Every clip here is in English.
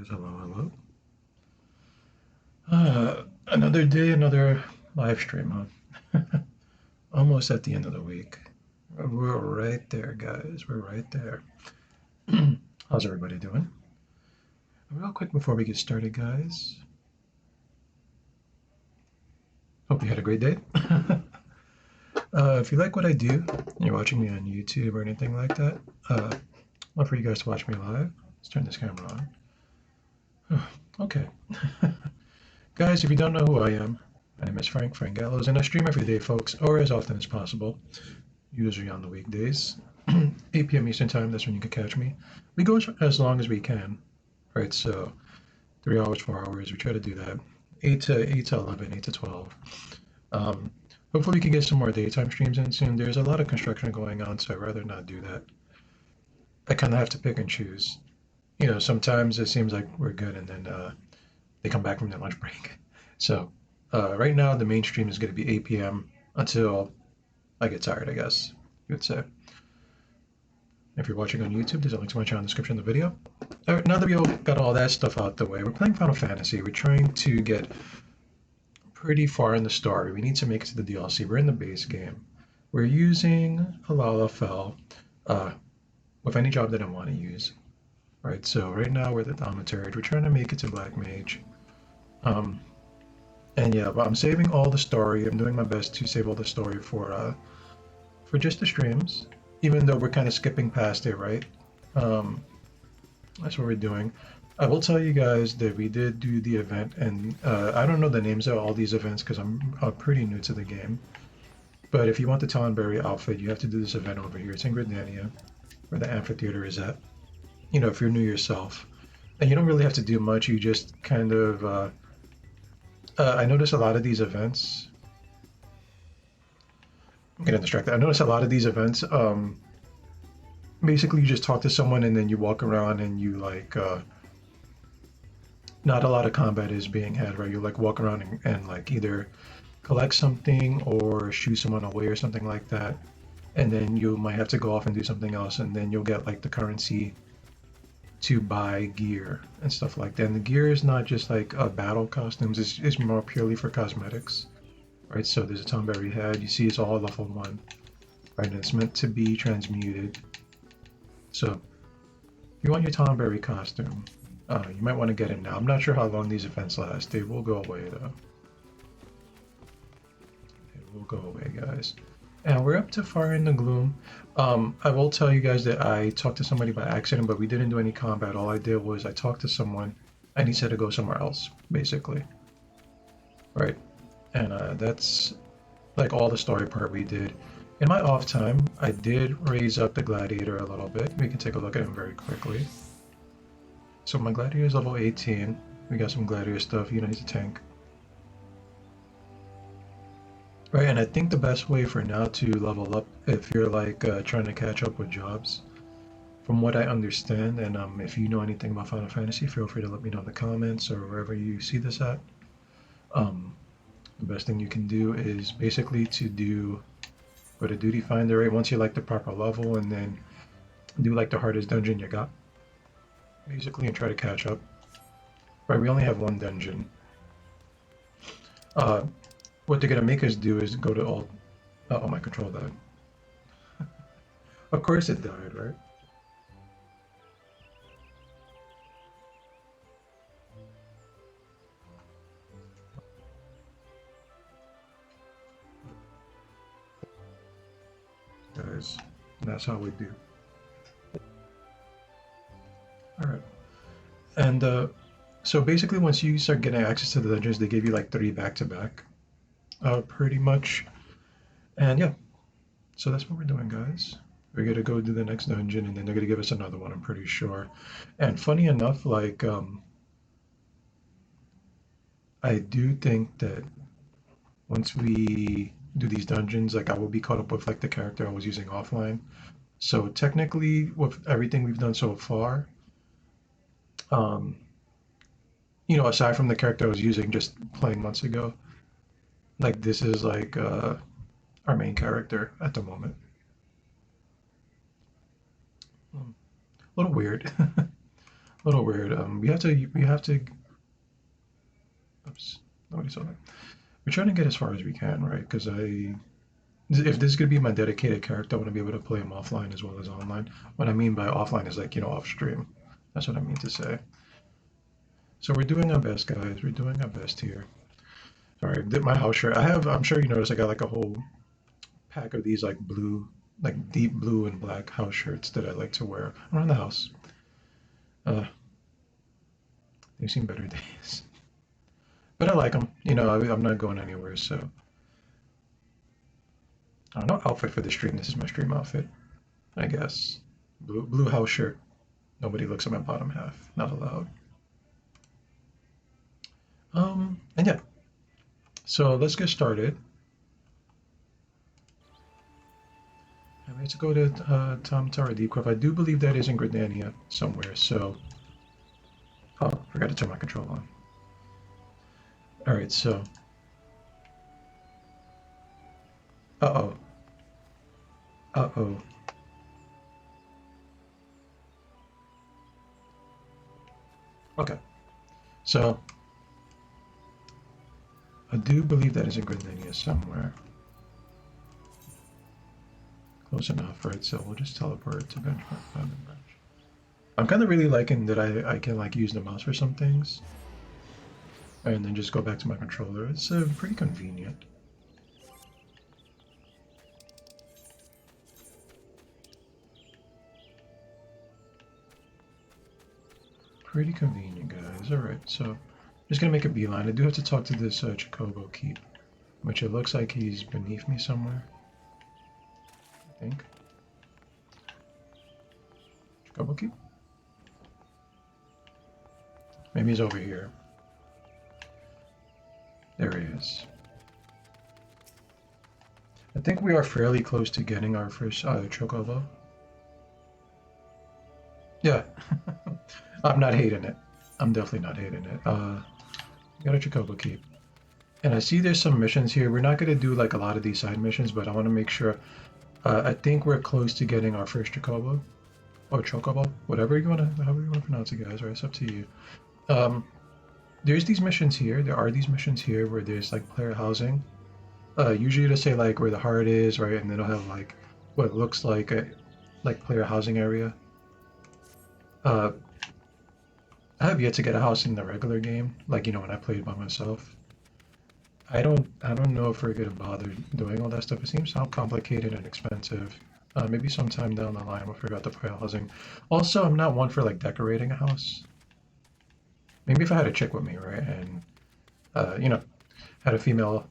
Hello, hello. Another day, another live stream, huh? Almost at the end of the week. We're right there, guys. We're right there. How's everybody doing? Real quick before we get started, guys. Hope you had a great day. If you like what I do, and you're watching me on YouTube or anything like that, love for you guys to watch me live. Let's turn this camera on. Okay. Guys, if you don't know who I am, my name is Frank Gallows, and I stream every day, folks, or as often as possible, usually on the weekdays. 8 p.m. Eastern Time, that's when you can catch me. We go as long as we can, right? So 3 hours, 4 hours, we try to do that. 8 to 11, 8 to 12. Um, Hopefully we can get some more daytime streams in soon. There's a lot of construction going on, so I'd rather not do that. I kind of have to pick and choose. Sometimes it seems like we're good, and then they come back from their lunch break. So right now, the main stream is going to be 8 p.m. until I get tired, I guess you would say. If you're watching on YouTube, there's a link to my channel in the description of the video. All right, now that we all got all that stuff out the way, we're playing Final Fantasy. We're trying to get pretty far in the story. We need to make it to the DLC. We're in the base game. We're using Halalafel with any job that I want to use. All right, so right now we're the Thaumaturge. We're trying to make it to Black Mage. Um, and yeah, but I'm saving all the story. I'm doing my best to save all the story for just the streams, even though we're kind of skipping past it, right? Um, that's what we're doing. I will tell you guys that we did do the event, and I don't know the names of all these events because I'm pretty new to the game. But if you want the Talonberry outfit, you have to do this event over here. It's in Gridania, where the amphitheater is at. If you're new yourself. And you don't really have to do much, you just kind of... I notice a lot of these events... I'm getting distracted. I notice a lot of these events, basically you just talk to someone and then you walk around and you not a lot of combat is being had, right? You walk around and like either collect something or shoot someone away or something like that. And then you might have to go off and do something else, and then you'll get like the currency to buy gear and stuff like that. And the gear is not just like battle costumes, it's more purely for cosmetics, right? So there's a Tomberry head, you see it's all level 1, right? And it's meant to be transmuted. So if you want your Tomberry costume, you might want to get it now. I'm not sure how long these events last. They will go away though. They will go away, guys. And we're up to Fire in the Gloom. I will tell you guys that I talked to somebody by accident, but we didn't do any combat. All I did was I talked to someone, and he said to go somewhere else, basically. Right. And that's like all the story part we did. In my off time, I did raise up the Gladiator a little bit. We can take a look at him very quickly. So my Gladiator is level 18. We got some Gladiator stuff. He's a tank. Right, and I think the best way for now to level up, if you're trying to catch up with jobs, from what I understand, and if you know anything about Final Fantasy, feel free to let me know in the comments or wherever you see this at. The best thing you can do is basically to go to Duty Finder, right, once you the proper level, and then do the hardest dungeon you got, basically, and try to catch up. Right, we only have one dungeon. What they're gonna make us do is go to all... Oh, my control died. Of course it died, right? Guys, that's how we do. Alright. And so basically once you start getting access to the dungeons, they give you 3 back-to-back. Pretty much. And yeah, so that's what we're doing, guys. We're gonna go do the next dungeon, and then they're gonna give us another one, I'm pretty sure. And funny enough, I do think that once we do these dungeons, I will be caught up with the character I was using offline. So technically, with everything we've done so far, um, aside from the character I was using just playing months ago, this is our main character at the moment. A little weird. A little weird. We have to. Oops, nobody saw that. We're trying to get as far as we can, right? Because if this is gonna be my dedicated character, I want to be able to play him offline as well as online. What I mean by offline is like, off stream. That's what I mean to say. So we're doing our best, guys. We're doing our best here. All right, did my house shirt. I'm sure you noticed I got like a whole pack of these like blue, like deep blue and black house shirts that I like to wear around the house. Uh, they've seen better days. But I like them. I'm not going anywhere, so I don't know. Outfit for the stream. This is my stream outfit, I guess. Blue house shirt. Nobody looks at my bottom half. Not allowed. And yeah. So let's get started. I need to go to Tom Tower Deep Cove. I do believe that is in Gridania somewhere. So, oh, forgot to turn my control on. All right, so. Uh-oh. Uh-oh. Okay. So, I do believe that is in Gridania somewhere. Close enough, right? So we'll just teleport to benchmark. I'm kind of really liking that I can like use the mouse for some things. And then just go back to my controller. It's pretty convenient. Pretty convenient, guys. Alright, so I'm just gonna make a beeline. I do have to talk to this Chocobo Keep, which it looks like he's beneath me somewhere. I think. Chocobo Keep? Maybe he's over here. There he is. I think we are fairly close to getting our first Chocobo. Yeah. I'm not hating it. I'm definitely not hating it. Got a Chocobo Keep. And I see there's some missions here. We're not going to do like a lot of these side missions, but I want to make sure. I think we're close to getting our first Chocobo. Or Chocobo. However you want to pronounce it, guys. Right? It's up to you. There's these missions here. There are these missions here where there's like player housing. Usually it'll say like where the heart is, right? And then it'll have like what looks like a player housing area. I have yet to get a house in the regular game, like when I played by myself. I don't know if we're gonna bother doing all that stuff. It seems so complicated and expensive. Maybe sometime down the line we'll figure out the player housing. Also, I'm not one for like decorating a house. Maybe if I had a chick with me, right, and had a female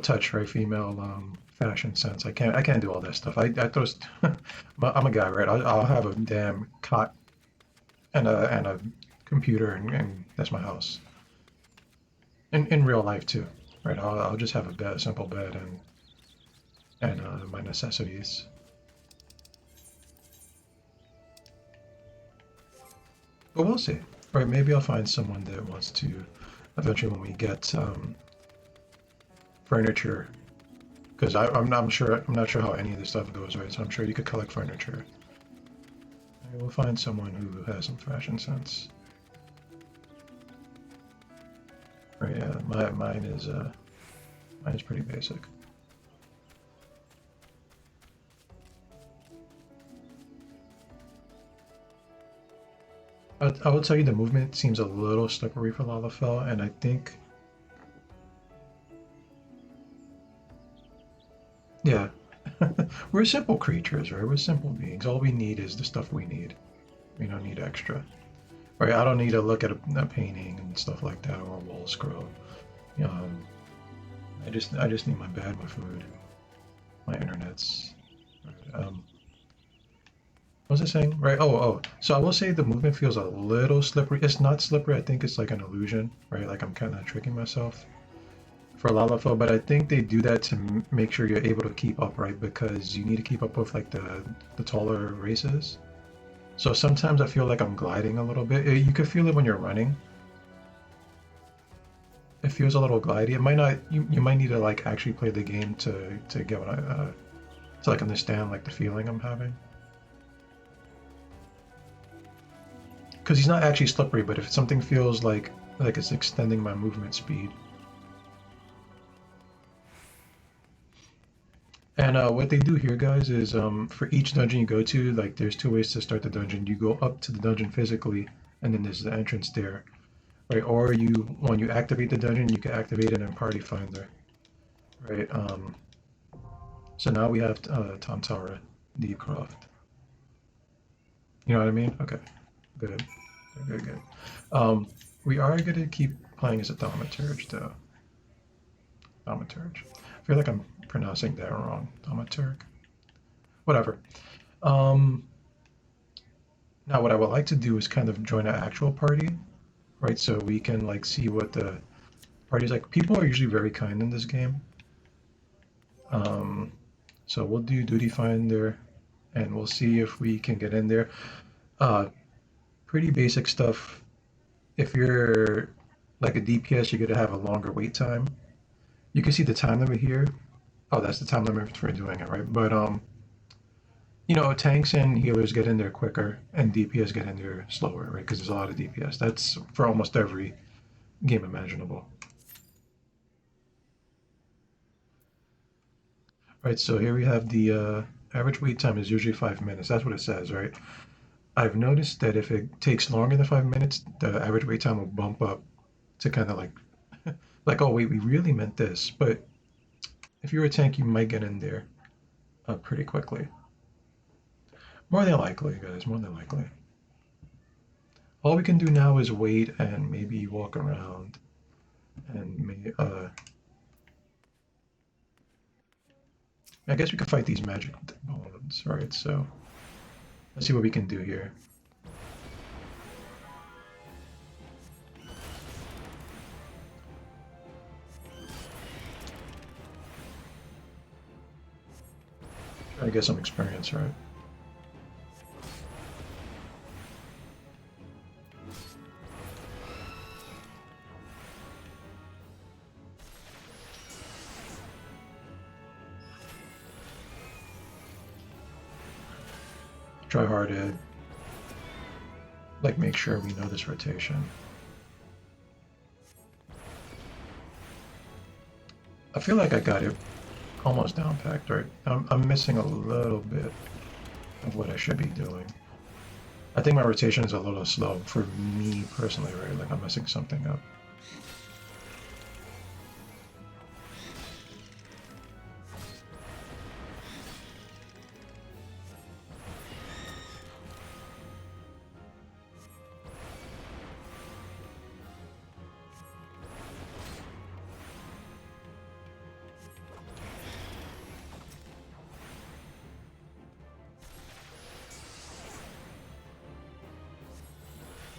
touch, right, female fashion sense. I can't do all that stuff. I those I'm a guy, right? I'll have a damn cot and a computer, and that's my house. In real life too, right? I'll just have a simple bed, and my necessities. But we'll see. Right? Maybe I'll find someone that wants to eventually when we get furniture, because I'm not sure how any of this stuff goes, right? So I'm sure you could collect furniture. We'll find someone who has some fashion sense. Right, yeah, mine is pretty basic. I will tell you the movement seems a little slippery for Lalafell, and I think, yeah, we're simple creatures, right? We're simple beings. All we need is the stuff we need. We don't need extra. Right, I don't need to look at a painting and stuff like that, or a wall scroll. I just need my bed, my food, my internets. Right, what was I saying? Right. Oh. So I will say the movement feels a little slippery. It's not slippery. I think it's like an illusion, right? Like I'm kind of tricking myself for Lalafell, but I think they do that to make sure you're able to keep up, right? Because you need to keep up with like the taller races. So sometimes I feel like I'm gliding a little bit. You can feel it when you're running. It feels a little glidey. It might not. You might need to like actually play the game to get what to like understand like the feeling I'm having. because he's not actually slippery, but if something feels like it's extending my movement speed. And what they do here, guys, is for each dungeon you go to, like there's two ways to start the dungeon. You go up to the dungeon physically, and then there's the entrance there, right? Or you, when you activate the dungeon, you can activate it in Party Finder, right? So now we have Tom Tower, Deep Croft. You know what I mean? Okay, good, good, good. We are gonna keep playing as a Thaumaturge, though. Thaumaturge. I feel like I'm pronouncing that wrong. Thaumaturge. Whatever. Um, Now, what I would like to do is kind of join an actual party, right? So we can like see what the party's like. People are usually very kind in this game. Um, so we'll do Duty Finder, and we'll see if we can get in there. Uh, Pretty basic stuff. If you're like a DPS, you're gonna have a longer wait time. You can see the time limit here. Oh, that's the time limit for doing it, right? But tanks and healers get in there quicker, and DPS get in there slower, right? Because there's a lot of DPS. That's for almost every game imaginable. Right, so here we have the average wait time is usually 5 minutes. That's what it says, right? I've noticed that if it takes longer than 5 minutes, the average wait time will bump up to kind of like, oh wait, we really meant this. But if you're a tank, you might get in there pretty quickly. More than likely, guys, more than likely. All we can do now is wait and maybe walk around and maybe, I guess we could fight these magic bones, right? So let's see what we can do here. Try to get some experience, right? Try hard to like make sure we know this rotation. I feel like I got it almost down packed, right? I'm missing a little bit of what I should be doing. I think my rotation is a little slow for me personally, right? Like I'm messing something up.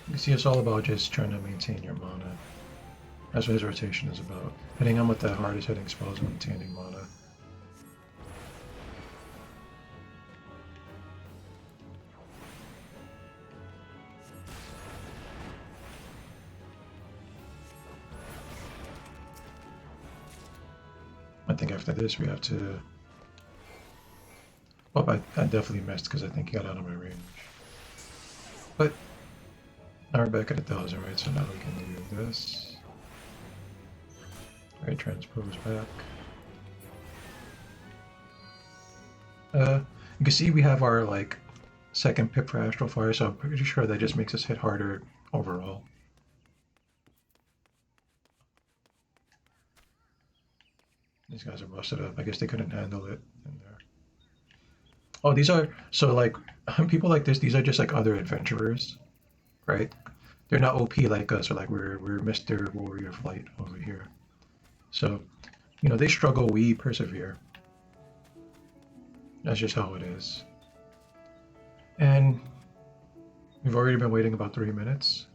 You see, it's all about just trying to maintain your mana. That's what his rotation is about. Hitting him with the hardest hitting spells, maintaining mana. I think after this we have to... Well, I definitely missed because I think he got out of my range. But now we're back at 1,000, right? So now we can do this. Right, transpose back. You can see we have our like second pip for Astral Fire, so I'm pretty sure that just makes us hit harder overall. These guys are busted up. I guess they couldn't handle it in there. Oh, these are so like people like this. These are just like other adventurers, right? They're not OP like us, or like we're Mr. Warrior Flight over here. So, they struggle. We persevere. That's just how it is. And we've already been waiting about 3 minutes.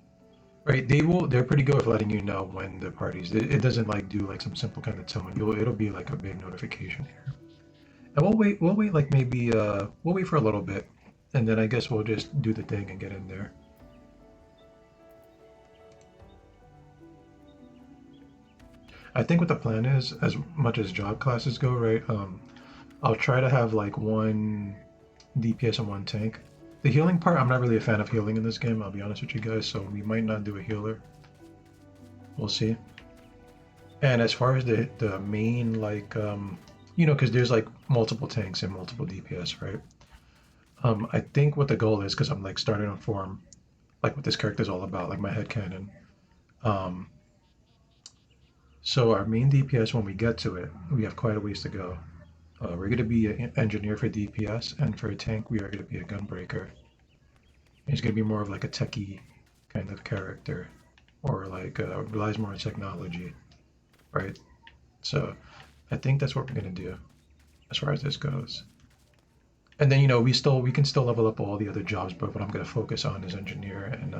Right, they're pretty good with letting you know when the parties. It doesn't like do like some simple kind of tone. It'll be like a big notification here. And we'll wait like maybe we'll wait for a little bit, and then I guess we'll just do the thing and get in there. I think what the plan is, as much as job classes go, right? I'll try to have like one DPS and one tank, The healing part, I'm not really a fan of healing in this game, I'll be honest with you guys, so we might not do a healer. We'll see. And as far as the main, like, you know, because there's like multiple tanks and multiple DPS, right? I think what the goal is, because I'm like starting to form like what this character is all about, like my headcanon. Um, so our main DPS, when we get to it, we have quite a ways to go. We're going to be an engineer for DPS, and for a tank, we are going to be a gunbreaker. He's going to be more of like a techie kind of character, or like relies more on technology, right? So I think that's what we're going to do as far as this goes. And then, you know, we can still level up all the other jobs, but what I'm going to focus on is engineer and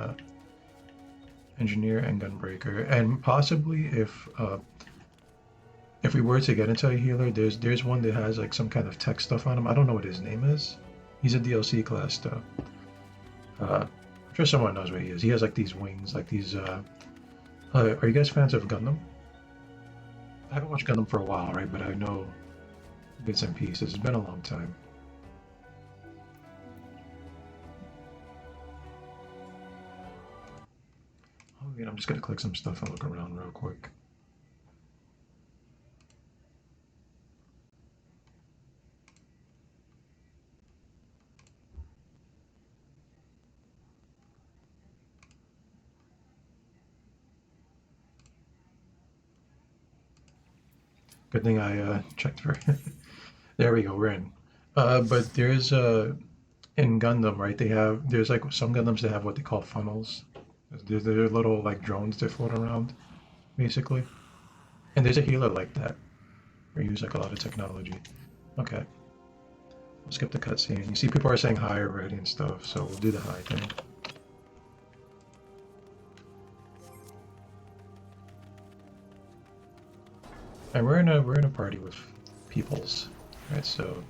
gunbreaker, and possibly if we were to get into a healer, there's one that has like some kind of tech stuff on him. I don't know what his name is. He's a DLC class though. I'm sure someone knows what he is. He has like these wings, like these. Are you guys fans of Gundam? I haven't watched Gundam for a while, right? But I know bits and pieces. It's been a long time. Oh, yeah, I'm just gonna click some stuff and look around real quick. Good thing I checked for. There we go. We're in. But there's in Gundam, right? There's like some Gundams that have what they call funnels. They're little like drones that float around, basically. And there's a healer like that. We use like a lot of technology. Okay, we'll skip the cutscene. You see, people are saying hi already and stuff, so we'll do the hi thing. And we're in a party with peoples, right? So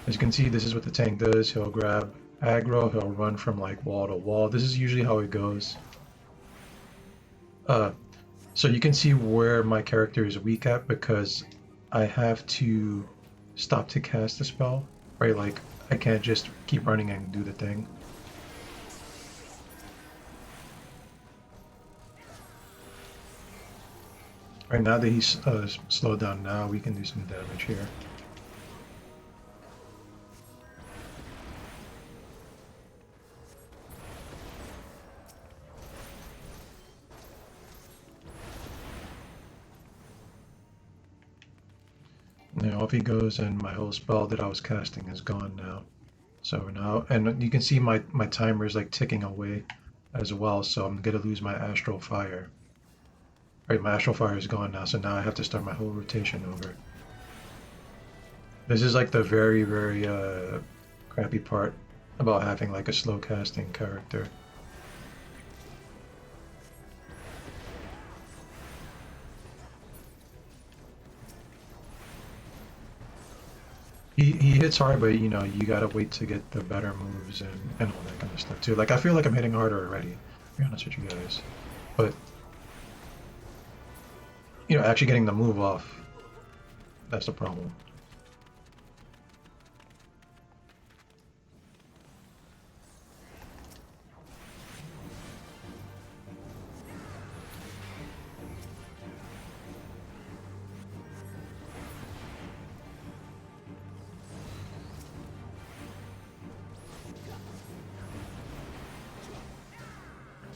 as you can see, this is what the tank does. He'll grab aggro. He'll run from like wall to wall. This is usually how it goes. So you can see where my character is weak at because I have to stop to cast the spell, right? Like I can't just keep running and do the thing. Right now that he's slowed down, now we can do some damage here. Now off he goes, and my whole spell that I was casting is gone now. So now, and you can see my timer is like ticking away as well, so I'm gonna lose my astral fire. Right, my astral fire is gone now, so now I have to start my whole rotation over. This is like the very, very crappy part about having like a slow casting character. He hits hard, but you know, you gotta wait to get the better moves and all that kind of stuff too. Like I feel like I'm hitting harder already, to be honest with you guys. But you know, actually getting the move off, that's the problem.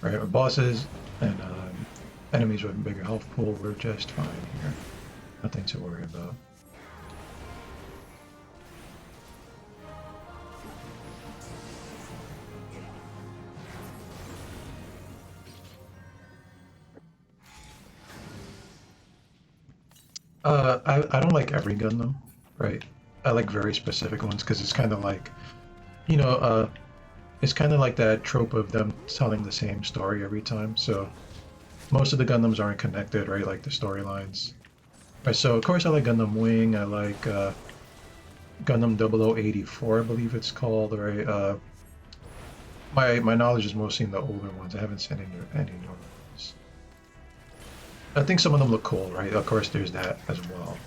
Right, with bosses and enemies with a bigger health pool, we're just fine here. Nothing to worry about. I don't like every Gundam, right? I like very specific ones because it's kind of like, you know, it's kind of like that trope of them telling the same story every time. So most of the Gundams aren't connected, right? Like the storylines. Right, so of course I like Gundam Wing. I like Gundam 0084, I believe it's called, right? My knowledge is mostly in the older ones. I haven't seen any newer ones. I think some of them look cool, right? Of course, there's that as well.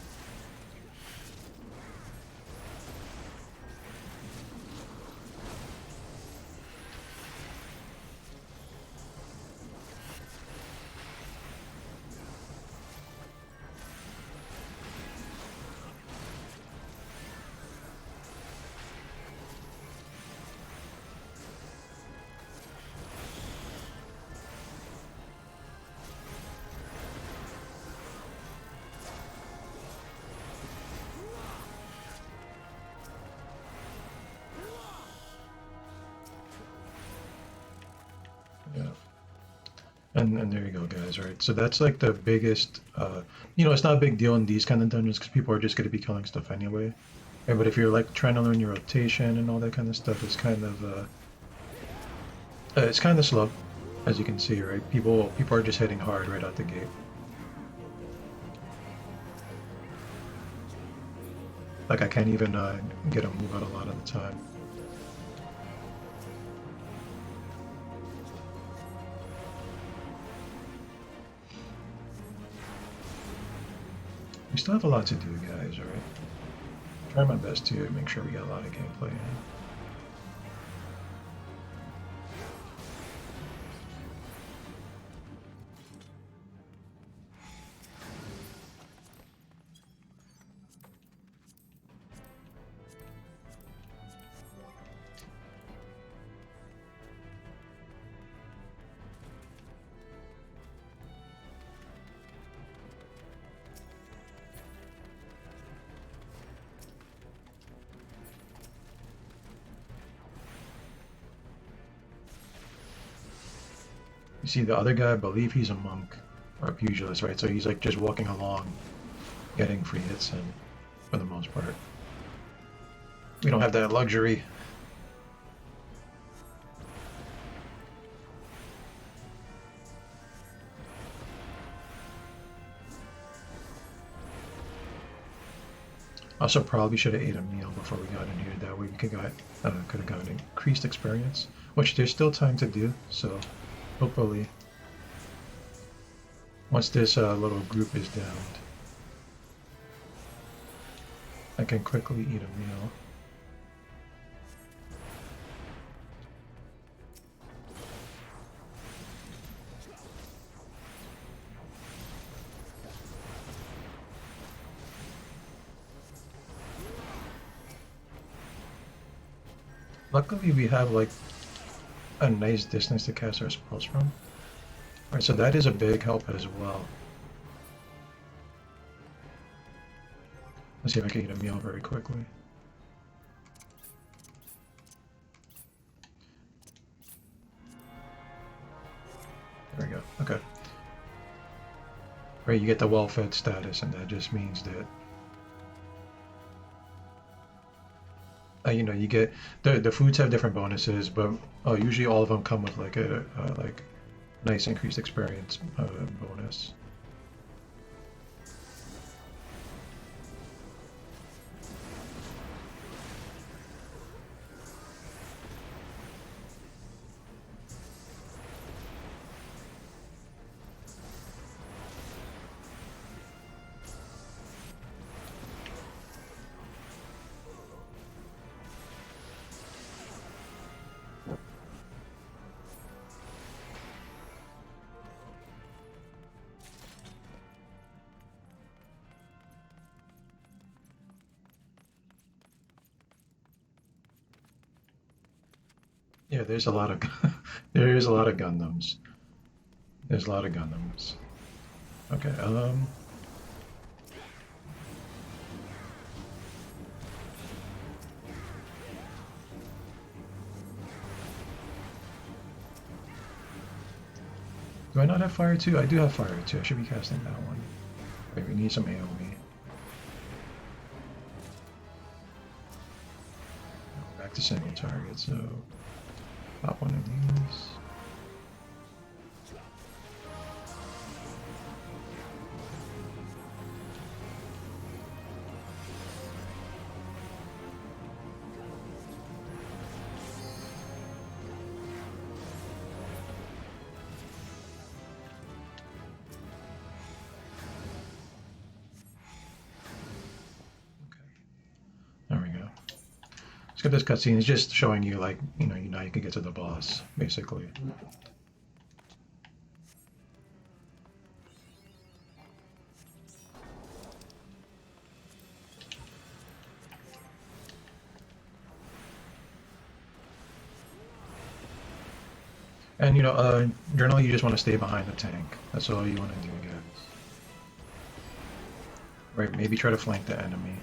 And there you go, guys. Right. So that's like the biggest. You know, it's not a big deal in these kind of dungeons because people are just going to be killing stuff anyway. Right, but if you're like trying to learn your rotation and all that kind of stuff, it's kind of slow, as you can see. Right. People are just hitting hard right out the gate. Like I can't even get a move out a lot of the time. We still have a lot to do, guys. All right. Try my best to make sure we get a lot of gameplay in. You see the other guy, I believe he's a monk or a pugilist, right? So he's like just walking along, getting free hits in for the most part. We don't have that luxury. Also, probably should have ate a meal before we got in here. That way we could have gotten increased experience, which there's still time to do. So hopefully, once this little group is downed, I can quickly eat a meal. Luckily, we have like a nice distance to cast our spells from. Alright, so that is a big help as well. Let's see if I can eat a meal very quickly. There we go. Okay. Right, you get the well-fed status, and that just means that you know, you get the foods have different bonuses, but usually all of them come with like a like nice increased experience bonus. Yeah, there's a lot of there is a lot of Gundams. There's a lot of Gundams. Okay, do I not have fire too? I do have fire too. I should be casting that one. Wait, we need some AoE. Back to single target, so pop one of these. There we go. Let's get this cutscene. It's just showing you, like, you know you can get to the boss, basically. And generally you just want to stay behind the tank. That's all you want to do, guys. Right? Maybe try to flank the enemy.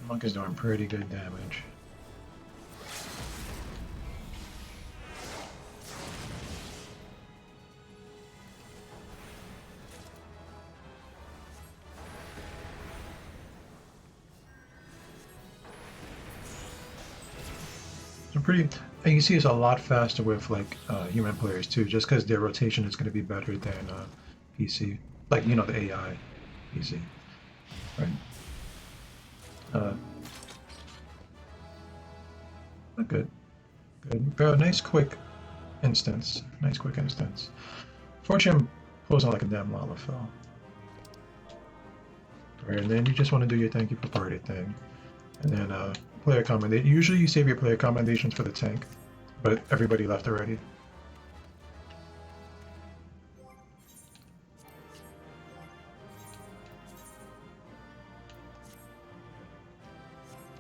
Monk is doing pretty good damage. So pretty, and you see it's a lot faster with like human players too, just because their rotation is going to be better than PC, like you know the AI PC, right? Uh, but good, good. Very nice quick instance. Nice quick instance. Fortune pulls on like a damn lava fell. Right, and then you just want to do your thank you for party thing, and then player commendation. Usually you save your player commendations for the tank, but everybody left already.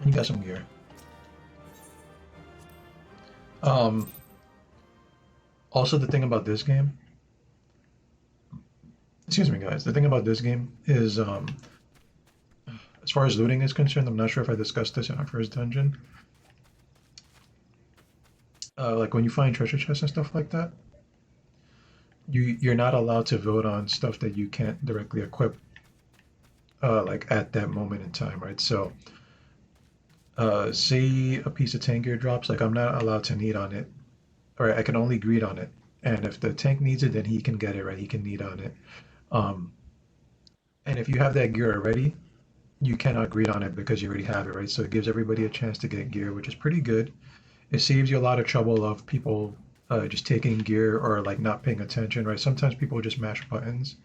And you got some gear. Um, Also, the thing about this game, excuse me, guys, the thing about this game is, as far as looting is concerned, I'm not sure if I discussed this in our first dungeon. Like when you find treasure chests and stuff like that, you're not allowed to vote on stuff that you can't directly equip, like at that moment in time, right? So, say a piece of tank gear drops, like I'm not allowed to need on it, or I can only greed on it. And if the tank needs it, then he can get it, right? He can need on it. Um, and if you have that gear already, you cannot greed on it because you already have it, right? So it gives everybody a chance to get gear, which is pretty good. It saves you a lot of trouble of people just taking gear or like not paying attention, right? Sometimes people just mash buttons.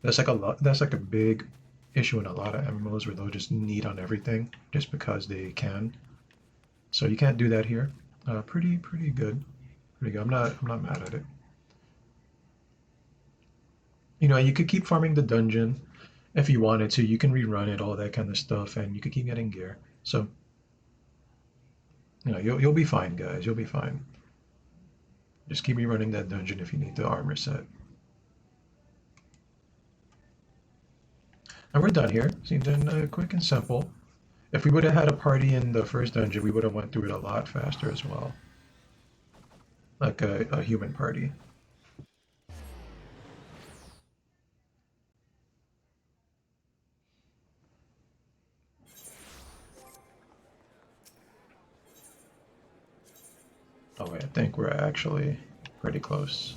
That's like a lot. That's like a big issue in a lot of MMOs where they'll just need on everything just because they can. So you can't do that here. Pretty good. Pretty good. I'm not mad at it. You know, you could keep farming the dungeon if you wanted to. You can rerun it, all that kind of stuff, and you could keep getting gear. So, you know, you'll be fine, guys. You'll be fine. Just keep rerunning that dungeon if you need the armor set. And we're done here. Seems quick and simple. If we would have had a party in the first dungeon, we would have went through it a lot faster as well. Like a human party. Oh wait, I think we're actually pretty close.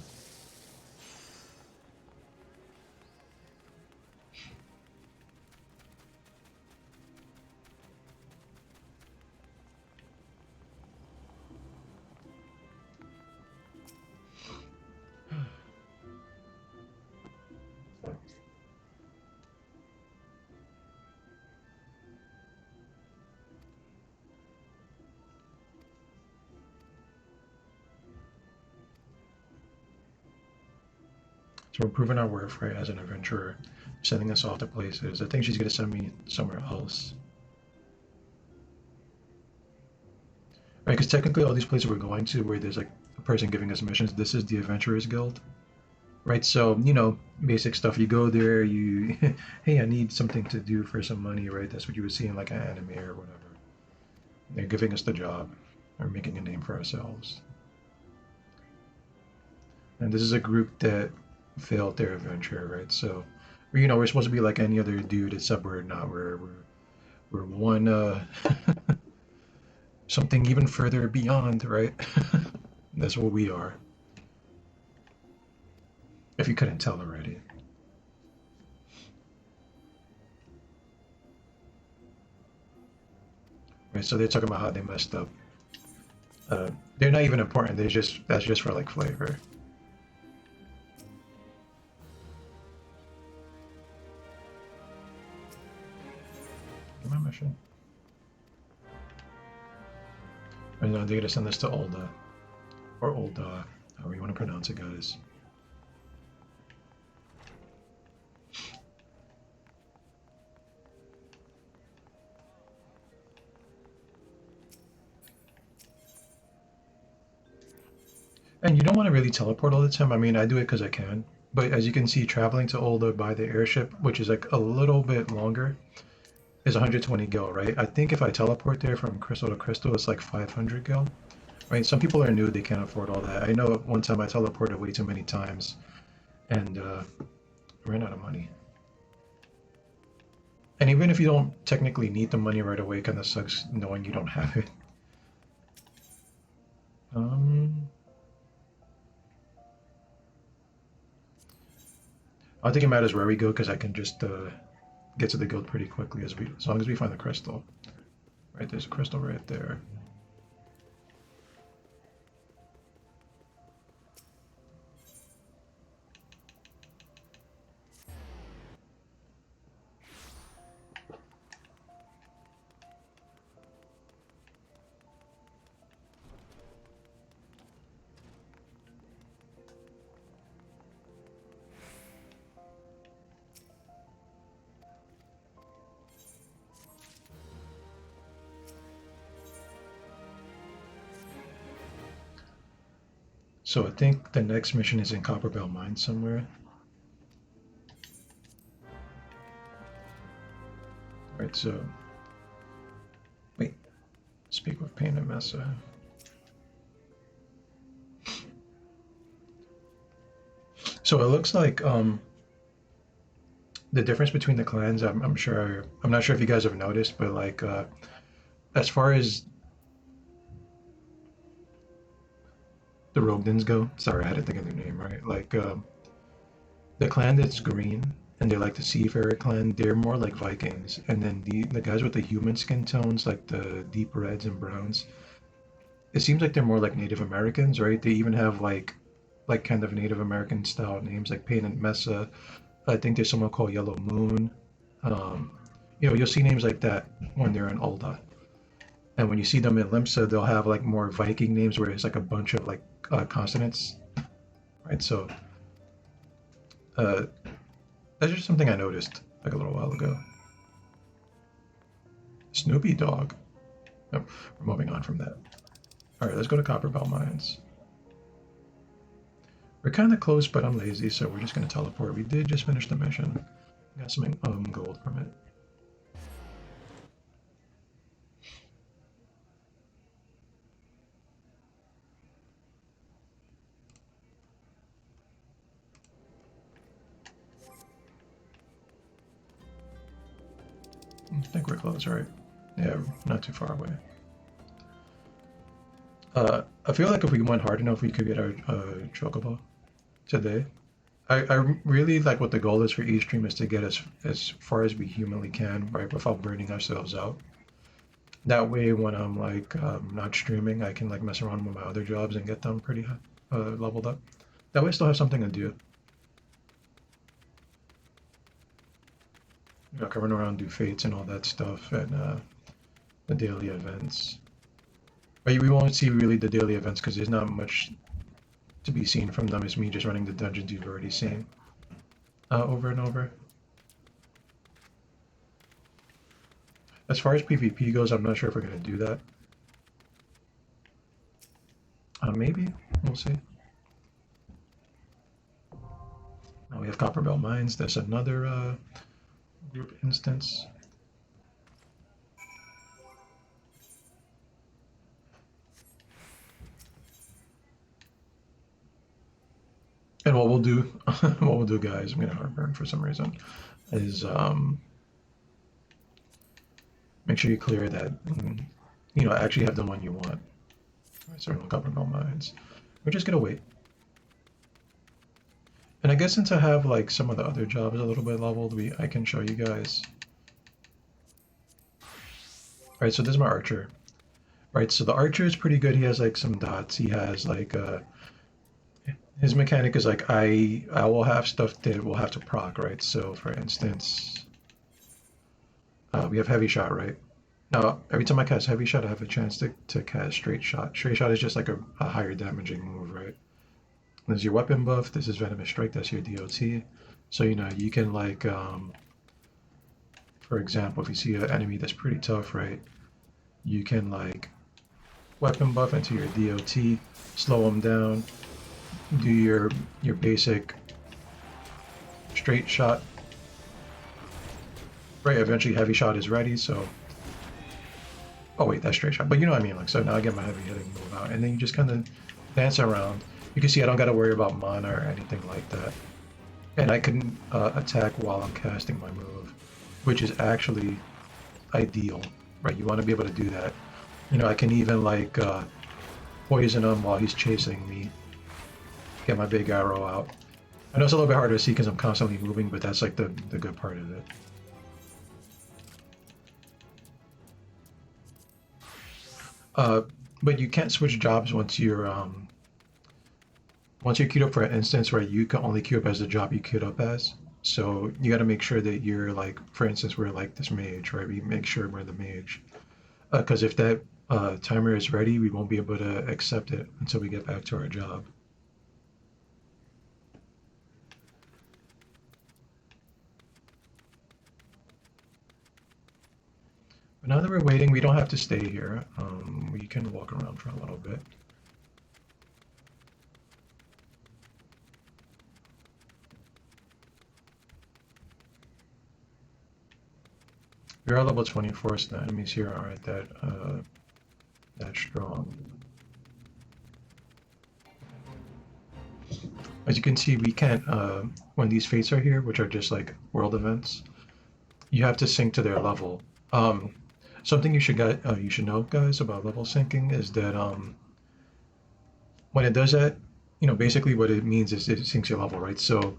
So we're proving our worth, right, as an adventurer, sending us off to places. I think she's gonna send me somewhere else. Right, because technically all these places we're going to where there's like a person giving us missions, this is the Adventurers Guild. Right, so you know, basic stuff. You go there, you hey, I need something to do for some money, right? That's what you would see in like an anime or whatever. They're giving us the job or making a name for ourselves. And this is a group that failed their adventure, right? So, you know, we're supposed to be like any other dude, except we're not. We're one something even further beyond, right? That's what we are. If you couldn't tell already. Right, so they're talking about how they messed up. They're not even important. They just that's just for like flavor. Get my mission. And now they're gonna send this to Olda or Olda, however you want to pronounce it, guys. And you don't want to really teleport all the time. I mean, I do it because I can. But as you can see, traveling to Olda by the airship, which is like a little bit longer, is 120 gil, right? I think if I teleport there from crystal to crystal, it's like 500 gil, right? Some people are new, they can't afford all that. I know one time I teleported way too many times and ran out of money. And even if you don't technically need the money right away, it kind of sucks knowing you don't have it. Um, I don't think it matters where we go because I can just get to the guild pretty quickly as long as we find the crystal. Right, there's a crystal right there. So I think the next mission is in Copperbell Mine somewhere. Right, so wait, speak with Pain and Mesa. So it looks like the difference between the clans. I'm not sure if you guys have noticed, but like as far as the Rogdans go, sorry, I had to think of their name right. Like the clan that's green and they're like the Seafarer clan, they're more like Vikings. And then the guys with the human skin tones, like the deep reds and browns, it seems like they're more like Native Americans, right? They even have like kind of Native American style names like Pain and Mesa. I think there's someone called Yellow Moon. Um, you'll see names like that when they're in Ulda. And when you see them in Limsa, they'll have like more Viking names where it's like a bunch of like consonants, right? So uh, that's just something I noticed like a little while ago. Snoopy Dog. Oh, we're moving on from that. All right, let's go to Copperbell Mines. We're kind of close, but I'm lazy, so we're just going to teleport. We did just finish the mission. Got some gold from it. I think we're close, right? Yeah, not too far away. I feel like if we went hard enough, we could get our chocobo today. I really like what the goal is for each stream is to get as far as we humanly can, right, without burning ourselves out. That way, when I'm like not streaming, I can like mess around with my other jobs and get them pretty leveled up. That way, I still have something to do. I can run around, do fates and all that stuff, and the daily events. But we won't see really the daily events because there's not much to be seen from them. It's me just running the dungeons you've already seen over and over. As far as PvP goes, I'm not sure if we're going to do that. Maybe. We'll see. Now we have Copperbell Mines. There's another group instance. And what we'll do, guys, I'm gonna heartburn for some reason, is make sure you clear that, actually have the one you want. Right, so we'll Copperbell Mines. We're just gonna wait. And I guess since I have like some of the other jobs a little bit leveled, I can show you guys. Right, so this is my archer. Right, so the archer is pretty good. He has like some dots. He has like his mechanic is like I will have stuff that will have to proc, right? So for instance, we have heavy shot, right? Now every time I cast heavy shot, I have a chance to cast straight shot. Straight shot is just like a higher damaging move, right? There's your weapon buff. This is venomous strike. That's your DOT. So you can like, for example, if you see an enemy that's pretty tough, right? You can like weapon buff into your DOT, slow them down, do your basic straight shot Right, eventually heavy shot is ready, so... Oh wait, that's straight shot. But you know what I mean, like, so now I get my heavy hitting move out, and then you just kind of dance around. You can see I don't gotta worry about mana or anything like that. And I can attack while I'm casting my move, which is actually ideal, right? You want to be able to do that. You know, I can even like poison him while he's chasing me, get my big arrow out. I know it's a little bit harder to see because I'm constantly moving, but that's like the good part of it. Uh, but you can't switch jobs once you're queued up for an instance, right? You can only queue up as the job you queued up as. So you got to make sure that you're like, for instance, we're like this mage, right? We make sure we're the mage, because if that timer is ready, we won't be able to accept it until we get back to our job. But now that we're waiting, we don't have to stay here. We can walk around for a little bit. We are level 24, so the enemies here aren't that strong. As you can see, we can't, when these fates are here, which are just like world events, you have to sync to their level. Something you should know, guys, about level syncing is that when it does that, you know, basically what it means is it syncs your level, right? So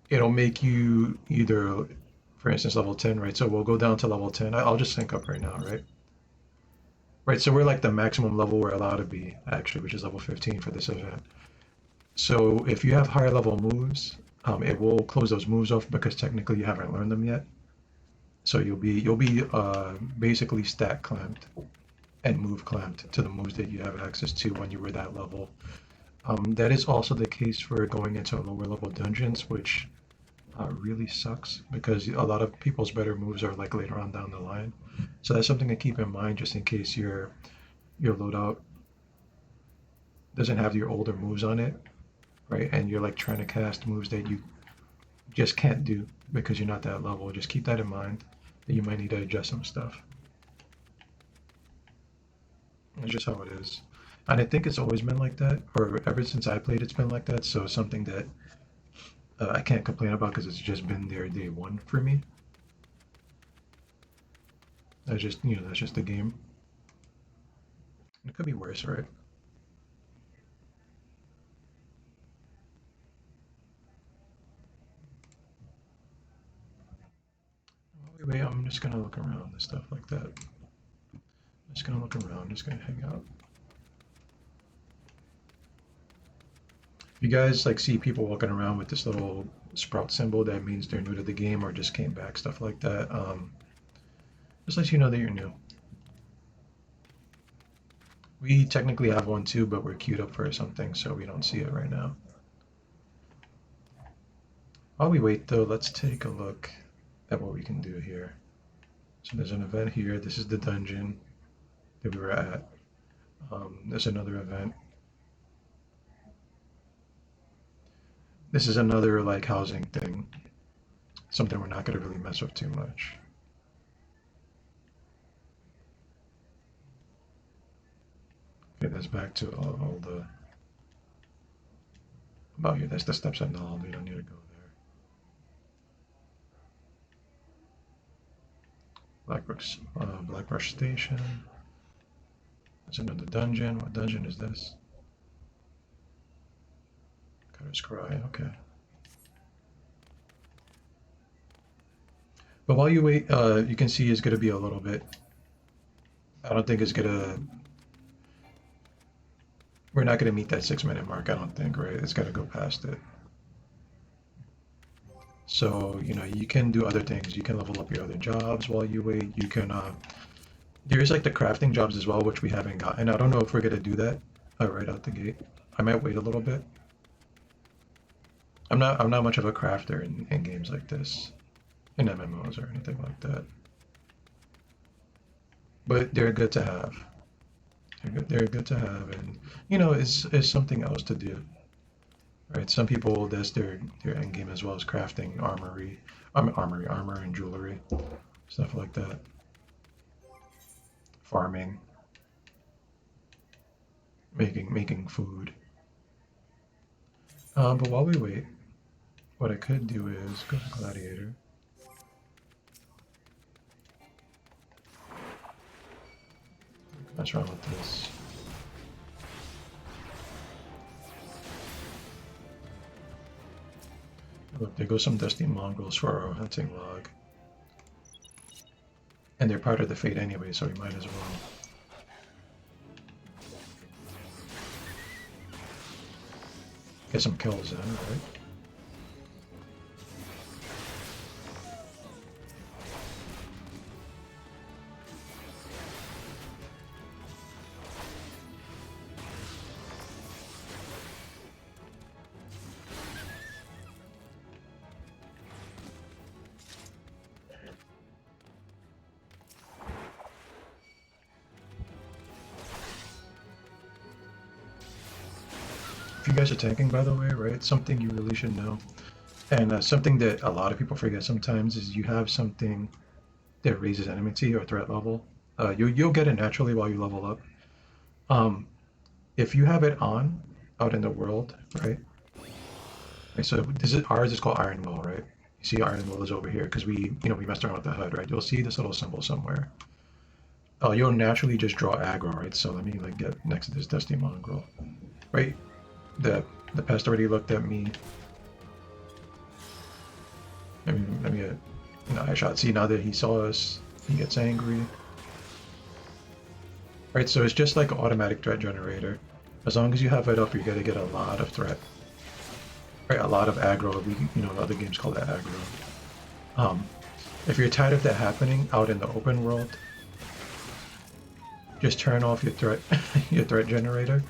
it'll make you either, for instance, level 10, right? So we'll go down to level 10. I'll just sync up right now, right? Right, so we're like the maximum level we're allowed to be, actually, which is level 15 for this event. So if you have higher level moves, it will close those moves off because technically you haven't learned them yet. So you'll be basically stat clamped and move clamped to the moves that you have access to when you were that level. That is also the case for going into lower level dungeons, which really sucks because a lot of people's better moves are like later on down the line. So that's something to keep in mind just in case your loadout doesn't have your older moves on it, right? And you're like trying to cast moves that you just can't do because you're not that level. Just keep that in mind that you might need to adjust some stuff. It's just how it is. And I think it's always been like that, or ever since I played, it's been like that. So it's something that I can't complain about because it's just been there day one for me. That's just the game. It could be worse, right? Wait, I'm just gonna look around and stuff like that. Just gonna look around, just gonna hang out. If you guys like see people walking around with this little sprout symbol, that means they're new to the game or just came back, stuff like that. Just lets you know that you're new. We technically have one too, but we're queued up for something, so we don't see it right now. While we wait though, let's take a look at what we can do here. So there's an event here. This is the dungeon that we were at. There's another event. This is another like housing thing. Something we're not going to really mess with too much. Okay, that's back to all the... About here, that's the steps at Null. We don't need to go there. Blackbrush Station. That's another dungeon. What dungeon is this? Cutter's Cry, okay. But while you wait, you can see it's going to be a little bit... I don't think it's going to... We're not going to meet that 6-minute mark, I don't think, right? It's got to go past it. So, you know, you can do other things. You can level up your other jobs while you wait. You can, there's like the crafting jobs as well, which we haven't gotten. I don't know if we're going to do that right out the gate. I might wait a little bit. I'm not much of a crafter in games like this, in MMOs or anything like that. But they're good to have. They're good to have, and you know, it's something else to do, right? Some people that's their end game as well as crafting armor and jewelry. stuff like that. Farming, making food. But while we wait, what I could do is go to Gladiator. What's wrong with this? Look, there goes some dusty mongrels for our hunting log. And they're part of the fate anyway, so we might as well. Get some kills in, right? If you guys are tanking, by the way, right, something you really should know, and something that a lot of people forget sometimes is you have something that raises enmity or threat level. You'll get it naturally while you level up. Um, if you have it on out in the world, right? Right, so this is ours is called Iron Will, right? You see Iron Will is over here because we messed around with the HUD, right? You'll see this little symbol somewhere. Oh, you'll naturally just draw aggro, right? So let me like get next to this dusty mongrel, right? The the pest already looked at me. Let me get eye shot. See, now that he saw us, he gets angry. Right, so it's just like an automatic threat generator. As long as you have it up, you're gonna get a lot of threat. Right, a lot of aggro. Other games call that aggro. If you're tired of that happening out in the open world, just turn off your threat your threat generator.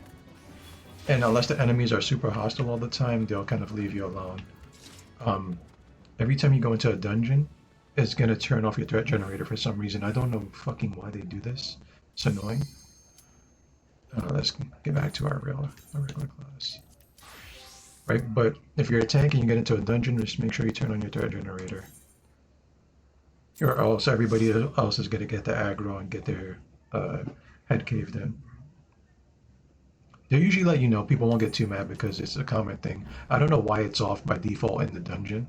And unless the enemies are super hostile all the time, they'll kind of leave you alone. Um, every time you go into a dungeon, it's gonna turn off your threat generator for some reason. I don't know fucking why they do this. It's annoying. Let's get back to our regular class. Right, but if you're a tank and you get into a dungeon, just make sure you turn on your threat generator. Or else everybody else is gonna get the aggro and get their head caved in. They usually let you know. People won't get too mad because it's a common thing. I don't know why it's off by default in the dungeon.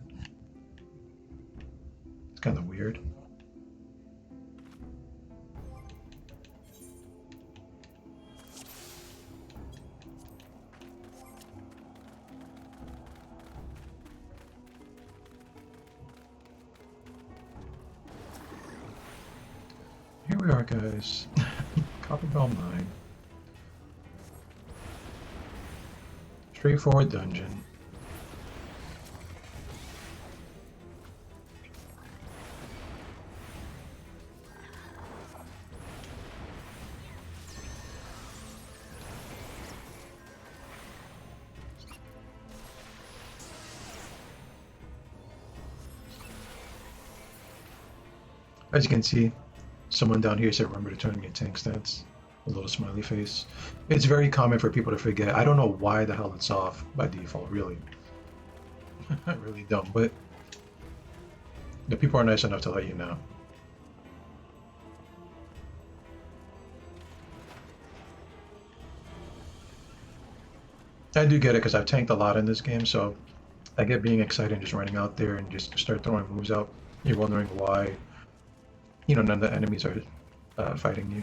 It's kind of weird. Here we are, guys. Copperbell Mine. Straightforward dungeon. As you can see, someone down here said remember to turn on your tank stance. A little smiley face. It's very common for people to forget. I don't know why the hell it's off by default, really. I really don't, but the people are nice enough to let you know. I do get it because I've tanked a lot in this game, so I get being excited and just running out there and just start throwing moves out. You're wondering why, none of the enemies are fighting you.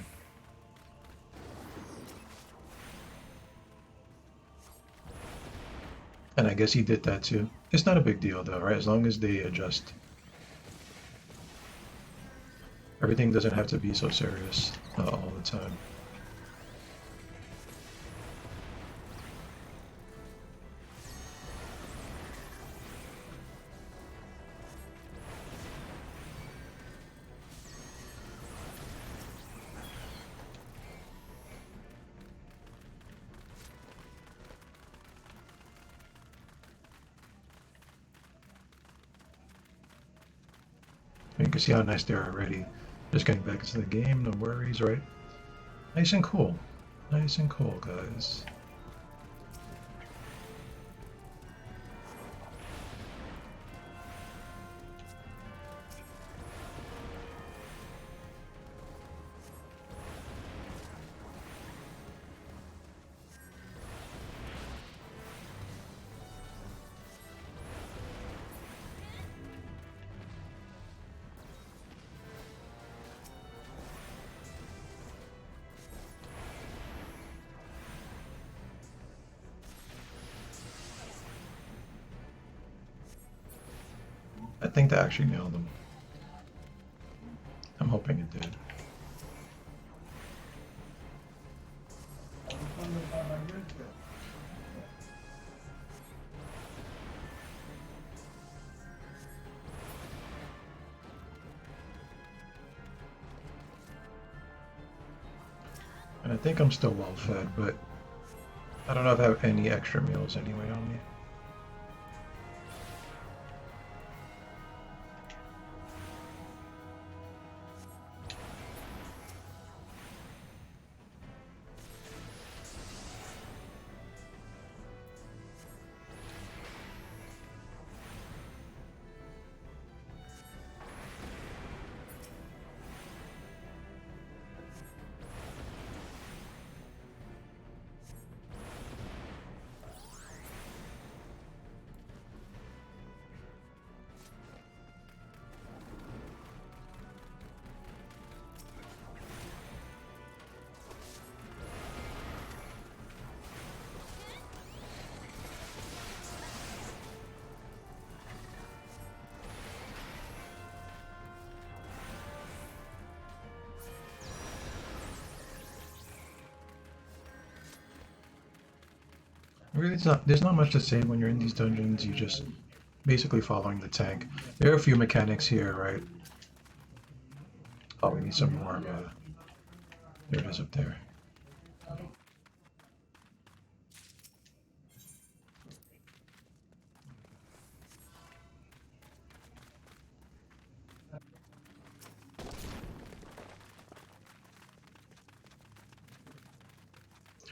And I guess he did that too. It's not a big deal though, right? As long as they adjust. Everything doesn't have to be so serious all the time. You can see how nice they are already. Just getting back into the game, no worries, right? Nice and cool. Nice and cool, guys. I think that actually nailed him. I'm hoping it did. And I think I'm still well fed, but I don't know if I have any extra meals anyway on me. Really, there's not much to say when you're in these dungeons. You just basically following the tank. There are a few mechanics here, right? Oh, we need some more. There it is up there.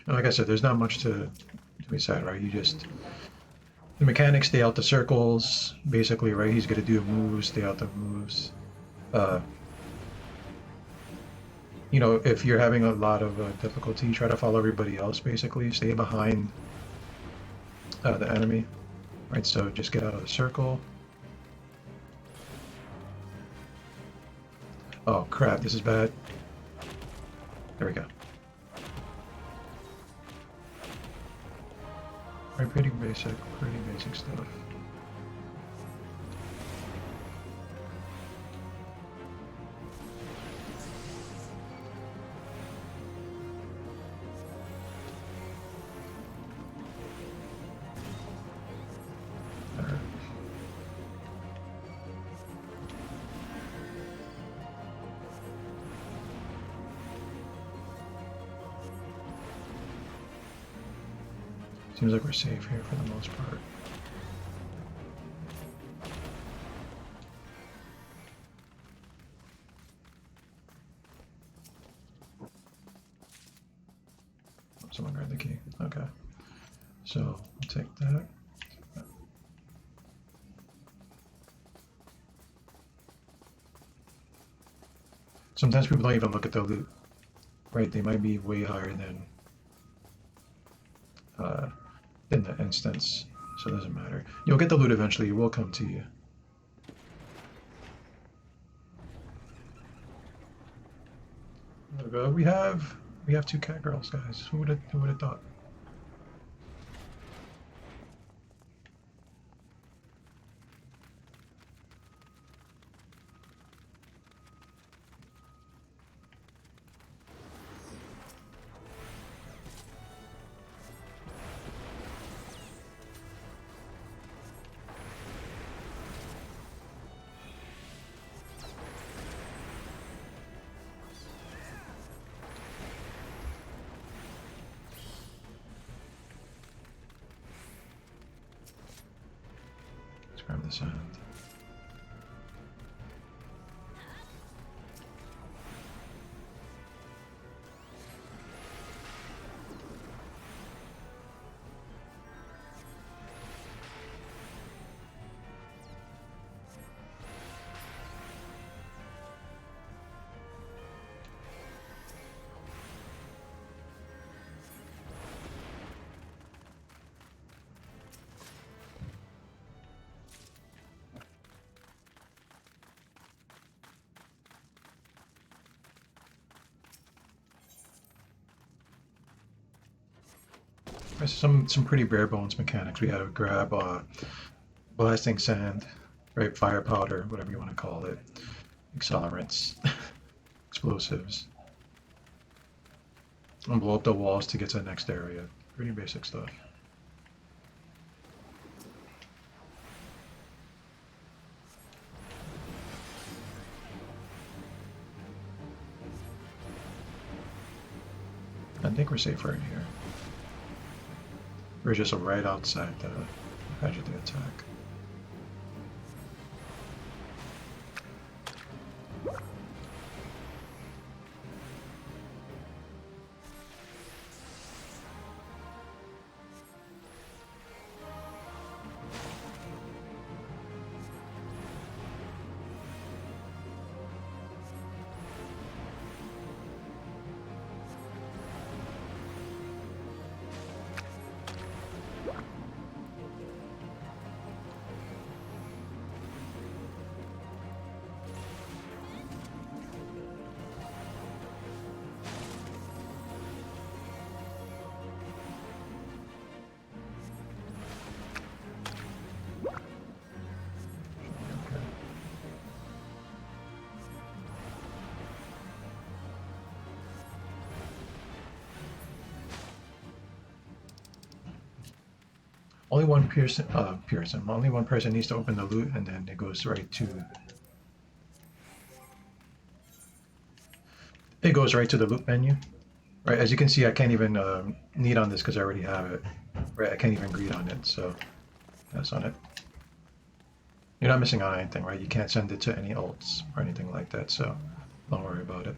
And like I said, there's not much to be said, right? You just the mechanics stay out the circles, basically, right? He's gonna do moves, stay out the moves. Uh, you know, if you're having a lot of difficulty, try to follow everybody else, basically. Stay behind the enemy, right? So just get out of the circle. Oh crap, this is bad. There we go. Right, pretty basic stuff. Alright. Seems like we're safe here for the most part. Someone grabbed the key. Okay. So, we'll take that. Sometimes people don't even look at the loot. Right, they might be way higher than the instance, so it doesn't matter. You'll get the loot eventually, it will come to you. We have two cat girls, guys. Who would have thought? Let's grab this hand. There's some pretty bare bones mechanics. We had to grab blasting sand, right? Fire powder, whatever you want to call it, accelerants, explosives, and blow up the walls to get to the next area. Pretty basic stuff. I think we're safe right here. We're just right outside the edge of the attack. Only one only one person needs to open the loot, and then it goes right to the loot menu. Right, as you can see, I can't even need on this because I already have it. Right, I can't even greet on it, so that's on it. You're not missing on anything, right? You can't send it to any alts or anything like that, so don't worry about it.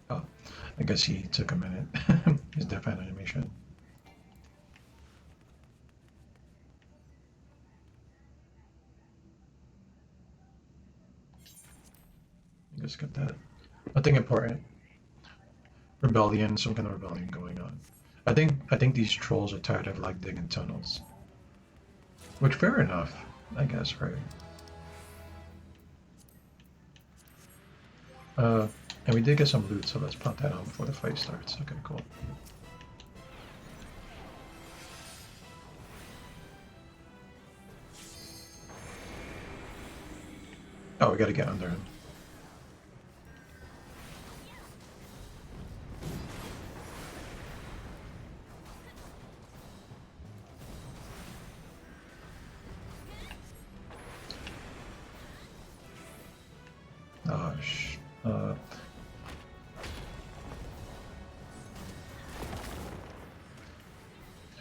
Oh, I guess he took a minute. His death animation. I just got that. Nothing important. Rebellion, some kind of rebellion going on. I think these trolls are tired of like digging tunnels. Which fair enough, I guess, right? And we did get some loot, so let's pop that on before the fight starts. Okay, cool. Oh, we gotta get under him. Gosh.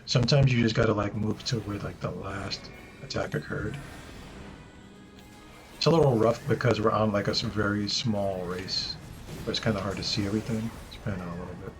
Sometimes you just gotta like move to where like the last attack occurred. It's a little rough because we're on like a very small race, but it's kind of hard to see everything. It's pan out a little bit.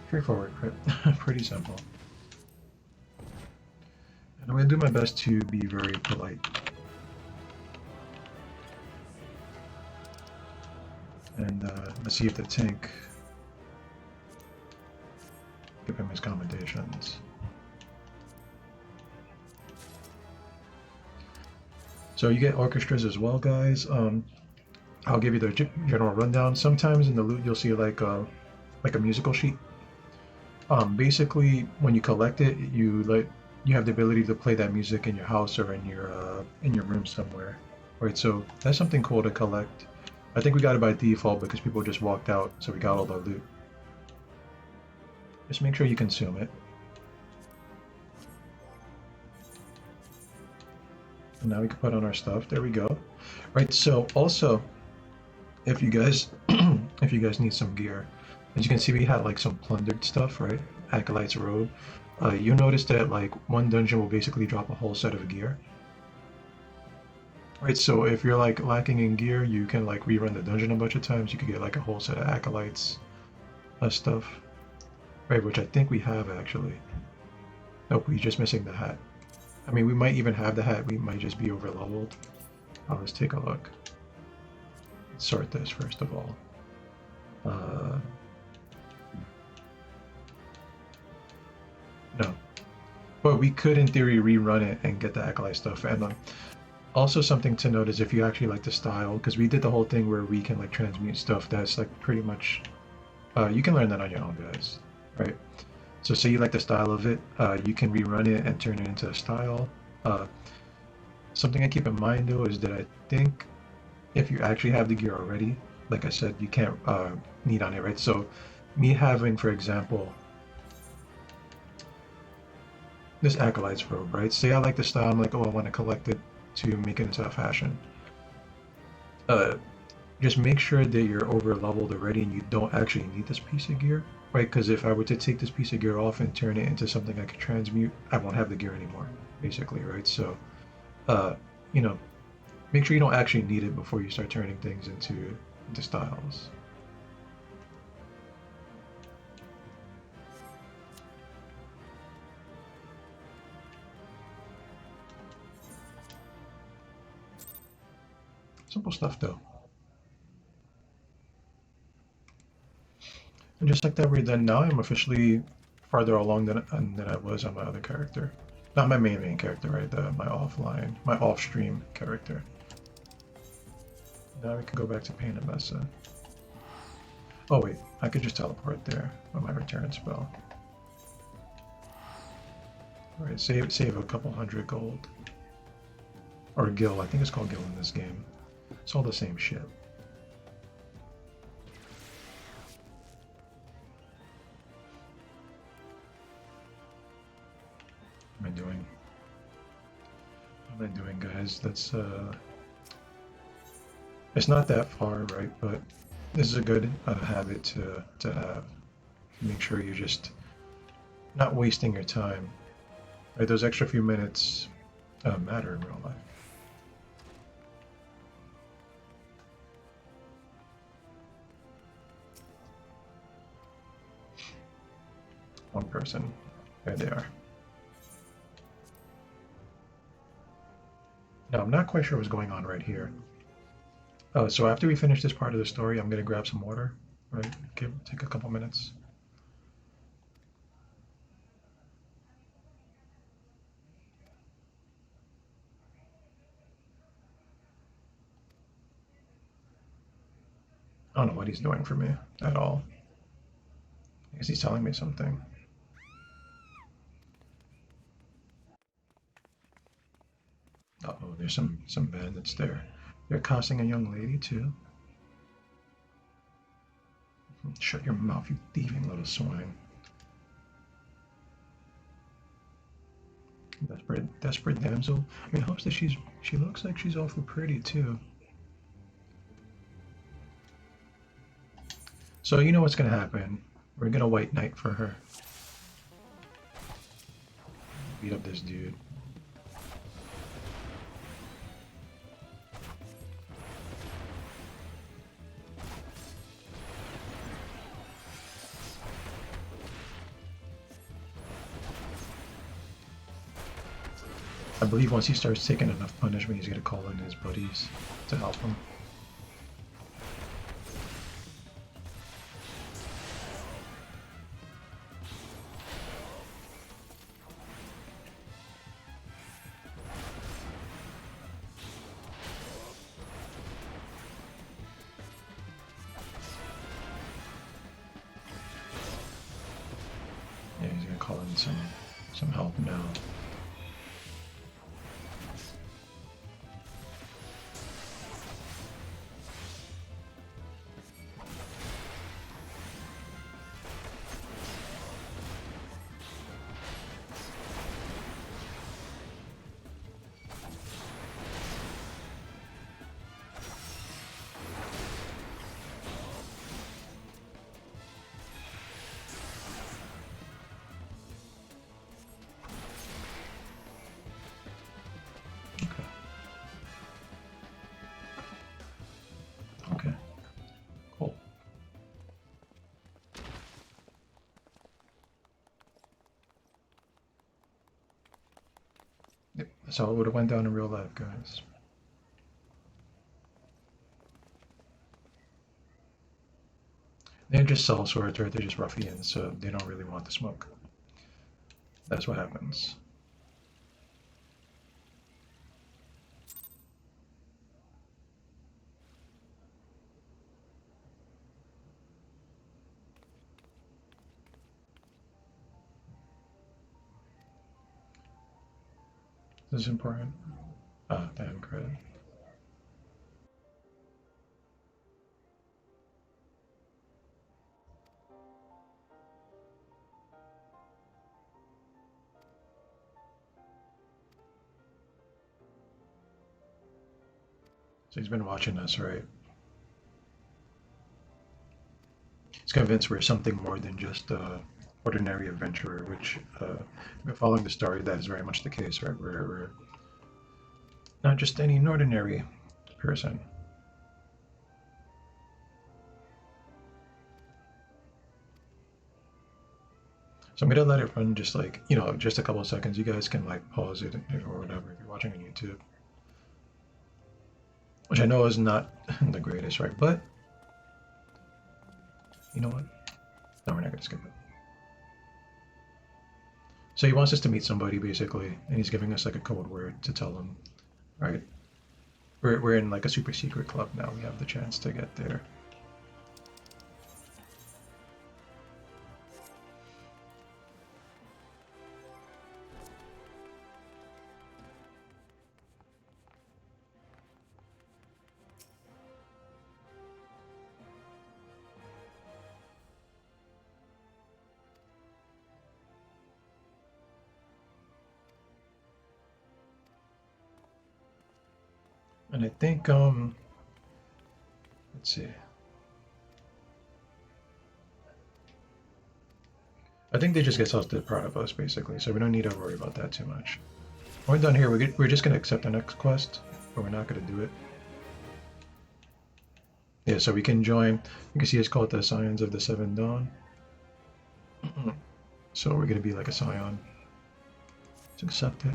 Straightforward, pretty simple. And I'm going to do my best to be very polite. And let's see if the tank give him his commendations. So you get orchestras as well, guys. I'll give you the general rundown. Sometimes in the loot you'll see like a musical sheet. Basically, when you collect it, you have the ability to play that music in your house or in your room somewhere, right? So that's something cool to collect. I think we got it by default because people just walked out, so we got all the loot. Just make sure you consume it. And now we can put on our stuff. There we go. Right. So also, if you guys if you guys need some gear, as you can see, we had like some plundered stuff, right? Acolyte's robe. You notice that like one dungeon will basically drop a whole set of gear. Right, so if you're like lacking in gear, you can like rerun the dungeon a bunch of times. You could get like a whole set of acolytes stuff, right? Which I think we have actually. Nope, we're just missing the hat. I mean, we might even have the hat. We might just be over leveled. Let's take a look. Let's sort this first of all. Uh, no, but we could in theory rerun it and get the acolyte stuff. And also something to note is if you actually like the style, because we did the whole thing where we can like transmute stuff. That's like pretty much. You can learn that on your own, guys. Right. So say you like the style of it, you can rerun it and turn it into a style. Something I keep in mind though is that I think if you actually have the gear already, like I said, you can't need on it, right? So me having, for example, this Acolyte's robe, right? Say I like the style, I'm like, oh, I want to collect it to make it into a fashion. Uh, just make sure that you're over leveled already and you don't actually need this piece of gear, right? Because if I were to take this piece of gear off and turn it into something I could transmute, I won't have the gear anymore, basically, right? So, uh, you know, make sure you don't actually need it before you start turning things into styles. Simple stuff though. And just like that, we're done now. I'm officially farther along than I was on my other character. Not my main character, right? My off-stream character. Now we can go back to Pain and Mesa. Oh wait, I could just teleport there with my return spell. Alright, save a couple hundred gold. Or gil, I think it's called gil in this game. It's all the same shit. What am I doing? What am I doing, guys? That's it's not that far, right? But this is a good habit to have. Make sure you're just not wasting your time. Right, those extra few minutes matter in real life. One person. There they are. Now, I'm not quite sure what's going on right here. So after we finish this part of the story, I'm going to grab some water, right? Take a couple minutes. I don't know what he's doing for me at all. I guess he's telling me something. Uh-oh, there's some bandits there. They're accosting a young lady too. Shut your mouth, you thieving little swine. Desperate damsel. I mean, helps that she looks like she's awful pretty too. So you know what's gonna happen. We're gonna white knight for her. Beat up this dude. I believe once he starts taking enough punishment, he's gonna call in his buddies to help him. call in some help now. Okay, cool. Yep, that's how it would have went down in real life, guys. They're just sell swords, right? They're just ruffians, so they don't really want the smoke. That's what happens. This is important. Ah, damn credit. So he's been watching us, right? He's convinced we're something more than just ordinary adventurer, which, if you're following the story, that is very much the case, right? We're not just any ordinary person. So I'm gonna let it run just like, just a couple of seconds. You guys can like pause it or whatever if you're watching on YouTube, which I know is not the greatest, right? But you know what? No, we're not gonna skip it. So he wants us to meet somebody basically, and he's giving us like a code word to tell him, right? We're in like a super secret club now. We have the chance to get there. And I think let's see. I think they just get us the proud of us basically, so we don't need to worry about that too much. When we're done here, we're just gonna accept the next quest, but we're not gonna do it. Yeah, so we can join. You can see it's called the Scions of the Seven Dawn. So we're gonna be like a scion. Let's accept it.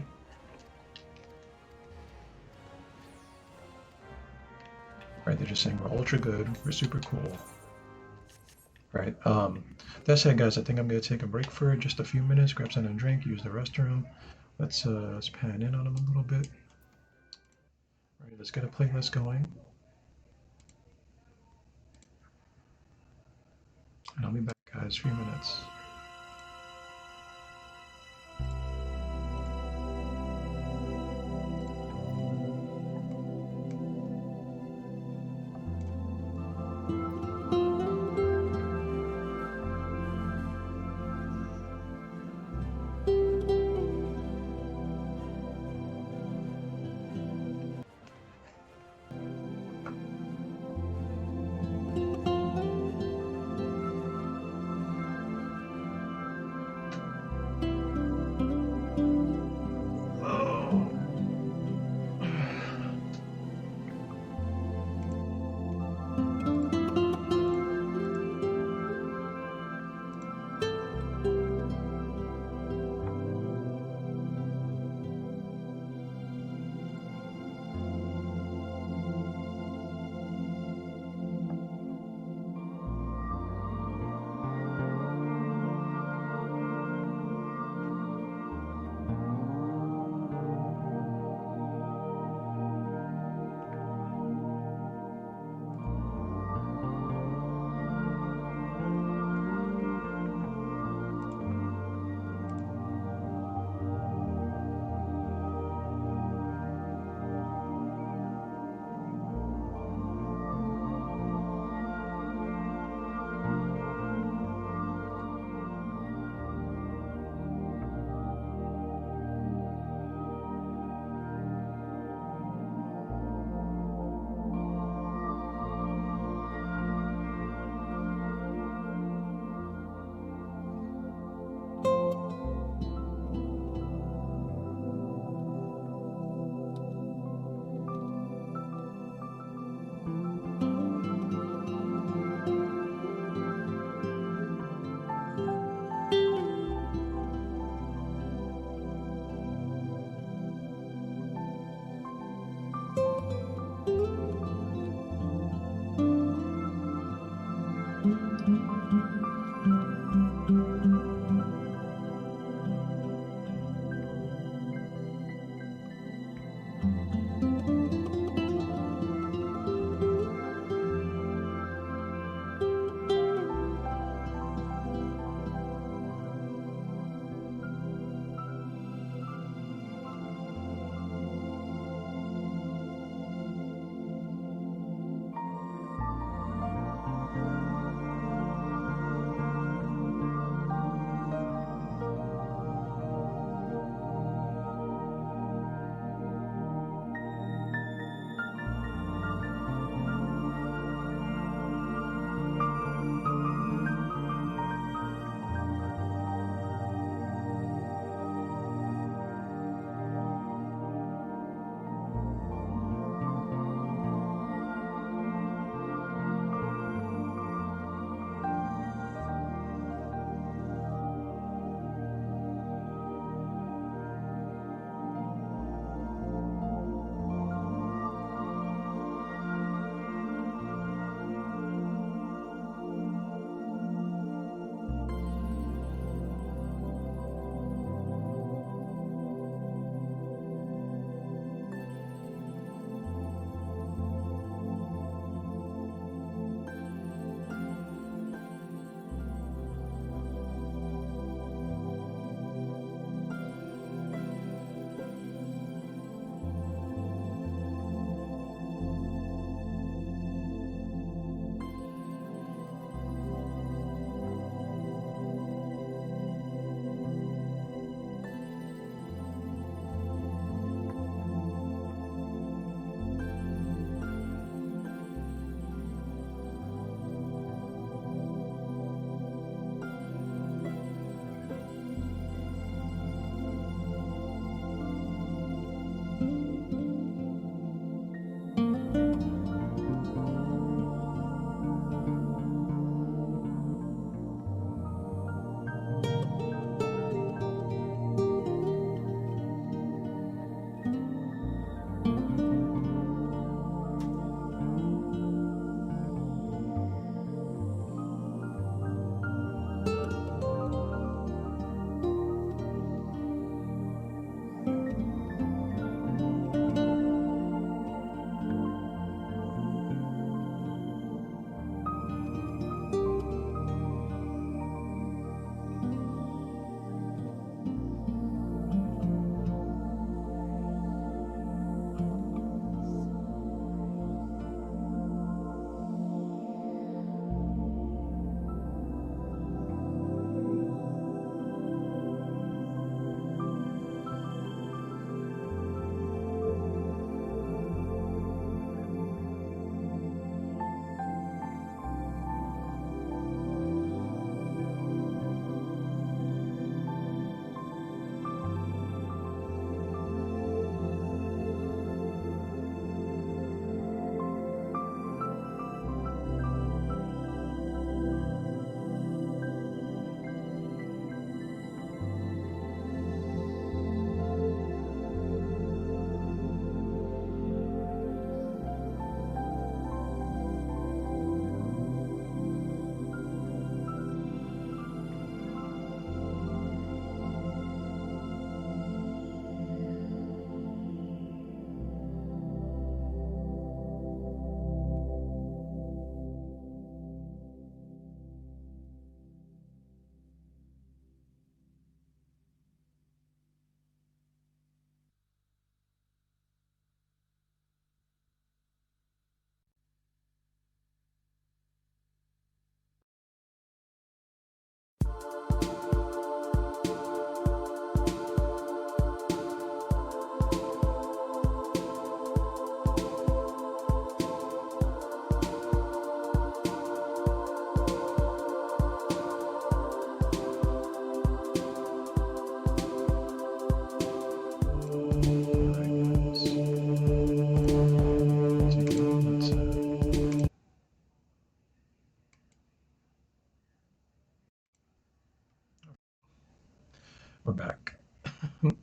Right, they're just saying we're ultra good, we're super cool. Right. That said, guys, I think I'm gonna take a break for just a few minutes, grab something to drink, use the restroom. Let's pan in on them a little bit. Right, let's get a playlist going. And I'll be back, guys, a few minutes.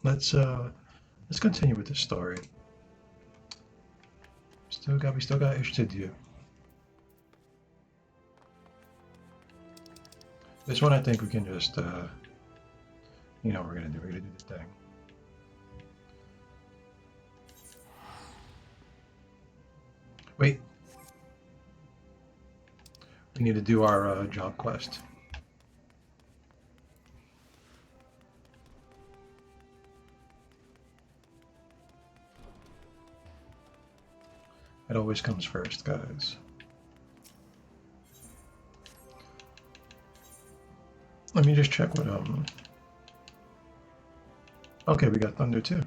Let's continue with the story. We still got ish to do. This one I think we can just you know what we're gonna do. We're gonna do the thing. Wait. We need to do our job quest. It always comes first, guys. Let me just check what okay, we got thunder too.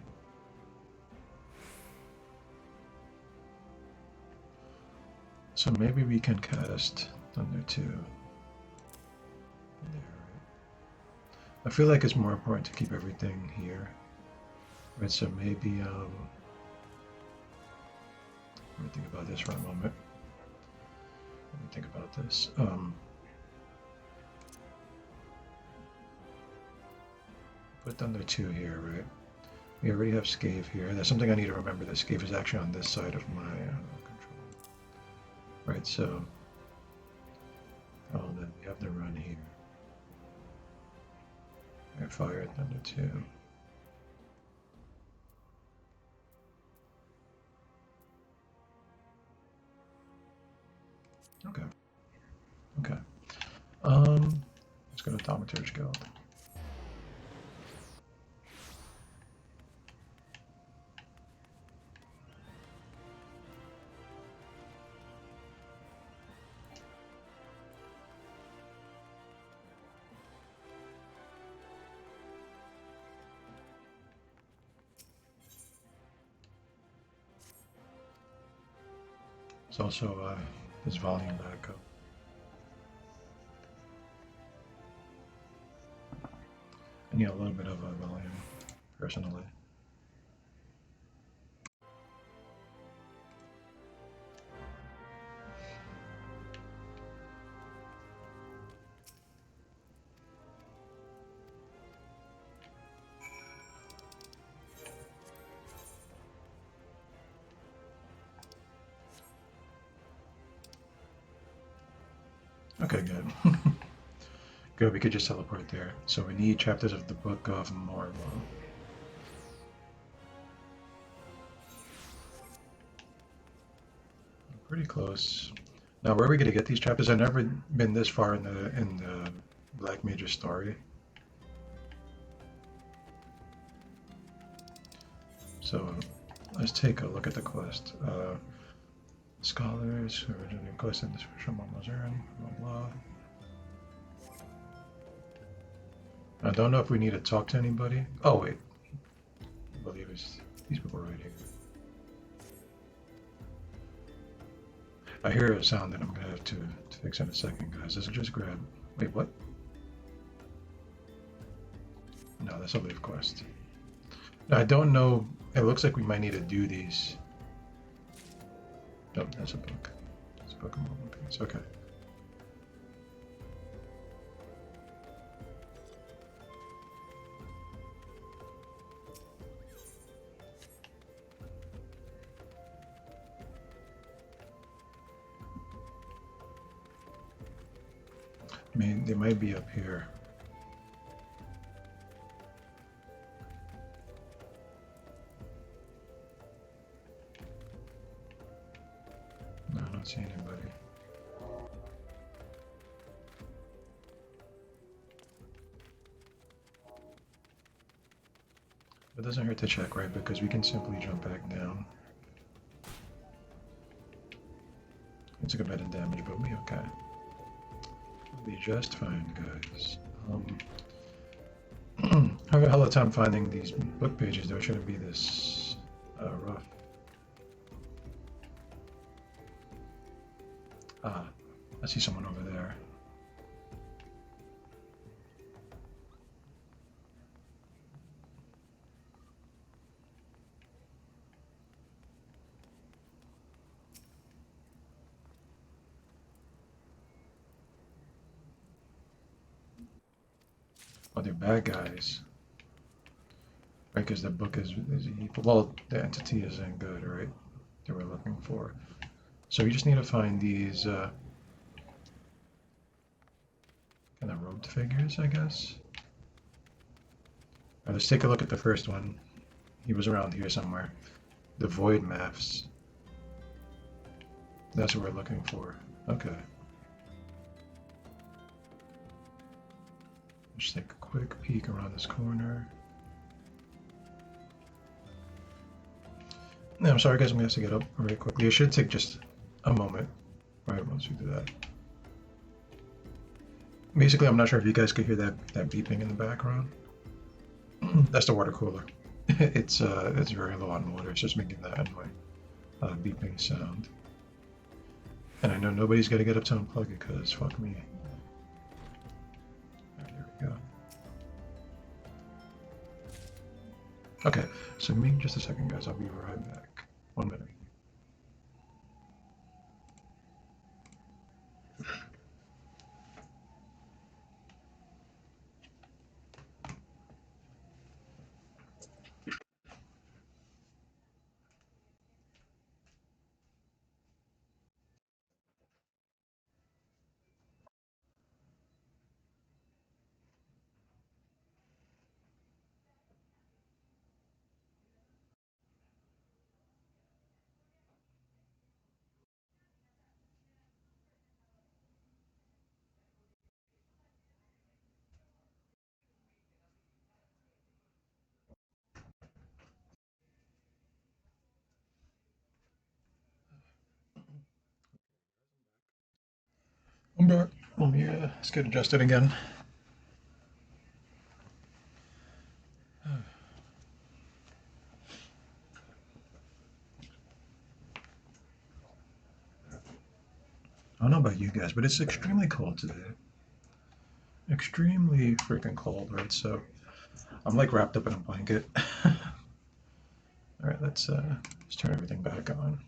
So maybe we can cast thunder too. There, right? I feel like it's more important to keep everything here. Right, so maybe let me think about this for a moment. Let me think about this. Put thunder 2 here, right? We already have Scave here. That's something I need to remember, that Scave is actually on this side of my control. Right, so then we have the run here. I fire thunder 2. Okay. Okay. Let's go to Thaumaturge Guild. There's also this volume back up. I need a little bit of a volume, personally. Okay, good. Good, we could just teleport there. So we need chapters of the Book of Mormon. Pretty close. Now, where are we gonna get these chapters? I've never been this far in the Black Major story. So let's take a look at the quest. Scholars who are doing a quest in this from Mazarin, blah blah. I don't know if we need to talk to anybody. Oh wait, I believe it's these people right here. I hear a sound that I'm gonna have to fix in a second, guys. Let's just grab. Wait, what? No, that's a live quest. Now, I don't know. It looks like we might need to do these. Nope, that's a book. It's a book of Mormon piece. Okay. I mean, they might be up here. No, I don't see anybody. It doesn't hurt to check, right? Because we can simply jump back down. It took a bit of damage, but we'll be okay. We'll be just fine, guys. I have a hell of a time finding these book pages, though. It shouldn't be this rough. Ah, I see someone over there. Oh, they're bad guys. right? Because the book is evil. Well, the entity isn't good, right? That we're looking for. So we just need to find these kind of robed figures, I guess. All right, let's take a look at the first one. He was around here somewhere. The void maps. That's what we're looking for. Okay. Just take a quick peek around this corner. No, I'm sorry guys, I'm gonna have to get up very quickly. It should take just a moment, right, once we do that. Basically, I'm not sure if you guys could hear that beeping in the background. That's the water cooler. It's very low on water. It's just making that annoying beeping sound. And I know nobody's gonna get up to unplug it because fuck me. Alright, there we go. Okay, so give me just a second, guys. I'll be right back. 1 minute. I'm back. Let me let's get adjusted again. I don't know about you guys, but it's extremely cold today. Extremely freaking cold, right? So I'm like wrapped up in a blanket. All right, let's turn everything back on.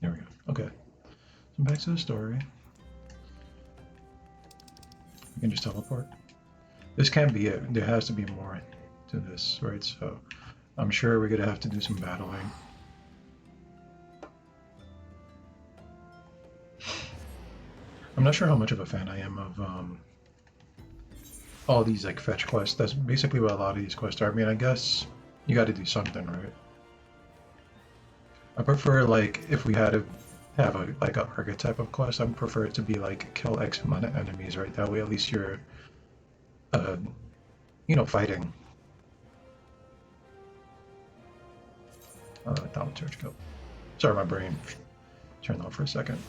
There we go. Okay, so back to the story. We can just teleport. This can't be it. There has to be more to this, right? So I'm sure we're gonna have to do some battling. I'm not sure how much of a fan I am of all these like fetch quests. That's basically what a lot of these quests are. I mean, I guess you got to do something, right? I prefer like if we had to have a like a archetype of quest, I would prefer it to be like kill X amount of enemies, right? That way at least you're uh, fighting. Thaumaturge go. Sorry, my brain turned off for a second.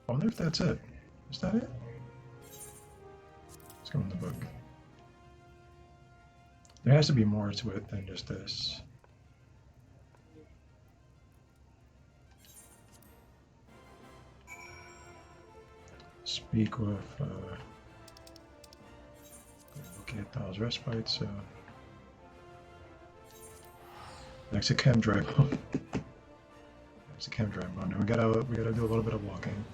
I wonder if that's it. Is that it? Let's go in the book. There has to be more to it than just this. Speak with locate those respite. So next to chem drive. Next to chem drive. Now we gotta do a little bit of walking.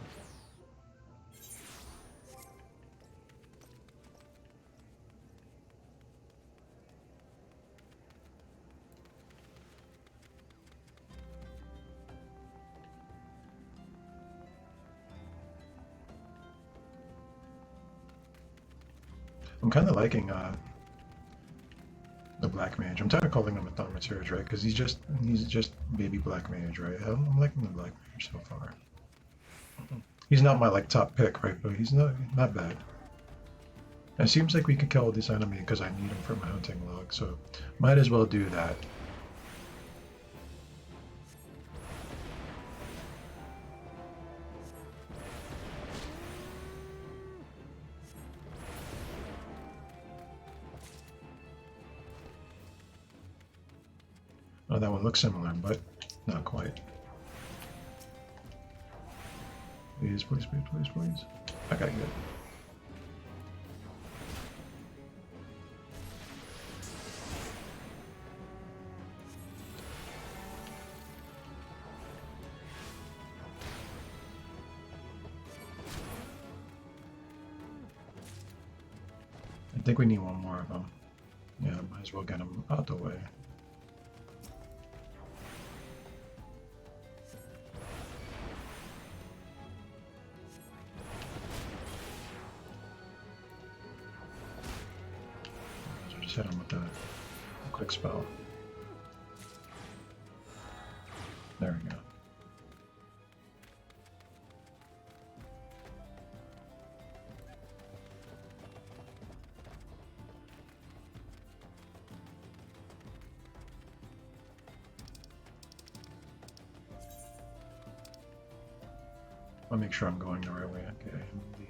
I'm kind of liking the Black Mage. I'm tired of calling him a Thaumaturge, right? Because he's just baby Black Mage, right? I'm liking the Black Mage so far. He's not my like top pick, right? But he's not bad. It seems like we can kill this enemy because I need him for my hunting log, so might as well do that. Oh, that one looks similar, but not quite. Please, please, please, please, please. I gotta get it. I think we need one more of them. Yeah, might as well get them out the way. So just hit him with a quick spell. There we go. I'll make sure I'm going the right way. Okay, indeed.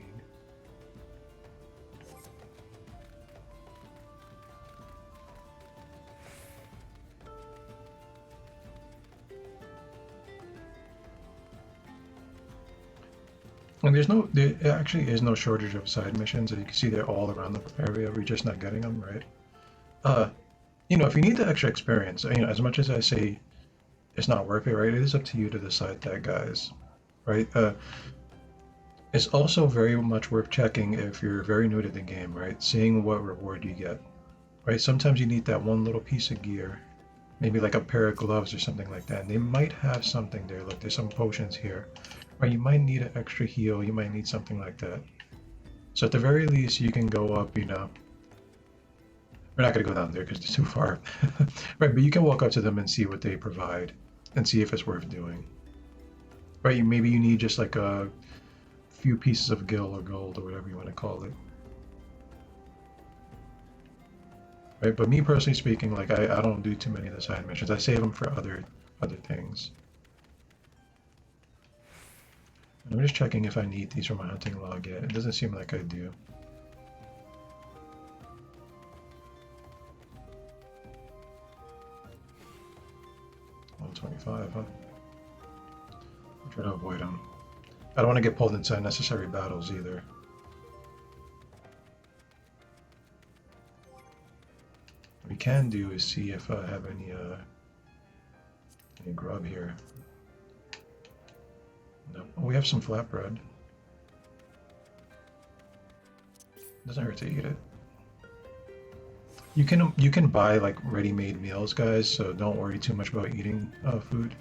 And there actually is no shortage of side missions. As you can see, they're all around the area. We're just not getting them, right? If you need the extra experience, as much as I say it's not worth it, right? It is up to you to decide that, guys, right? It's also very much worth checking if you're very new to the game, right? Seeing what reward you get, right? Sometimes you need that one little piece of gear, maybe like a pair of gloves or something like that. And they might have something there. Look, there's some potions here. Or you might need an extra heal. You might need something like that. So at the very least, you can go up, We're not going to go down there because it's too far. Right, but you can walk up to them and see what they provide and see if it's worth doing. Right, maybe you need just like a few pieces of gil or gold or whatever you want to call it. Right, but me personally speaking, like I don't do too many of the side missions. I save them for other things. I'm just checking if I need these for my hunting log yet. It doesn't seem like I do. $125, huh? I'll try to avoid them. I don't want to get pulled into unnecessary battles either. What we can do is see if I have any grub here. No, oh, we have some flatbread. Doesn't hurt to eat it. You can buy like ready-made meals, guys, so don't worry too much about eating food.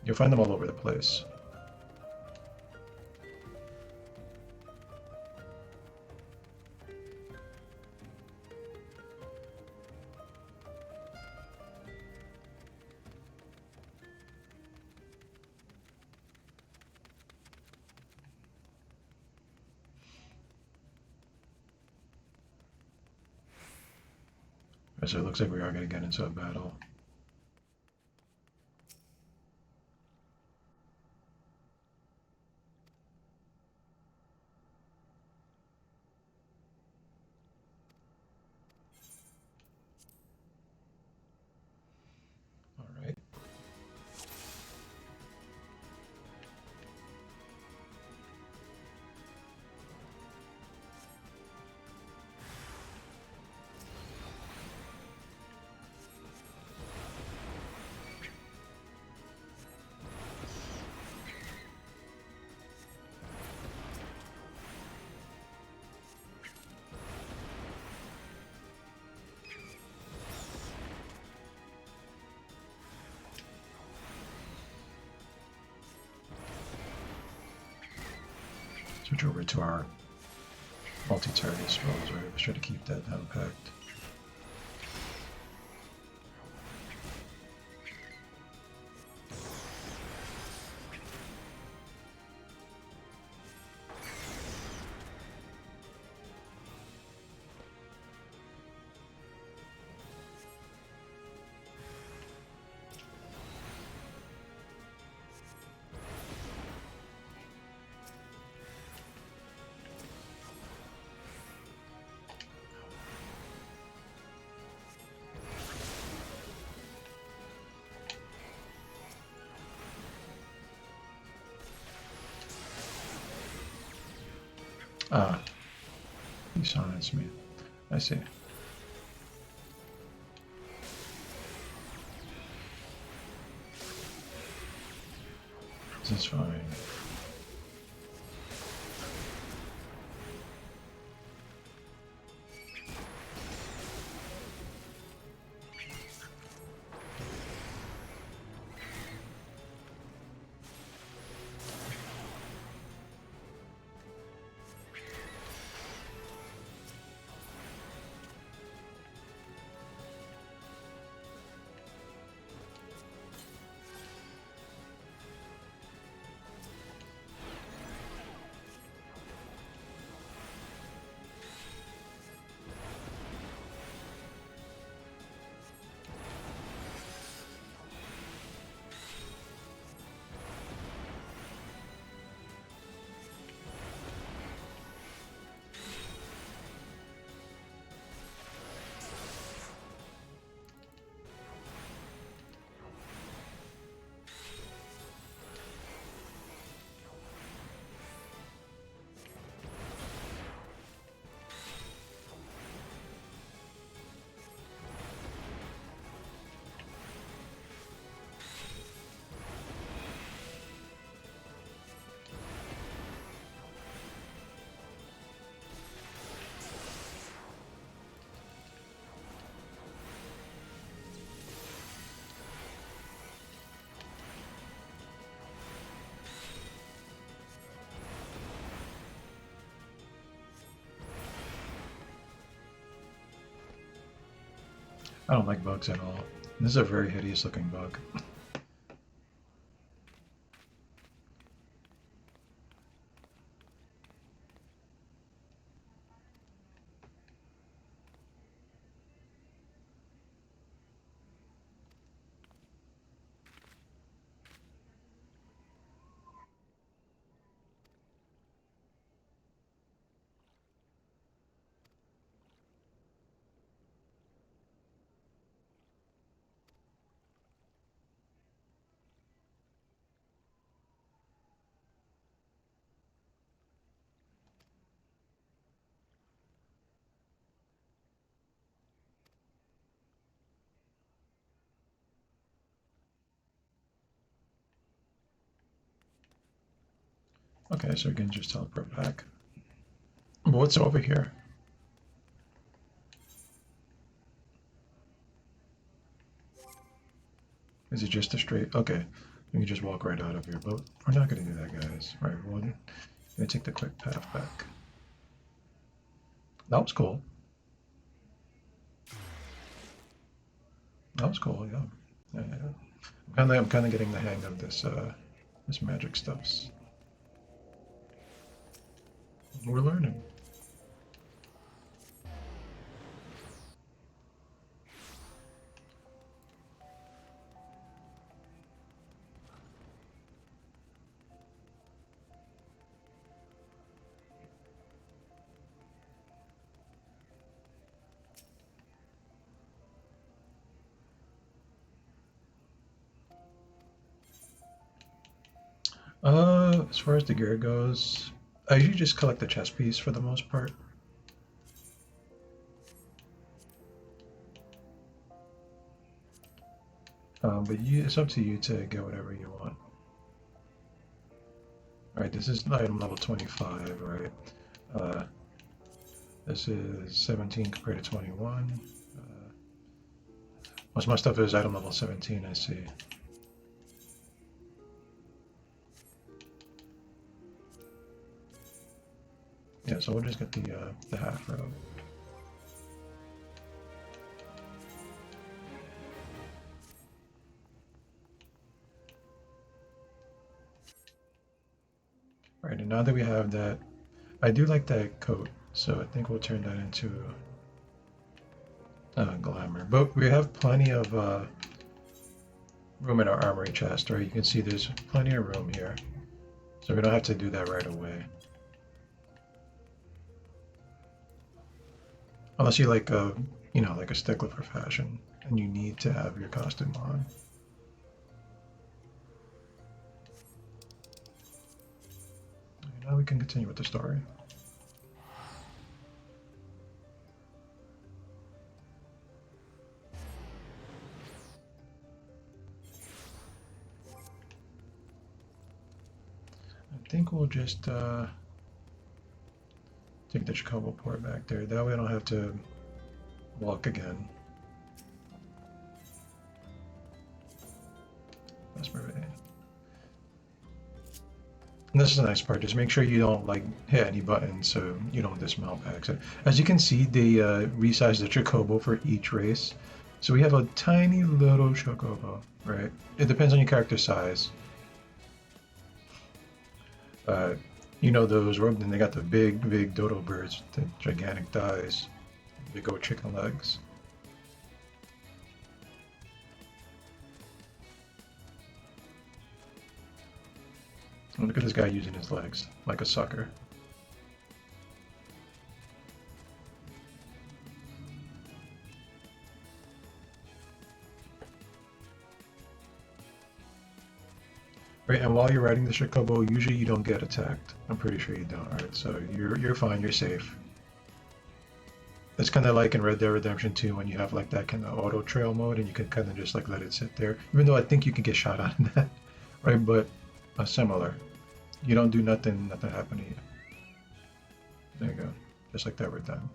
You'll find them all over the place. So it looks like we are going to get into a battle. All right. Switch over to our multi-target spells, right? Let's try to keep that down packed. Ah, he silenced me. I see. This is fine. I don't like bugs at all. This is a very hideous looking bug. Okay, so we can just teleport back. But what's over here? Is it just a straight? Okay, we can just walk right out of here, but we're not going to do that, guys. Right, we're going to take the quick path back. That was cool. That was cool, yeah. Yeah. I'm kind of getting the hang of this magic stuff. We're learning. As far as the gear goes, I usually just collect the chest piece for the most part. But it's up to you to get whatever you want. Alright, this is item level 25, right? This is 17 compared to 21. Most of my stuff is item level 17, I see. Yeah, so we'll just get the half row. All right, and now that we have that, I do like that coat, so I think we'll turn that into glamour. But we have plenty of room in our armory chest, right? You can see there's plenty of room here, so we don't have to do that right away. Unless you like a, you know, like a stickler for fashion, and you need to have your costume on. Now we can continue with the story. I think we'll just take the Chicago port back there. That way I don't have to walk again. That's perfect. And this is a nice part. Just make sure you don't like hit any buttons so you don't dismount by accident. As you can see, they resized the Chocobo for each race. So we have a tiny little Chocobo, right? It depends on your character size. You know those, then they got the big dodo birds, the gigantic thighs, big old chicken legs. And look at this guy using his legs like a sucker. Right, and while you're riding the Chocobo, usually you don't get attacked. I'm pretty sure you don't. Alright, so you're fine, you're safe. It's kind of like in Red Dead Redemption 2 when you have like that kind of auto trail mode and you can kind of just like let it sit there. Even though I think you can get shot out of that, right? But similar. You don't do nothing, nothing happen to you. There you go. Just like that right down.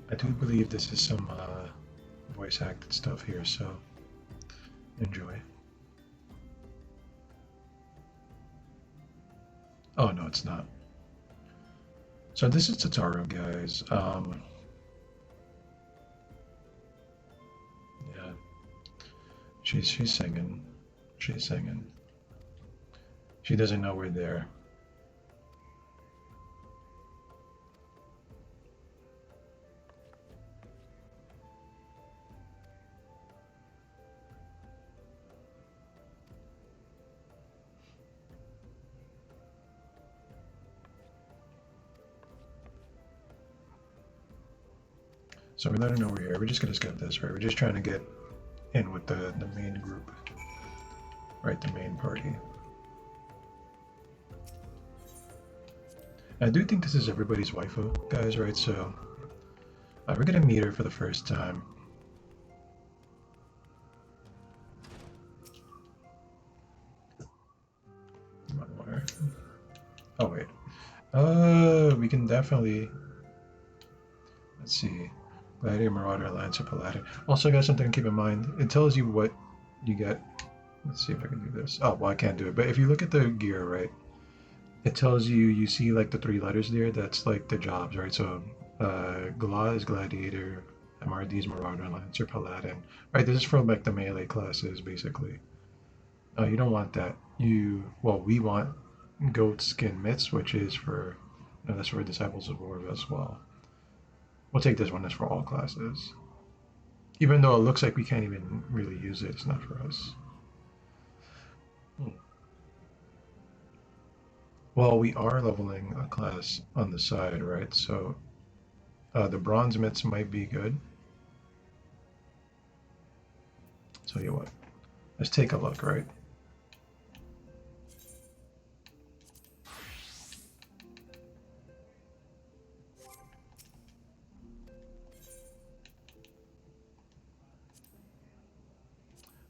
I do believe this is some voice acted stuff here, so enjoy. Oh no, it's not. So this is Totaro, guys. Yeah, she's singing. She's singing. She doesn't know we're there. So we let her know we're here. We're just gonna skip this, right? We're just trying to get in with the main group, right? The main party. I do think this is everybody's waifu, guys, right? So we're gonna meet her for the first time. Oh wait. We can definitely. Let's see. Gladiator, Marauder, Lancer, Paladin. Also, guys, something to keep in mind. It tells you what you get. Let's see if I can do this. Oh, well, I can't do it. But if you look at the gear, right, it tells you, you see like the 3 letters there. That's like the jobs, right? So, Gla is Gladiator, MRD is Marauder, Lancer, Paladin. Right, this is for like the melee classes, basically. You don't want that. Well, we want goat skin mitts, which is for, no, that's for Disciples of War as well. We'll take this one as for all classes. Even though it looks like we can't even really use it, it's not for us. Well, we are leveling a class on the side, right? So the bronze mitts might be good. So you what? Let's take a look, right?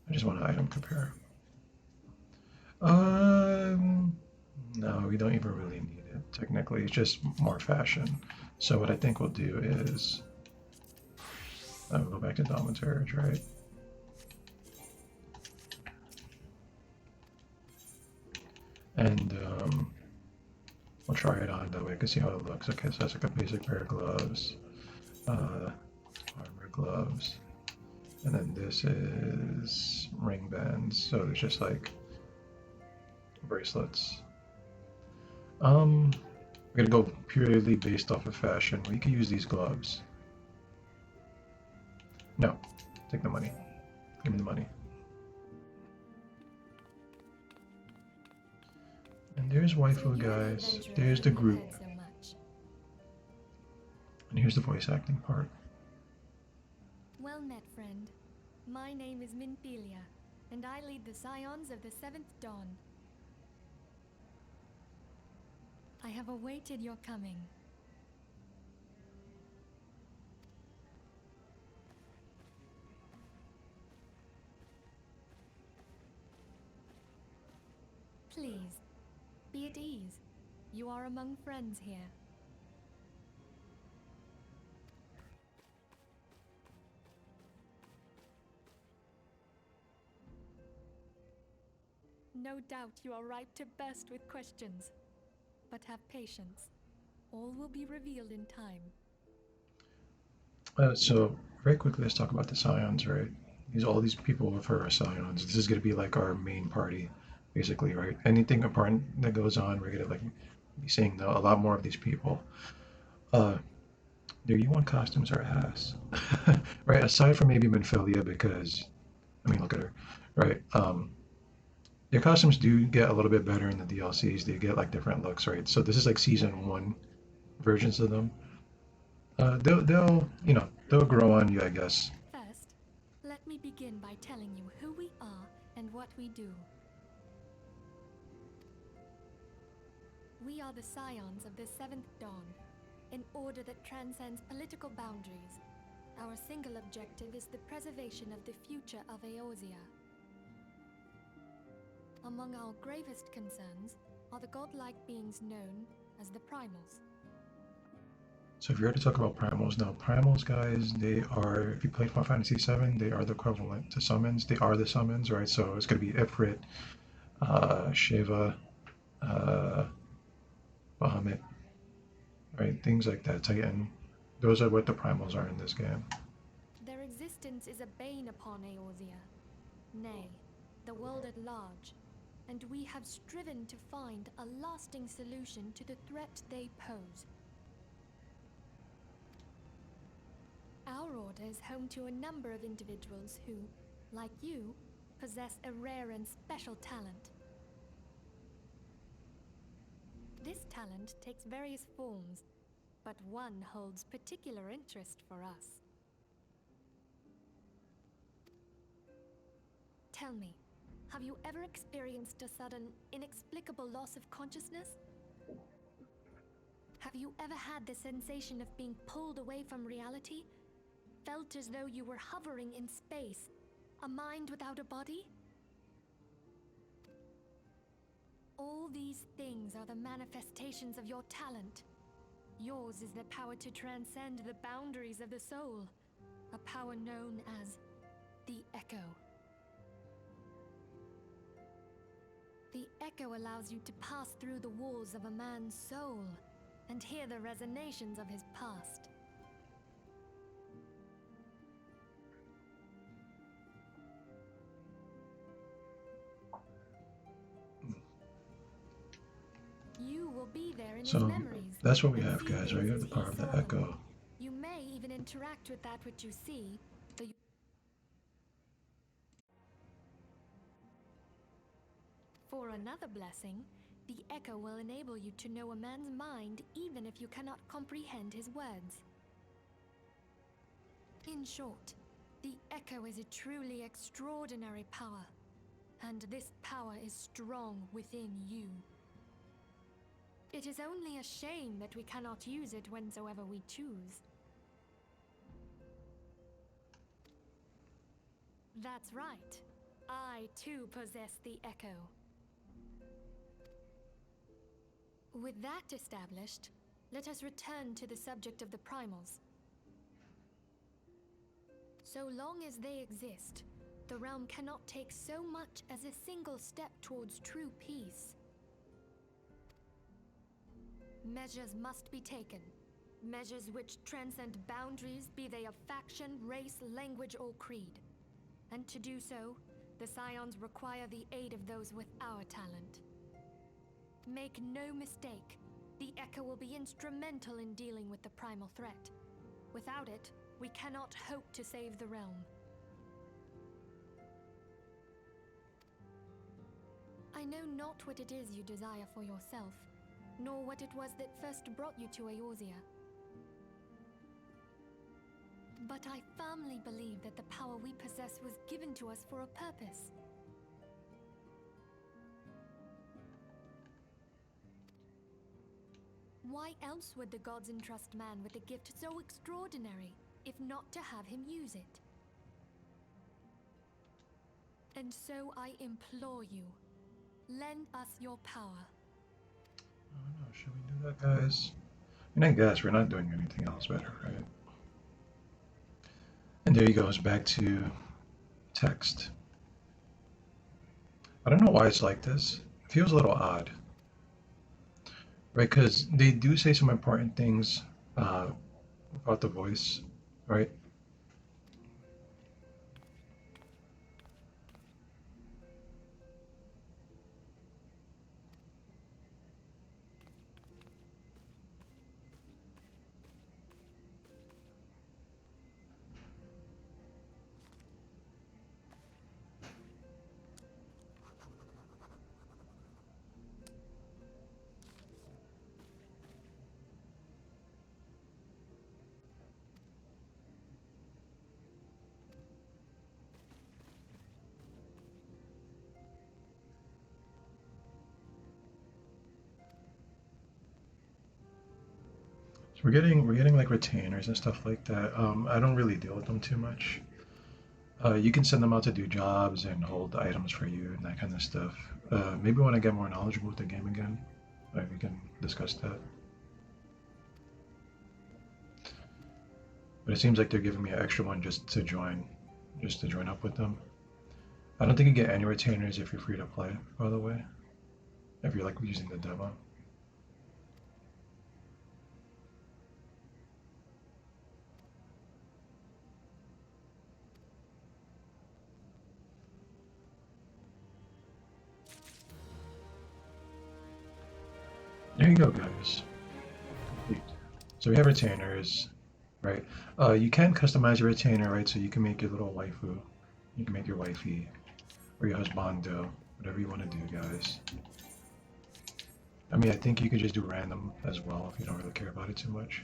I just want to item compare. No, we don't even really need technically, it's just more fashion. So what I think we'll do is we'll go back to Dominatorge, right? And we'll try it on that way. I can see how it looks. Okay, so that's like a basic pair of gloves, armor gloves, and then this is ring bands. So it's just like bracelets. We're gonna go purely based off of fashion. We could use these gloves. No, take the money. Give me the money. And there's waifu, guys. There's the group. And here's the voice acting part. Well met, friend. My name is Minfilia, and I lead the Scions of the Seventh Dawn. I have awaited your coming. Please, be at ease. You are among friends here. No doubt you are ripe to burst with questions. But have patience. All will be revealed in time. So very quickly, let's talk about the Scions, right? All these people with her are Scions. This is gonna be like our main party, basically, right? Anything important that goes on, we're gonna like be seeing a lot more of these people. Uh, their U1 costumes are ass, right? Aside from maybe Minfilia, because I mean, look at her, right? Their costumes do get a little bit better in the DLCs. They get like different looks, right? So this is like season one versions of them. They'll they'll grow on you, I guess. First, let me begin by telling you who we are and what we do. We are the Scions of the Seventh Dawn, an order that transcends political boundaries. Our single objective is the preservation of the future of Eorzea. Among our gravest concerns are the godlike beings known as the Primals. So if you're to talk about primals now, primals, guys, they are, if you played Final Fantasy VII, they are the equivalent to summons. They are the summons, right? So it's going to be Ifrit, Shiva, uh, Bahamut, right? Things like that. Titan. Those are what the primals are in this game. Their existence is a bane upon Eorzea, nay, the world at large, and we have striven to find a lasting solution to the threat they pose. Our order is home to a number of individuals who, like you, possess a rare and special talent. This talent takes various forms, but one holds particular interest for us. Tell me, have you ever experienced a sudden, inexplicable loss of consciousness? Have you ever had the sensation of being pulled away from reality? Felt as though you were hovering in space, a mind without a body? All these things are the manifestations of your talent. Yours is the power to transcend the boundaries of the soul, a power known as the Echo. The Echo allows you to pass through the walls of a man's soul and hear the resonations of his past. You will be there in his So memories. that's what we have, guys, right? You have the power of the Echo. You may even interact with that which you see, though For another blessing, the Echo will enable you to know a man's mind even if you cannot comprehend his words. In short, the Echo is a truly extraordinary power, and this power is strong within you. It is only a shame that we cannot use it whensoever we choose. That's right. I too possess the Echo. With that established, let us return to the subject of the primals. So long as they exist, the realm cannot take so much as a single step towards true peace. Measures must be taken. Measures which transcend boundaries, be they of faction, race, language, or creed. And to do so, the Scions require the aid of those with our talent. Make no mistake, the Echo will be instrumental in dealing with the primal threat. Without it, we cannot hope to save the realm. I know not what it is you desire for yourself, nor what it was that first brought you to Eorzea. But I firmly believe that the power we possess was given to us for a purpose. Why else would the gods entrust man with a gift so extraordinary, if not to have him use it? And so I implore you, lend us your power. Oh no, should we do that, guys? I mean, I guess we're not doing anything else better, right? And there he goes back to text. I don't know why it's like this. It feels a little odd, right? Because they do say some important things about the voice, right? So we're getting like retainers and stuff like that. I don't really deal with them too much. You can send them out to do jobs and hold items for you and that kind of stuff. Maybe when I get more knowledgeable with the game again, we can discuss that. But it seems like they're giving me an extra one just to join up with them. I don't think you get any retainers if you're free to play, by the way, if you're like using the demo. There you go, guys. Complete. So we have retainers, right? You can customize your retainer, right? So you can make your little waifu, you can make your wifey, or your husbando, whatever you want to do, guys. I mean, I think you could just do random as well if you don't really care about it too much.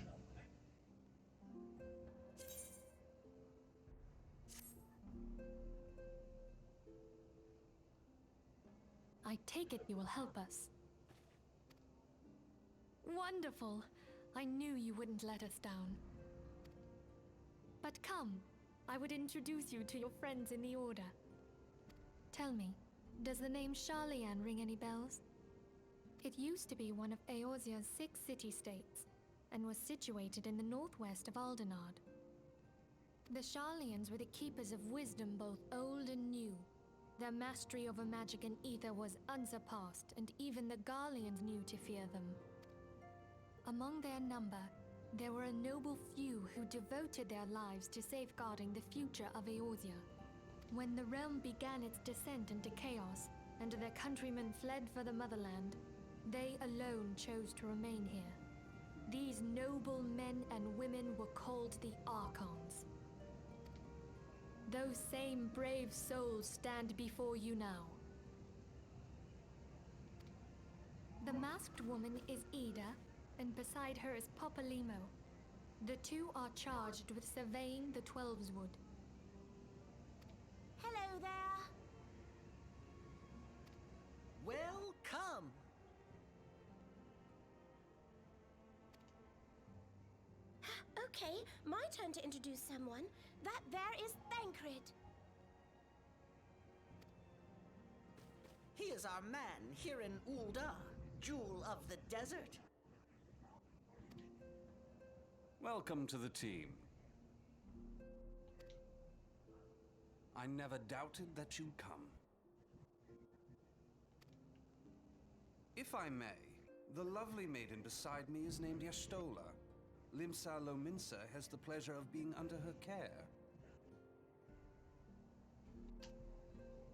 I take it you will help us. Wonderful! I knew you wouldn't let us down. But come, I would introduce you to your friends in the Order. Tell me, does the name Sharlayan ring any bells? It used to be one of Eorzea's 6 city-states, and was situated in the northwest of Aldenard. The Sharlayans were the keepers of wisdom both old and new. Their mastery over magic and ether was unsurpassed, and even the Garleans knew to fear them. Among their number, there were a noble few who devoted their lives to safeguarding the future of Eorzea. When the realm began its descent into chaos, and their countrymen fled for the motherland, they alone chose to remain here. These noble men and women were called the Archons. Those same brave souls stand before you now. The masked woman is Ida, and beside her is Popalimo. The two are charged with surveying the Twelveswood. Hello there. Welcome. Okay, my turn to introduce someone. That there is Thancred. He is our man here in Ul'dah. jewel of the desert. Welcome to the team. I never doubted that you'd come. If I may, the lovely maiden beside me is named Yastola. Limsa Lominsa has the pleasure of being under her care.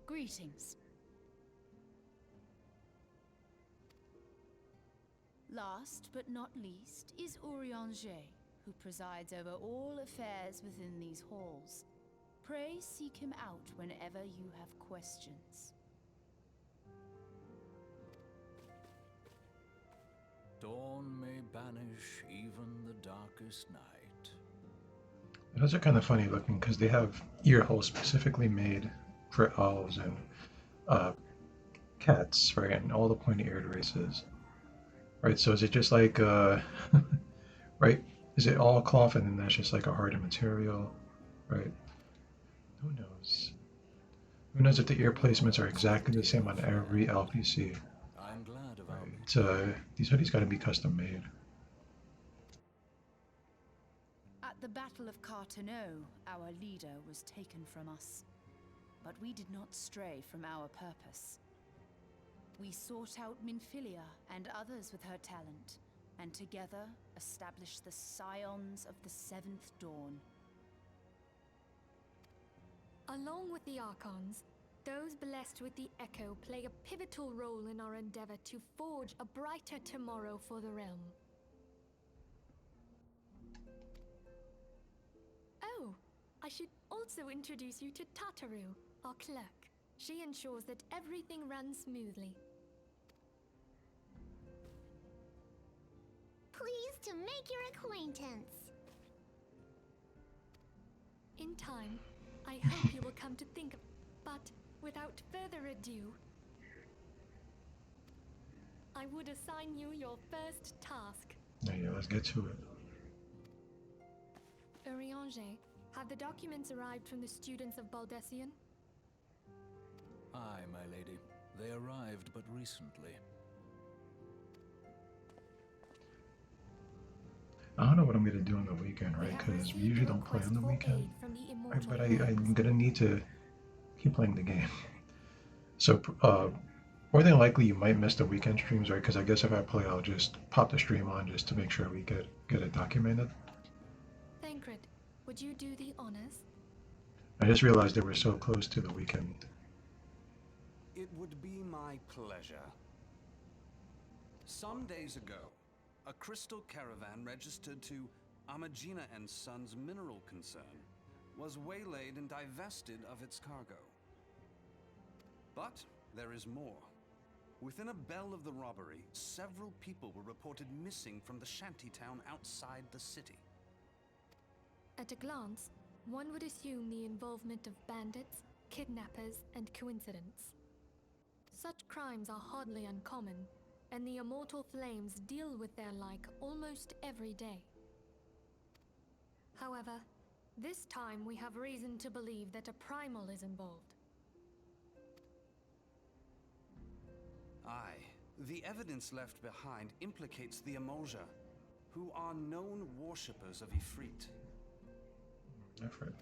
Greetings. Last but not least is Urianger, who presides over all affairs within these halls. Pray seek him out whenever you have questions. Dawn may banish even the darkest night. Those are kind of funny looking because they have ear holes specifically made for owls and cats, right? And all the pointy-eared races, right? So is it just like, right? Is it all cloth and then that's just like a harder material, right? Who knows? Who knows if the ear placements are exactly the same on every LPC? I'm glad of our Right. These hoodies got to be custom made. At the Battle of Carteneau, our leader was taken from us. But we did not stray from our purpose. We sought out Minfilia and others with her talent, and together established the Scions of the Seventh Dawn. Along with the Archons, those blessed with the Echo play a pivotal role in our endeavor to forge a brighter tomorrow for the realm. Oh, I should also introduce you to Tataru, our clerk. She ensures that everything runs smoothly. Pleased to make your acquaintance. In time, I hope you will come to think of... But without further ado, I would assign you your first task. Yeah, let's get to it. Urianger, have the documents arrived from the students of Baldessian? Aye, my lady. They arrived but recently. I don't know what I'm gonna do on the weekend, We right? have Because we received usually a don't play request on the for weekend. aid from the Right, immortal but lands. I'm gonna need to keep playing the game. So, more than likely, you might miss the weekend streams, right? Because I guess if I play, I'll just pop the stream on just to make sure we get it documented. Thancred, would you do the honors? I just realized that we're so close to the weekend. It would be my pleasure. Some days ago, a crystal caravan registered to Amagina and Sons mineral concern was waylaid and divested of its cargo. But there is more. Within a bell of the robbery, several people were reported missing from the shantytown outside the city. At a glance, one would assume the involvement of bandits, kidnappers, and coincidence. Such crimes are hardly uncommon, and the Immortal Flames deal with their like almost every day. However, this time we have reason to believe that a primal is involved. Aye, the evidence left behind implicates the Emolja, who are known worshippers of Ifrit.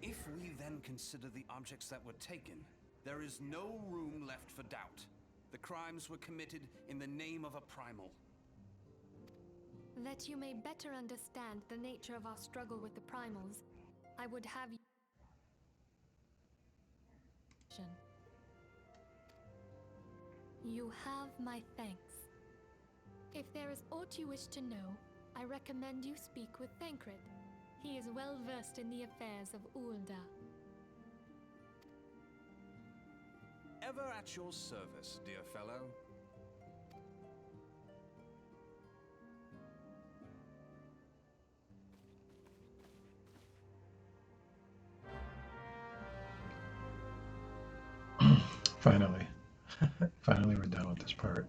If we then consider the objects that were taken, there is no room left for doubt. The crimes were committed in the name of a primal. That you may better understand the nature of our struggle with the primals, I would have you... You have my thanks. If there is aught you wish to know, I recommend you speak with Thancred. He is well versed in the affairs of Ulda. Ever at your service, dear fellow. Finally. Finally, we're done with this part.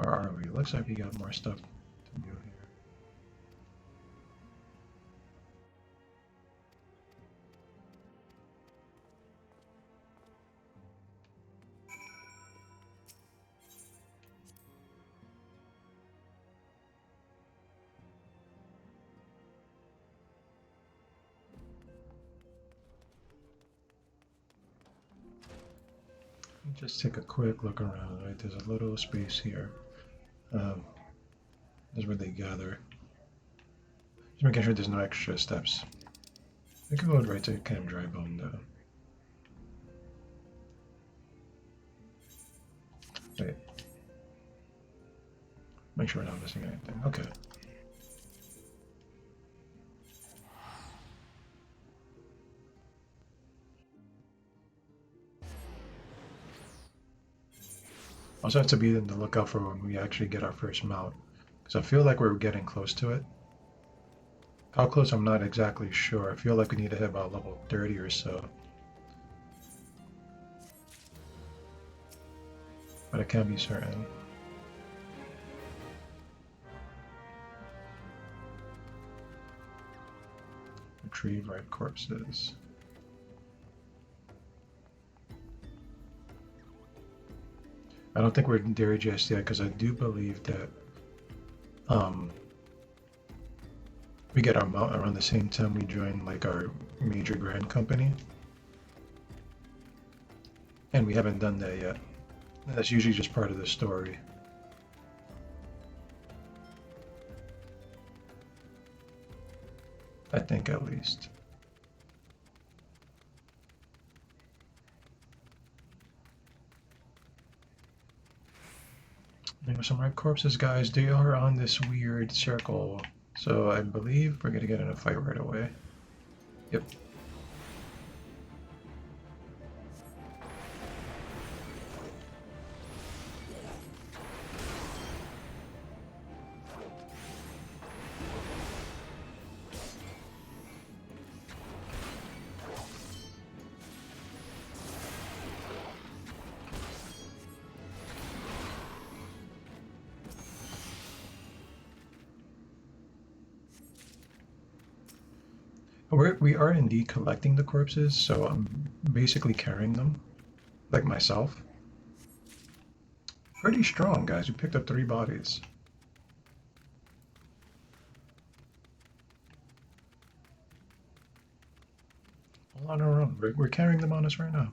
Or are we? Looks like we got more stuff to do here. Just take a quick look around, right? There's a little space here. This is where they gather. Just making sure there's no extra steps. We can go right to Camp Drybone though. Wait. Make sure we're not missing anything. Okay. Also have to be on the lookout for when we actually get our first mount. Because I feel like we're getting close to it. How close, I'm not exactly sure. I feel like we need to hit about level 30 or so. But I can't be certain. Retrieve ripe corpses. I don't think we're there just yet because I do believe that we get our mount around the same time we join like our major grand company. And we haven't done that yet. That's usually just part of the story. I think at least. There are some ripe corpses, guys. They are on this weird circle. So I believe we're gonna get in a fight right away. Yep. We are indeed collecting the corpses, so I'm basically carrying them, like myself. Pretty strong, guys. We picked up 3 bodies. All on our own. We're carrying them on us right now.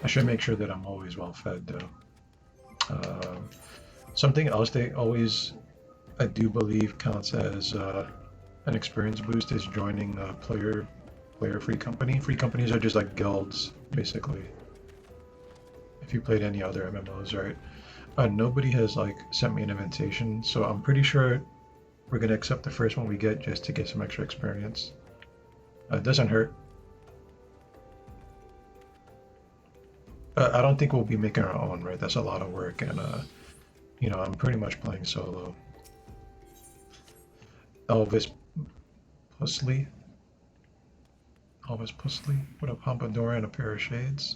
I should make sure that I'm always well fed, though. Something else they always, I do believe, counts as an experience boost is joining a player-free company. Free companies are just like guilds, basically. If you played any other MMOs, right? Nobody has like sent me an invitation, so I'm pretty sure we're gonna accept the first one we get just to get some extra experience. It doesn't hurt. I don't think we'll be making our own, right? That's a lot of work, and you know, I'm pretty much playing solo. Elvis Pusley with a pompadour and a pair of shades.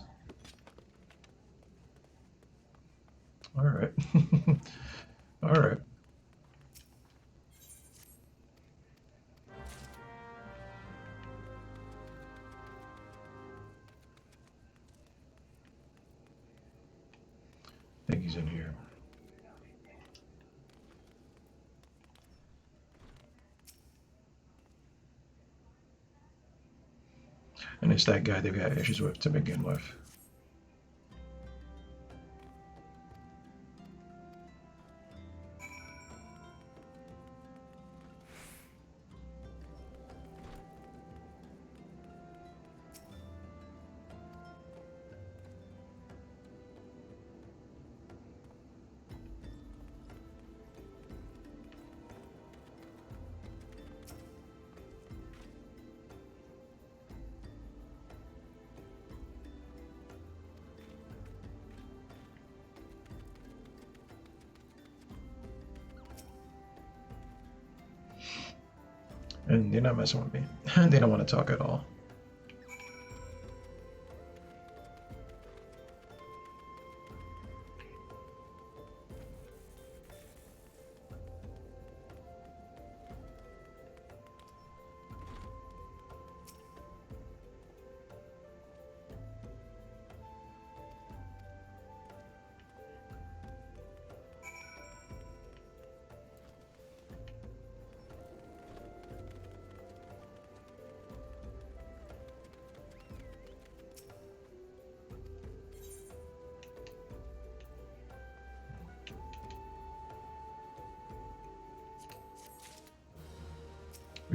All right, all right. I think he's in here. And it's that guy they've had issues with to begin with. And they're not messing with me. They don't want to talk at all.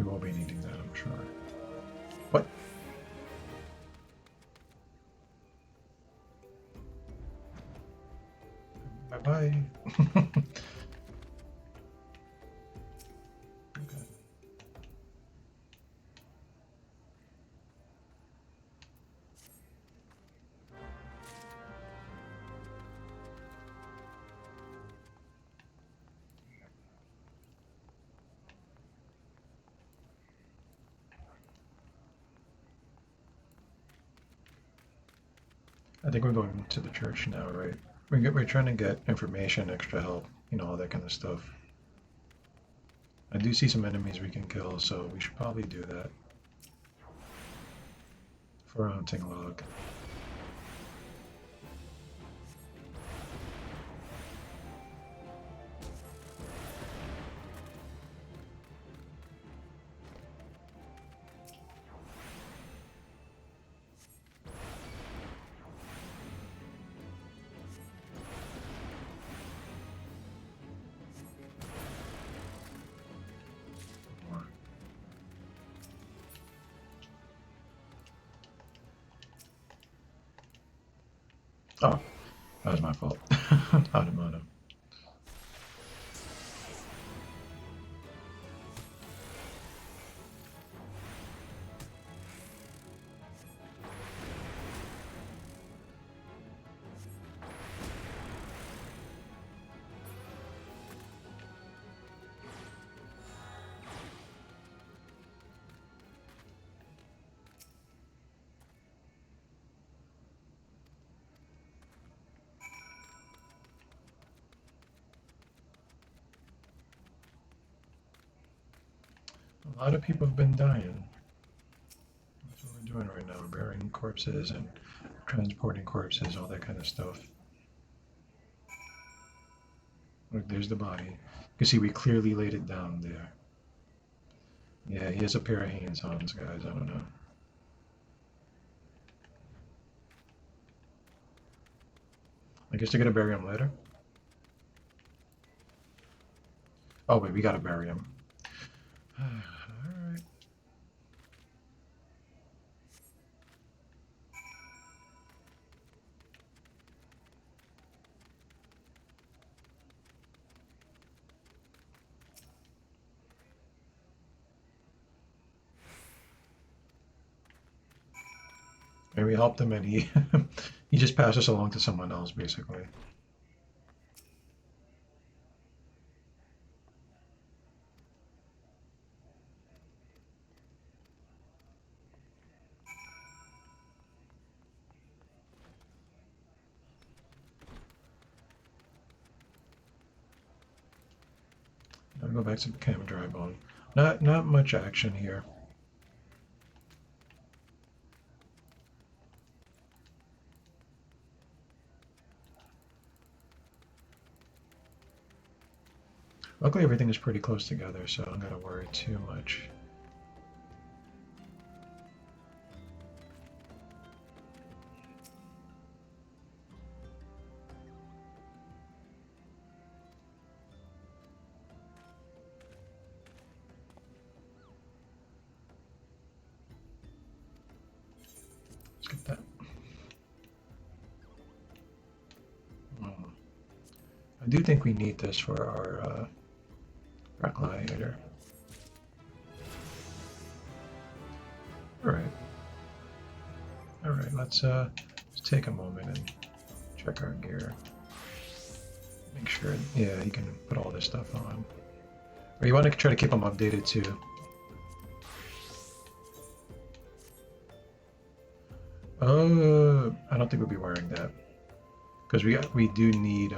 will be needing that, I'm sure. What? Bye-bye. Okay. I think we're going to the church now, right? We're trying to get information, extra help, you know, all that kind of stuff. I do see some enemies we can kill, so we should probably do that for a hunting log. Oh, that was my fault. Out of mana. A lot of people have been dying. That's what we're doing right now, burying corpses and transporting corpses, all that kind of stuff. Look, there's the body. You can see we clearly laid it down there. Yeah, he has a pair of hands on us, guys. I don't know. I guess they're gonna bury him later. Oh wait, we gotta bury him. Alright. And we helped him and he he just passed us along to someone else basically. I'll go back to the camera dry bone. Not much action here. Luckily everything is pretty close together, so I don't gotta worry too much. Let's get that. I do think we need this for our gladiator. Alright. Alright, let's take a moment and check our gear. Make sure, yeah, he can put all this stuff on. Or you want to try to keep him updated too. I don't think we'll be wearing that. Because we do need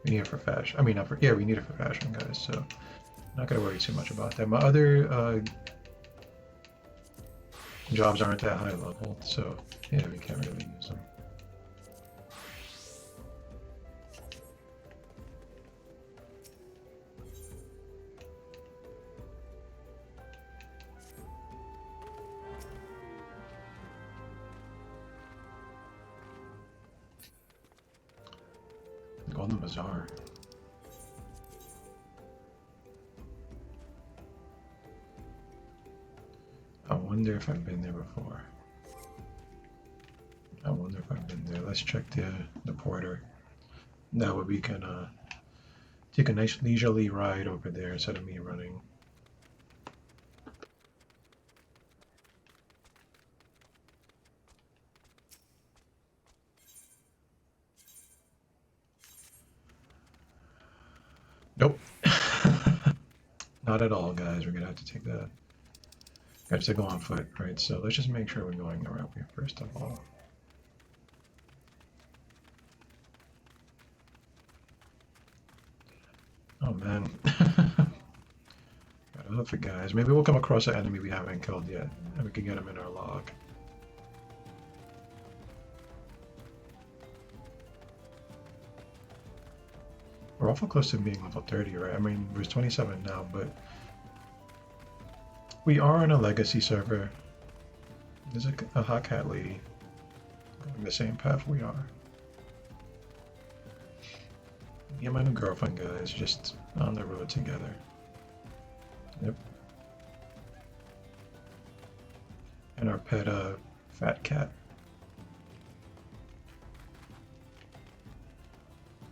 we need it for fashion. I mean, not for, yeah, we need it for fashion, guys. So not gonna worry too much about that. My other jobs aren't that high level, so yeah, we can't really use them. Golden Bazaar. wonder if I've been there before. I wonder if I've been there. Let's check the porter. That way we can take a nice leisurely ride over there instead of me running. Nope. Not at all, guys. We're gonna have to take that. Have to go on foot, right? So let's just make sure we're going the right way first of all. Oh man. Gotta look for guys. Maybe we'll come across an enemy we haven't killed yet, and we can get him in our log. We're awful close to being level 30, right? I mean, we're 27 now, but we are on a legacy server. There's a hot cat lady going the same path we are. Me and my new girlfriend, guys, just on the road together. Yep. And our pet, fat cat.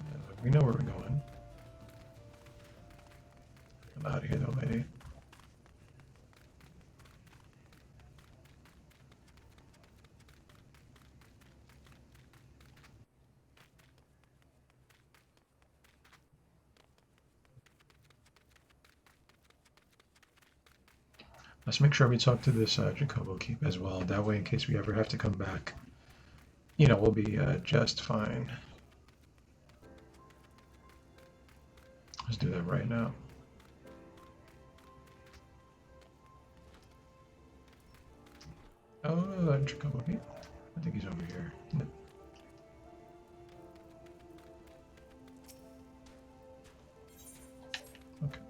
Yeah, we know where we're going. I'm out of here, though, lady. Let's make sure we talk to this Jacobo Keep as well. That way, in case we ever have to come back, you know, we'll be just fine. Let's do that right now. Oh, Jacobo Keep. I think he's over here. Yep. Okay.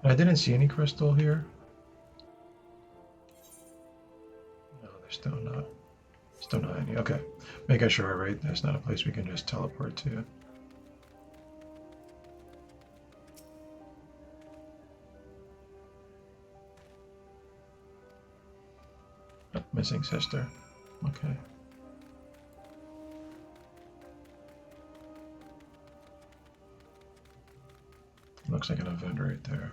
I didn't see any crystal here. No, there's still not any. Okay, making sure, right? That's not a place we can just teleport to. Oh, missing sister. Okay. Looks like an event right there.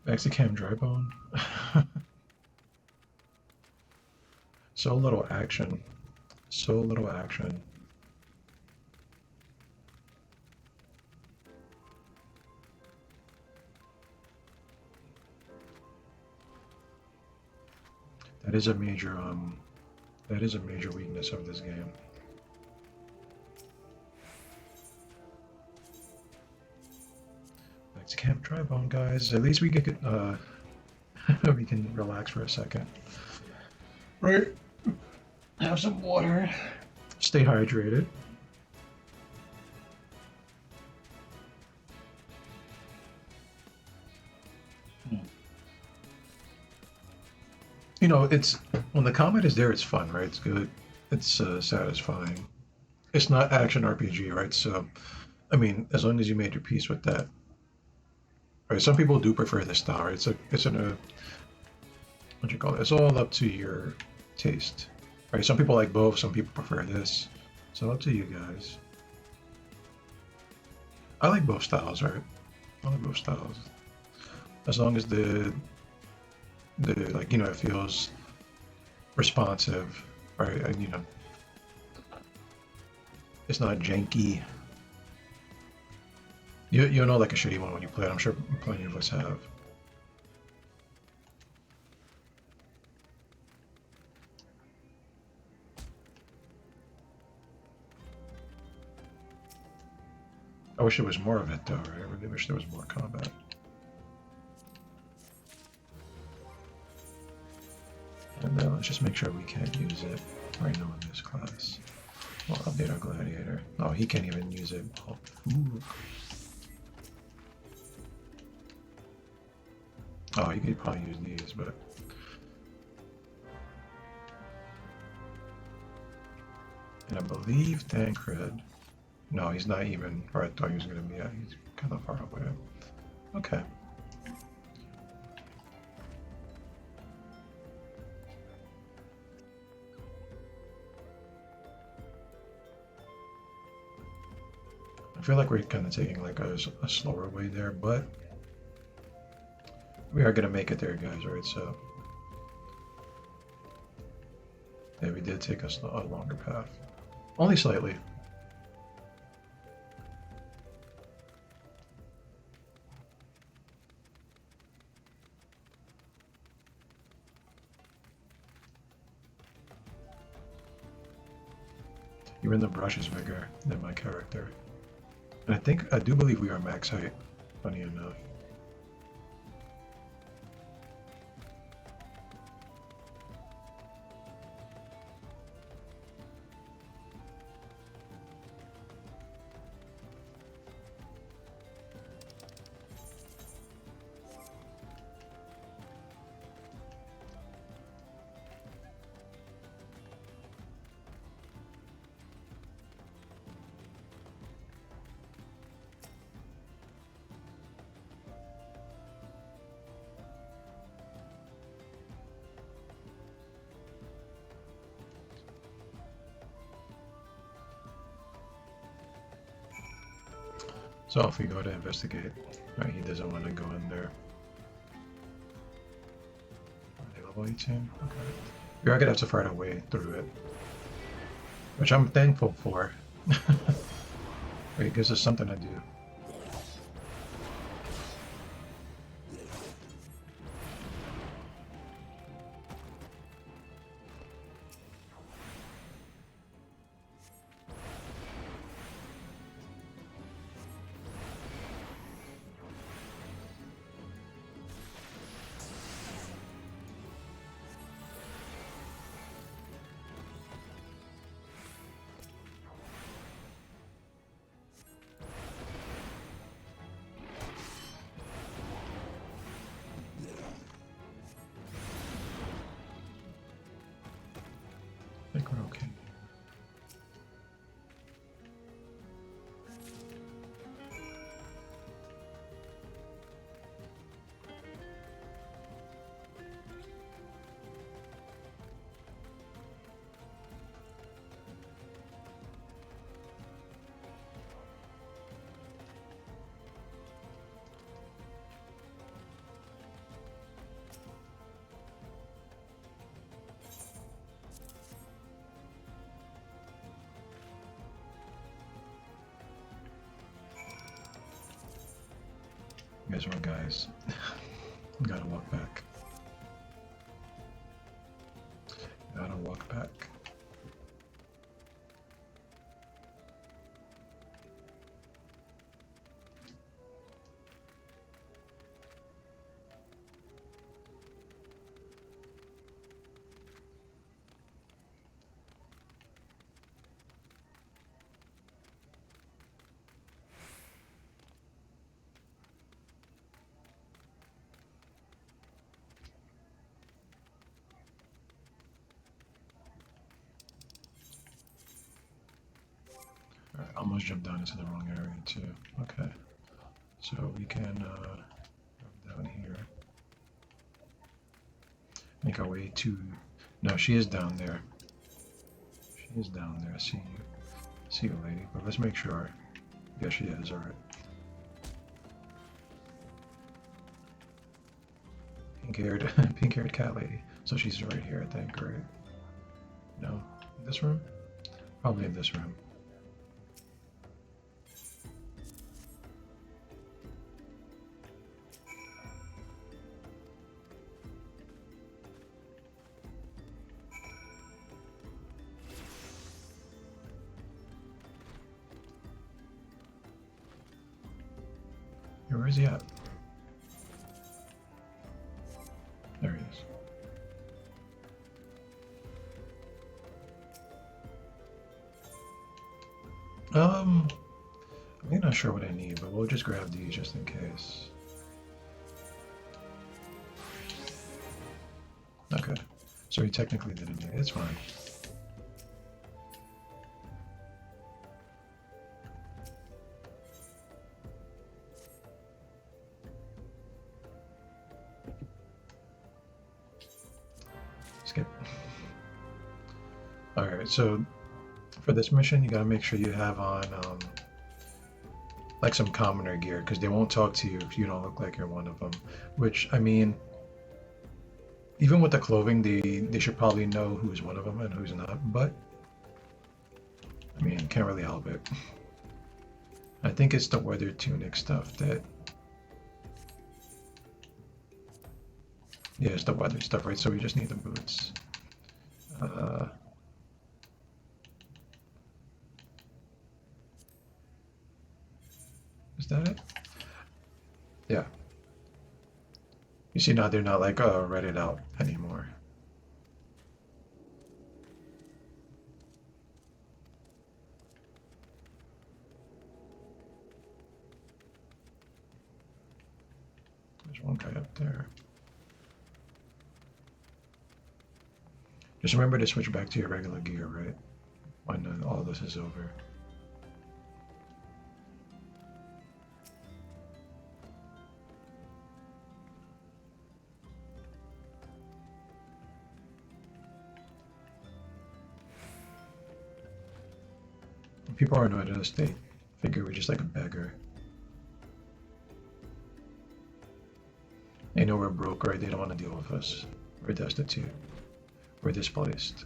Mexicam dry bone. So little action. So little action. That is a major weakness of this game. Camp dry bone, guys. At least we get we can relax for a second. Right? Have some water. Stay hydrated. You know, it's when the combat is there, it's fun, right? It's good. It's satisfying. It's not action RPG, right? So, I mean, as long as you made your peace with that. Right, some people do prefer this style, right? It's in a, what do you call it? It's all up to your taste, right? Some people like both, some people prefer this. So up to you guys. I like both styles, right? I like both styles. As long as the like, you know, it feels responsive, right? And, you know, it's not janky. You'll know like a shitty one when you play it. I'm sure plenty of us have. I wish there was more of it though, right? I really wish there was more combat. And let's just make sure we can't use it right now in this class. We'll update our gladiator. Oh, he can't even use it. Oh, oh, you could probably use these, but and I believe Tancred. No, he's not even where I thought he was going to be at. He's kind of far away. Okay. I feel like we're kind of taking like a slower way there, but we are going to make it there, guys, right? So, yeah, we did take a longer path. Only slightly. Even the brush is bigger than my character. And I do believe we are max height, funny enough. So if we go to investigate, right, he doesn't want to go in there. Are they level 18? Okay. We are going to have to fight our way through it. Which I'm thankful for. It gives us something to do. I think we're okay. Guess what, guys? Gotta walk back. Gotta walk back. Alright, almost jumped down into the wrong area too. Okay. So we can go down here. Make our way to... No, she is down there. She is down there. I see you. See you, lady. But let's make sure. Yeah, she is. Alright. Pink-haired, pink-haired cat lady. So she's right here, I think, right? No? In this room? Probably in this room. Where's he at? There he is. I'm really not sure what I need, but we'll just grab these just in case. Okay, so he technically didn't need it. It's fine. Skip. Alright, so for this mission, you gotta make sure you have on like some commoner gear, because they won't talk to you if you don't look like you're one of them. Which, I mean, even with the clothing, they should probably know who's one of them and who's not, but I mean, can't really help it. I think it's the weather tunic stuff that... Yeah, it's the weather stuff, right? So we just need the boots. Is that it? Yeah. You see now they're not like Reddit out anymore. There's one guy up there. Just remember to switch back to your regular gear, right? When all this is over. People are annoyed at us, they figure we're just like a beggar. They know we're broke, right? They don't want to deal with us. We're destitute. We're displaced.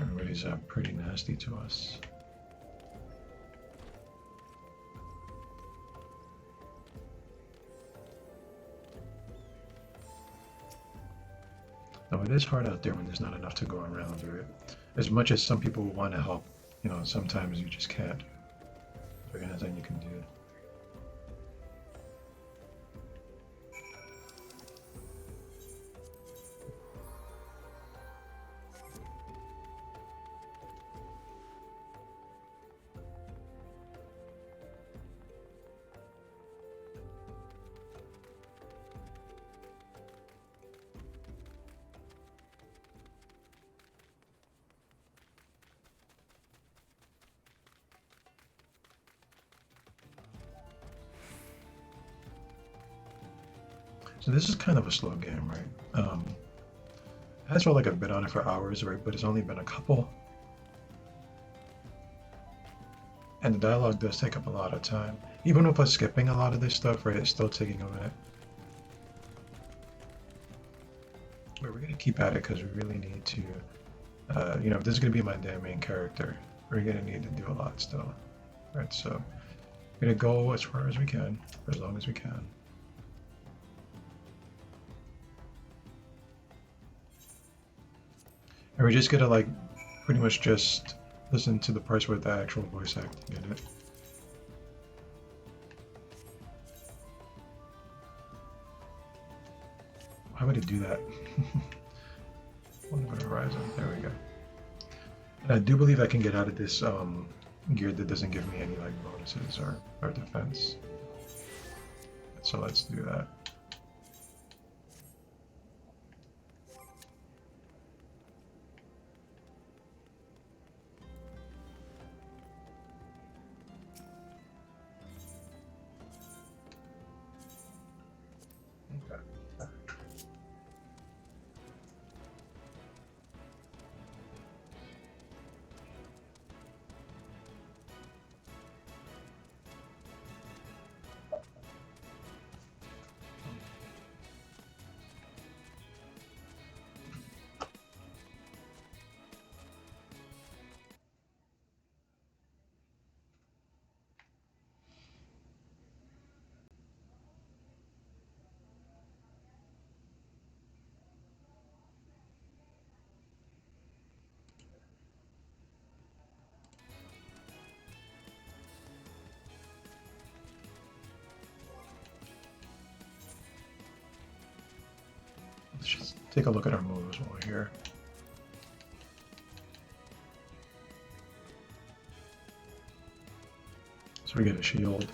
Everybody's pretty nasty to us. No, it is hard out there when there's not enough to go around, right? As much as some people want to help, you know, sometimes you just can't. There's nothing you can do. So this is kind of a slow game, right? It has felt like I've been on it for hours, right? But it's only been a couple. And the dialogue does take up a lot of time. Even with us skipping a lot of this stuff, right? It's still taking a minute. But we're going to keep at it because we really need to, you know, if this is going to be my damn main character, we're going to need to do a lot still. Right, so we're going to go as far as we can, for as long as we can. And we're just gonna like pretty much just listen to the parts with the actual voice acting in it. Why would it do that? Wonder what horizon. There we go. And I do believe I can get out of this gear that doesn't give me any like bonuses or defense. So let's do that. take a look at our moves while we're here. So we get a shield,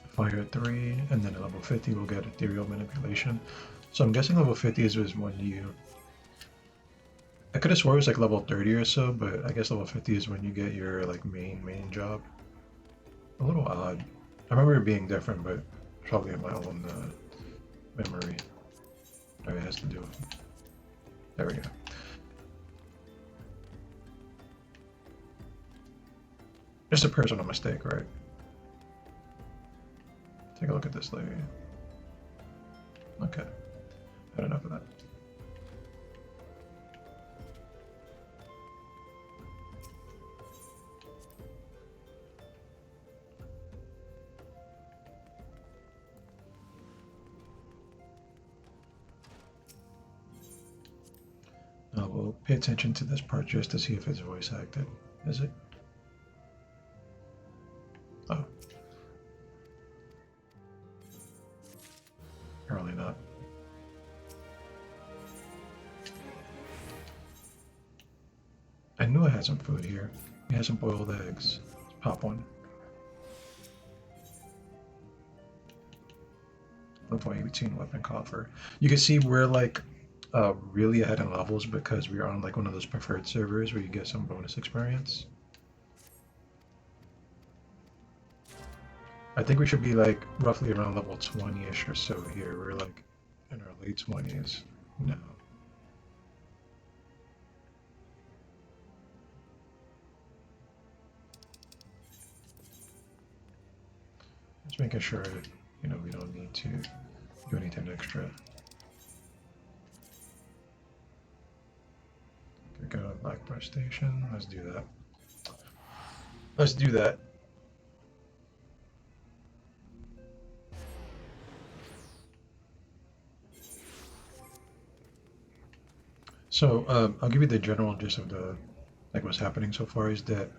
fire 3, and then at level 50 we'll get ethereal manipulation. So I'm guessing level 50 is when you... I could have swore it was like level 30 or so, but I guess level 50 is when you get your like main job. A little odd. I remember it being different, but probably in my own memory. Oh, it has to do with... There we go. Just a personal mistake, right? Take a look at this lady. Okay. Had enough of that. Now we'll pay attention to this part just to see if it's voice acted. Is it? Oh. Apparently not. I knew I had some food here. We had some boiled eggs. Let's pop one. Level 18 weapon coffer. You can see we're like really ahead in levels because we're on like one of those preferred servers where you get some bonus experience. I think we should be like roughly around level 20-ish or so here. We're like in our late 20s now. Just making sure, you know, we don't need to do anything extra. Go to Blackbrush Station. Let's do that. Let's do that. So I'll give you the general gist of the like what's happening so far is that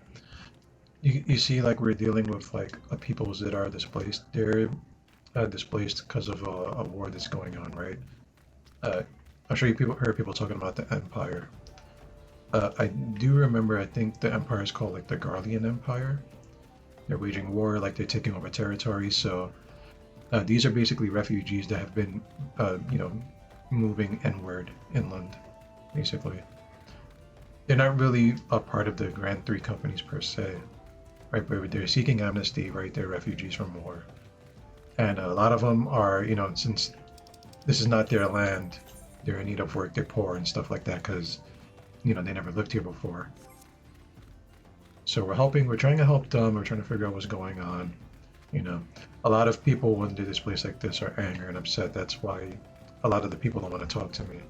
you see like we're dealing with like peoples that are displaced. They're displaced because of a war that's going on, right? I'm sure you heard people talking about the Empire. I do remember, I think the Empire is called like the Garlean Empire. They're waging war, like they're taking over territory. So these are basically refugees that have been, you know, moving inward, inland, basically. They're not really a part of the Grand Three companies per se, right? But they're seeking amnesty, right? They're refugees from war. And a lot of them are, you know, since this is not their land, they're in need of work, they're poor and stuff like that because, you know, they never lived here before. So we're trying to help them, we're trying to figure out what's going on. You know, a lot of people when they displace like this are angry and upset. That's why a lot of the people don't want to talk to me.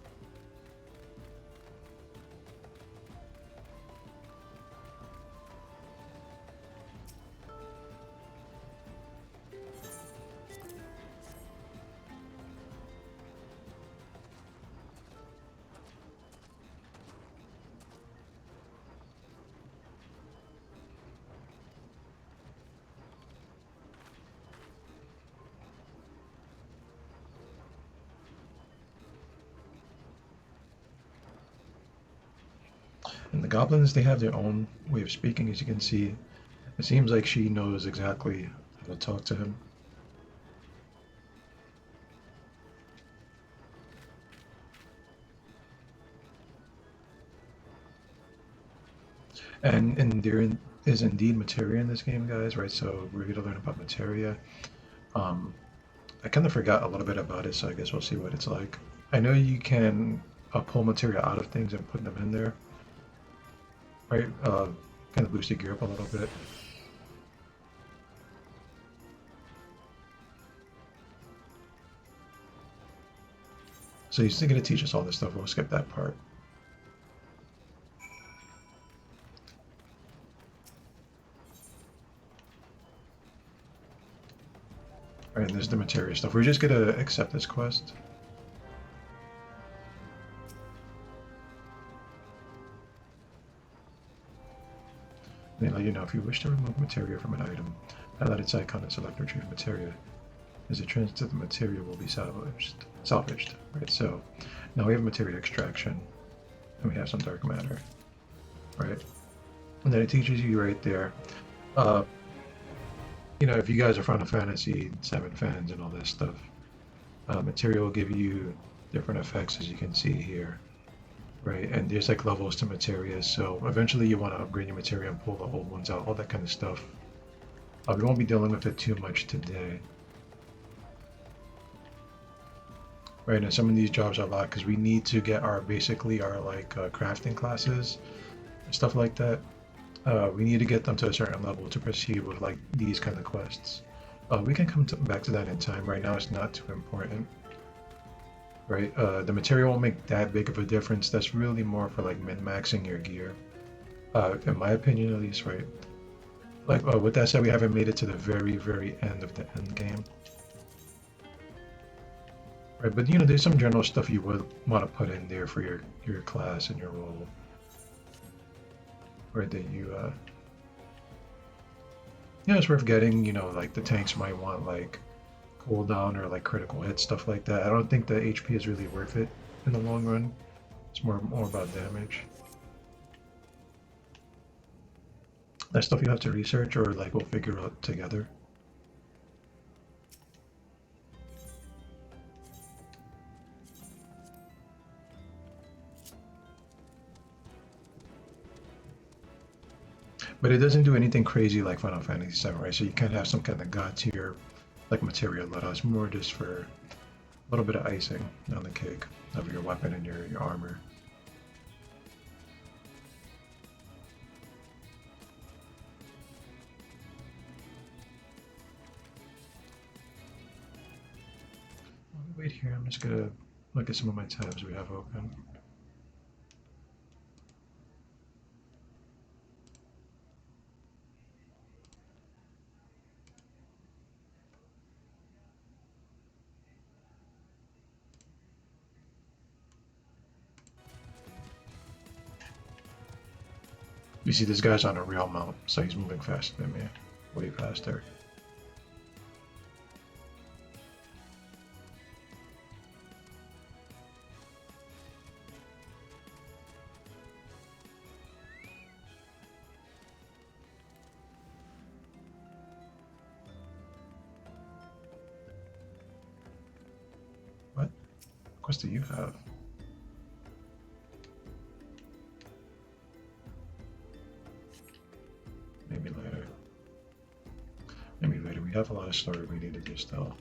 And the goblins, they have their own way of speaking, as you can see. It seems like she knows exactly how to talk to him. And there is indeed materia in this game, guys, right? So we're here to learn about materia. I kind of forgot a little bit about it, so I guess we'll see what it's like. I know you can pull materia out of things and put them in there. Right, kind of boost your gear up a little bit. So he's going to teach us all this stuff. We'll skip that part. All right, and there's the materia stuff. We're just going to accept this quest. They let you know if you wish to remove materia from an item, highlight its icon and select retrieve materia. is it transited, the material will be salvaged, right? So now we have material extraction, and we have some dark matter, right? And then it teaches you right there. You know, if you guys are Final Fantasy VII fans and all this stuff, material will give you different effects, as you can see here, right? And there's like levels to materia, so eventually you want to upgrade your materia and pull the old ones out, all that kind of stuff. We won't be dealing with it too much today. Right, and some of these jobs are a lot because we need to get our basically our like crafting classes and stuff like that. We need to get them to a certain level to proceed with like these kind of quests. We can come back to that in time. Right now it's not too important. Right, the material won't make that big of a difference. That's really more for like min-maxing your gear. In my opinion at least, right? Like, with that said, we haven't made it to the very, very end of the end game. Right, but you know, there's some general stuff you would want to put in there for your class and your role. Right, that you, yeah, it's worth getting, you know, like the tanks might want like cooldown or like critical hit, stuff like that. I don't think the HP is really worth it in the long run. It's more about damage. That stuff you have to research or like we'll figure out together. But it doesn't do anything crazy like Final Fantasy VII, right? So you can have some kind of god tier like material let us more just for a little bit of icing on the cake of your weapon and your armor. Wait here, I'm just gonna look at some of my tabs we have open. You see this guy's on a real mount, so he's moving faster than me. Way faster. What quest do you have? Maybe later. Maybe later. We have a lot of story we need to do still.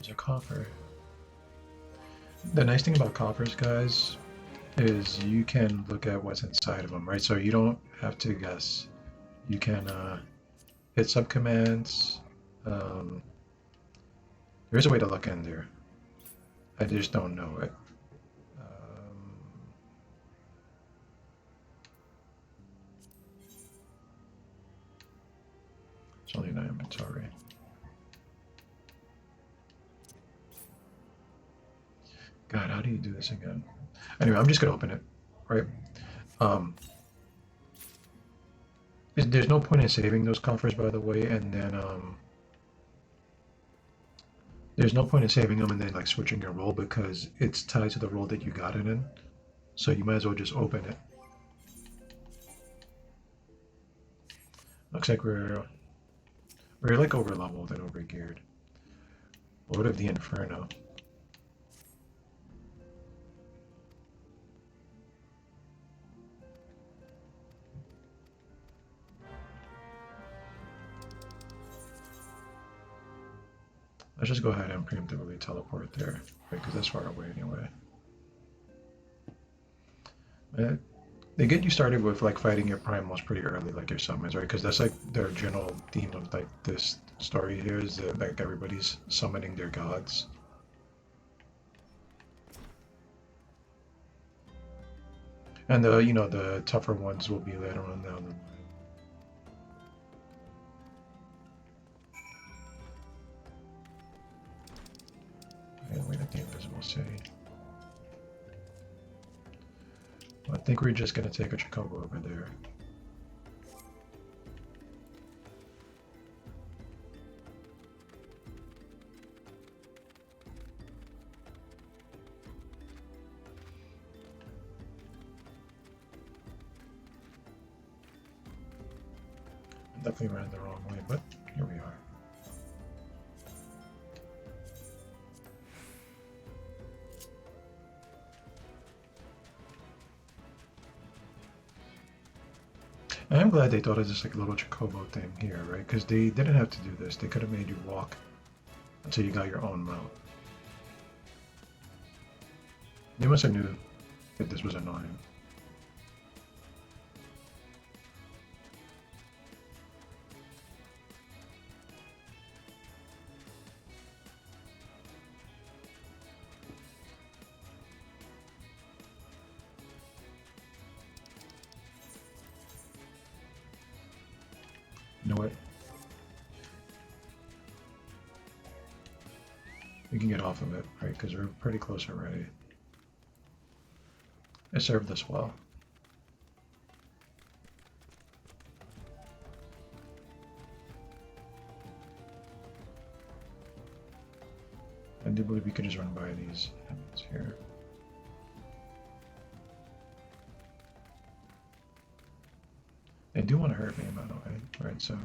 A coffer. The nice thing about coffers, guys, is you can look at what's inside of them, right? So you don't have to guess. You can hit subcommands. There is a way to look in there. I just don't know it. It's only in inventory. God, how do you do this again? Anyway, I'm just gonna open it, right? There's no point in saving those coffers, by the way, and then there's no point in saving them and then like switching your role because it's tied to the role that you got it in. So you might as well just open it. Looks like we're like over leveled and over geared. Lord of the Inferno. Let's just go ahead and preemptively teleport there, right? Because that's far away anyway. They get you started with like fighting your primals pretty early, like your summons, right? Because that's like their general theme of like this story here is that like everybody's summoning their gods. And the the tougher ones will be later on down the line. And we at the Invisible City. I think we're just gonna take a Chocobo over there. Definitely ran the wrong way, but here we are. I am glad they thought of this like little Chocobo thing here, right? Because they didn't have to do this. They could have made you walk until you got your own mount. They must have knew that this was annoying. You know what? We can get off of it, right? Because we're pretty close already. It served us well. I do believe we could just run by these enemies here. They do want to hurt me, by the way. Right, so...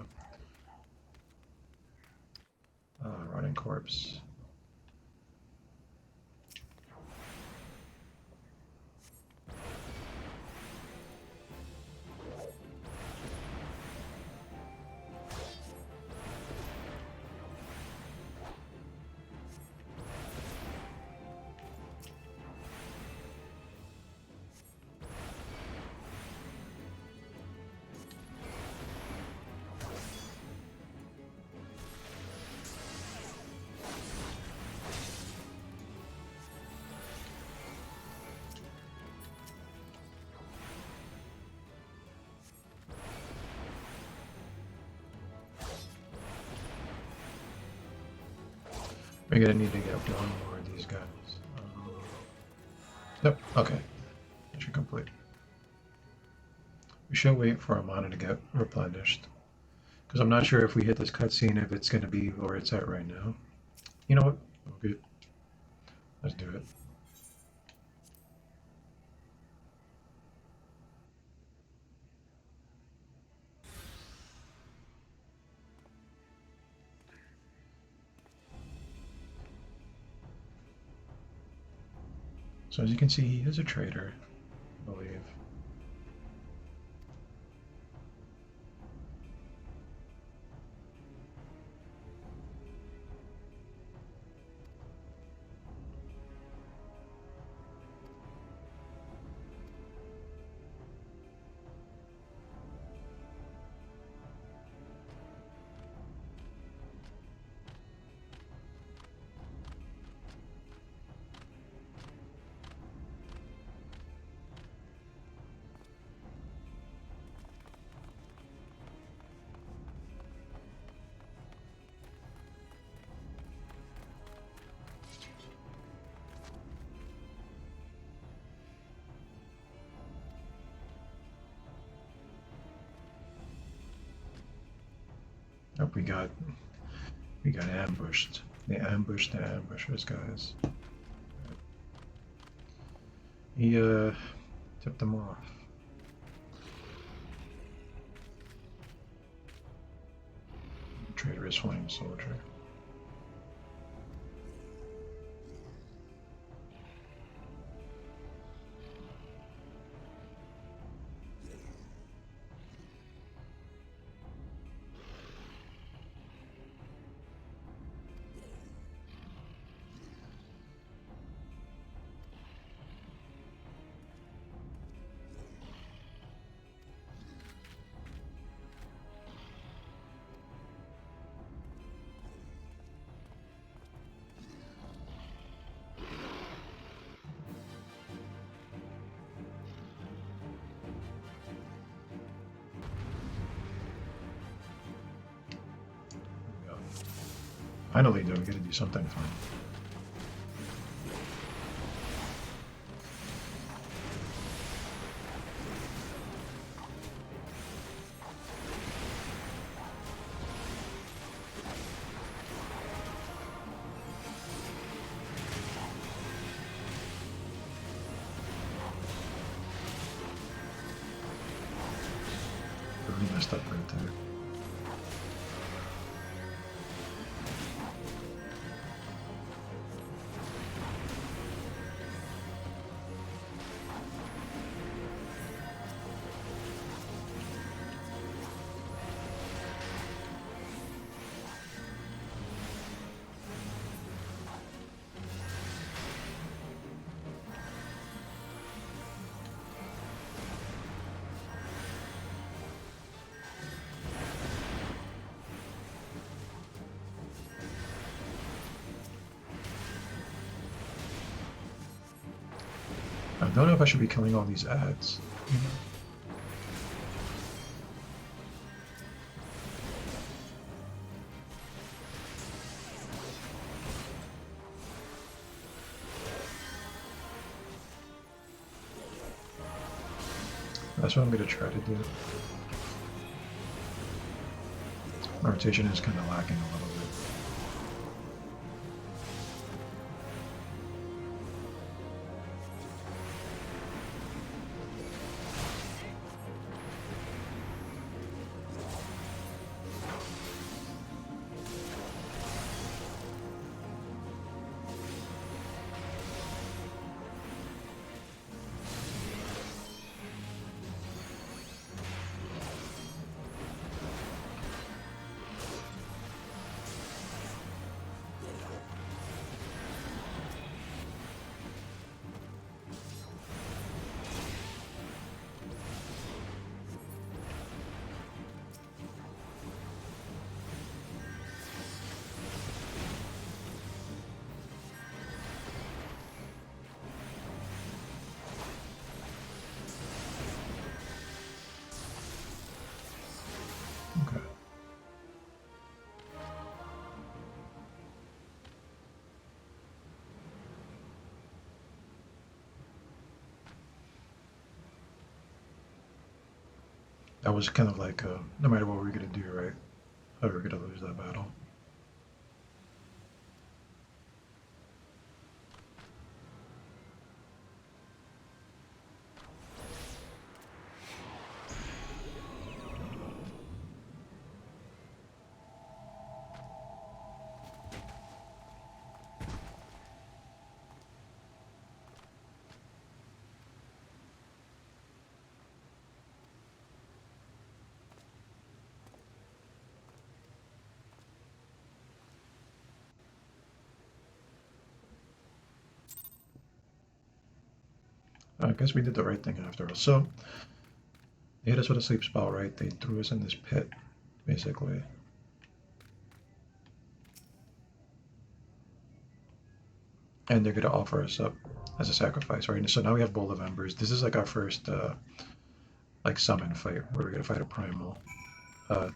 running corpse. We're gonna need to get up to one more of these guys. Yep, okay. Mission complete. We should wait for our mana to get replenished. Because I'm not sure if we hit this cutscene if it's gonna be where it's at right now. You know what? Okay. Let's do it. So as you can see, he is a traitor, I believe. Oh, we got ambushed. They ambushed the ambushers, guys. He tipped them off. Traitorous flame soldier. Finally, though, we gotta do something fun. Really messed up right there. I don't know if I should be killing all these ads. You know? That's what I'm gonna try to do. My rotation is kind of lacking a little bit. Okay. That was kind of like, no matter what we're gonna do, right? Oh, we're gonna lose that battle. I guess we did the right thing after all. So, they hit us with a sleep spell, right? They threw us in this pit, basically. And they're gonna offer us up as a sacrifice, right? And so now we have Bowl of Embers. This is like our first, like, summon fight, where we're gonna fight a primal. Uh,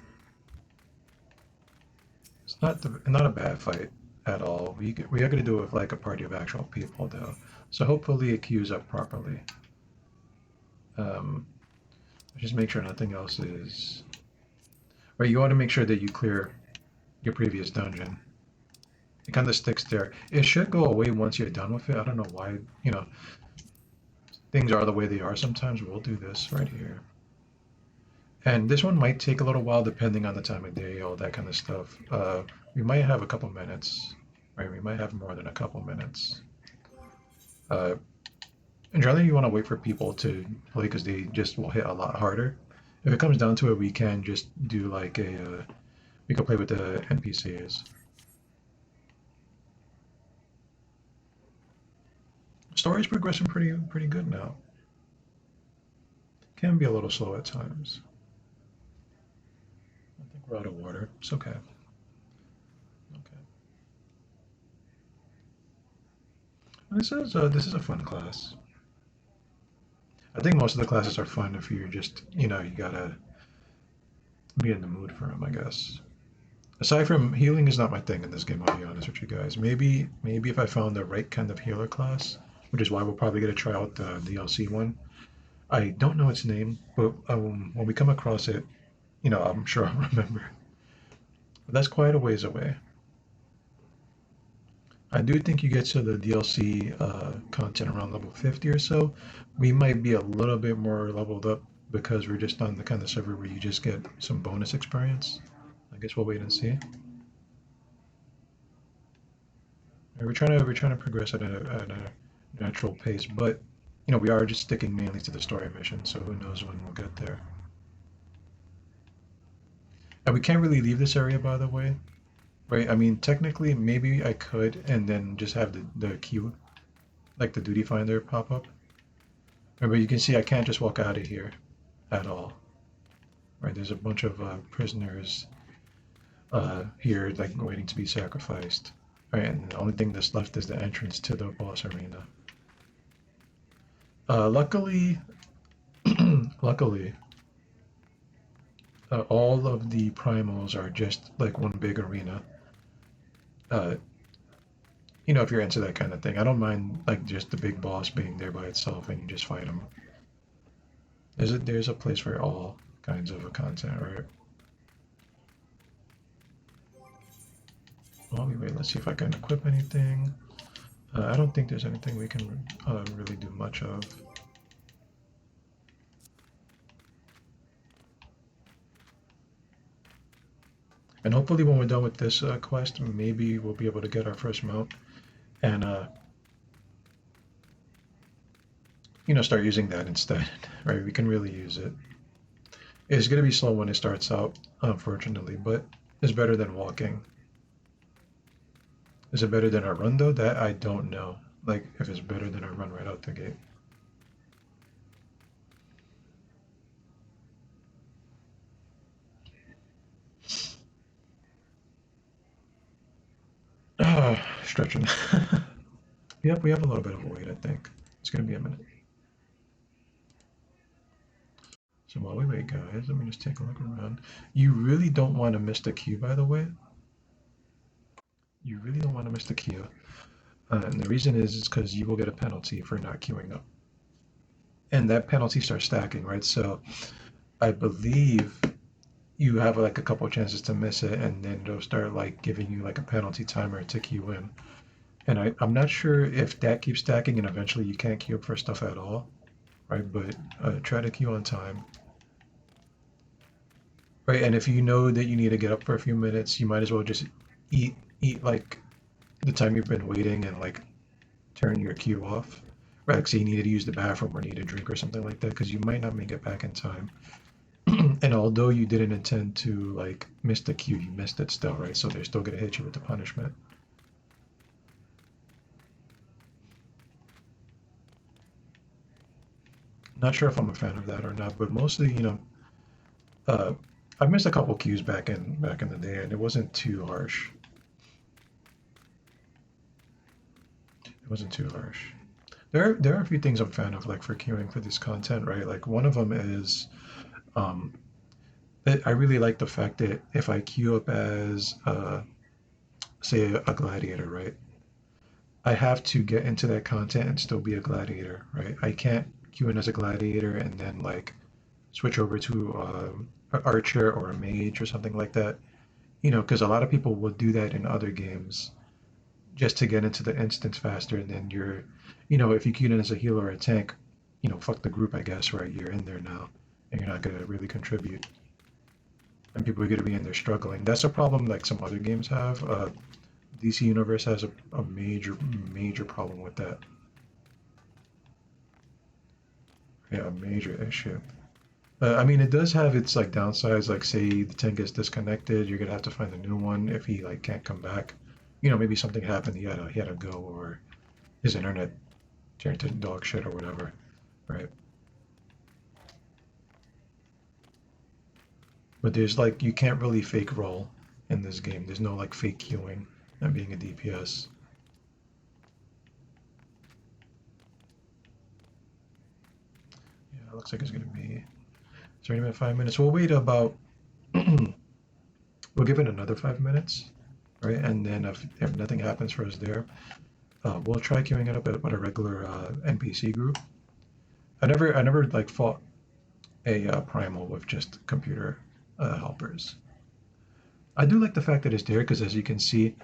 it's not a bad fight at all. We are gonna do it with like a party of actual people, though. So hopefully it queues up properly. Um, just make sure nothing else is... Right, you want to make sure that you clear your previous dungeon. It kind of sticks there. It should go away once you're done with it. I don't know why, you know, things are the way they are sometimes. We'll do this right here. And this one might take a little while depending on the time of day, all that kind of stuff. We might have a couple minutes, right? We might have more than a couple minutes. And generally you want to wait for people to play because they just will hit a lot harder. If it comes down to it, we can just do like a, we can play with the NPCs. Story's progressing pretty good now. Can be a little slow at times. I think we're out of water. It's okay. Okay. This is a fun class. I think most of the classes are fun if you're just, you know, you gotta be in the mood for them, I guess. Aside from healing is not my thing in this game, I'll be honest with you guys. Maybe if I found the right kind of healer class, which is why we'll probably get to try out the DLC one. I don't know its name, but when we come across it, I'm sure I'll remember. But that's quite a ways away. I do think you get to the DLC content around level 50 or so. We might be a little bit more leveled up because we're just on the kind of server where you just get some bonus experience. I guess we'll wait and see. We're trying to progress at a natural pace, but we are just sticking mainly to the story mission, so who knows when we'll get there. And we can't really leave this area, by the way, right? I mean, technically, maybe I could, and then just have the queue, like the duty finder, pop up. But you can see I can't just walk out of here at all, right? There's a bunch of prisoners here, like waiting to be sacrificed. Right, and the only thing that's left is the entrance to the boss arena. Luckily, luckily, all of the primals are just like one big arena. Uh, if you're into that kind of thing, I don't mind like just the big boss being there by itself and you just fight him. There's a place for all kinds of content, right? While we wait, let's see if I can equip anything. I don't think there's anything we can really do much of. And hopefully when we're done with this quest, maybe we'll be able to get our first mount and start using that instead, right? We can really use it. It's going to be slow when it starts out, unfortunately, but it's better than walking. Is it better than our run though? That I don't know. Like if it's better than our run right out the gate. Stretching. Yep, we have a little bit of a wait, I think. It's going to be a minute. So while we wait, guys, let me just take a look around. You really don't want to miss the queue, by the way. You really don't want to miss the queue. And the reason is because you will get a penalty for not queuing up. And that penalty starts stacking, right? So I believe you have like a couple chances to miss it, and then they'll start like giving you like a penalty timer to queue in. And I'm not sure if that keeps stacking and eventually you can't queue up for stuff at all, right? But try to queue on time. Right, and if you know that you need to get up for a few minutes, you might as well just eat like the time you've been waiting and like turn your queue off. Right, like say you needed to use the bathroom or need a drink or something like that, because you might not make it back in time. And although you didn't intend to like miss the queue, you missed it still, right? So they're still gonna hit you with the punishment. Not sure if I'm a fan of that or not, but mostly, I've missed a couple queues back in the day, and it wasn't too harsh. It wasn't too harsh. There are a few things I'm a fan of, like for queuing for this content, right? Like one of them is, um, I really like the fact that if I queue up as, say, a gladiator, right? I have to get into that content and still be a gladiator, right? I can't queue in as a gladiator and then like switch over to an archer or a mage or something like that. Because a lot of people will do that in other games just to get into the instance faster, and then if you queued in as a healer or a tank, fuck the group, I guess, right? You're in there now, and you're not gonna really contribute, and people are gonna be in there struggling. That's a problem like some other games have. DC Universe has a major problem with that. Yeah, a major issue. I mean, it does have its like downsides. Like, say the tank gets disconnected, you're gonna have to find a new one if he like can't come back. Maybe something happened. He had to go, or his internet turned to dog shit or whatever, right? But there's like you can't really fake roll in this game. There's no like fake queuing and being a DPS. Yeah, it looks like it's gonna be 30 minutes, 5 minutes. We'll wait about we'll give it another 5 minutes, right? And then if nothing happens for us there, we'll try queuing it up with a regular NPC group. I never like fought a primal with just computer helpers. I do like the fact that it's there because, as you can see,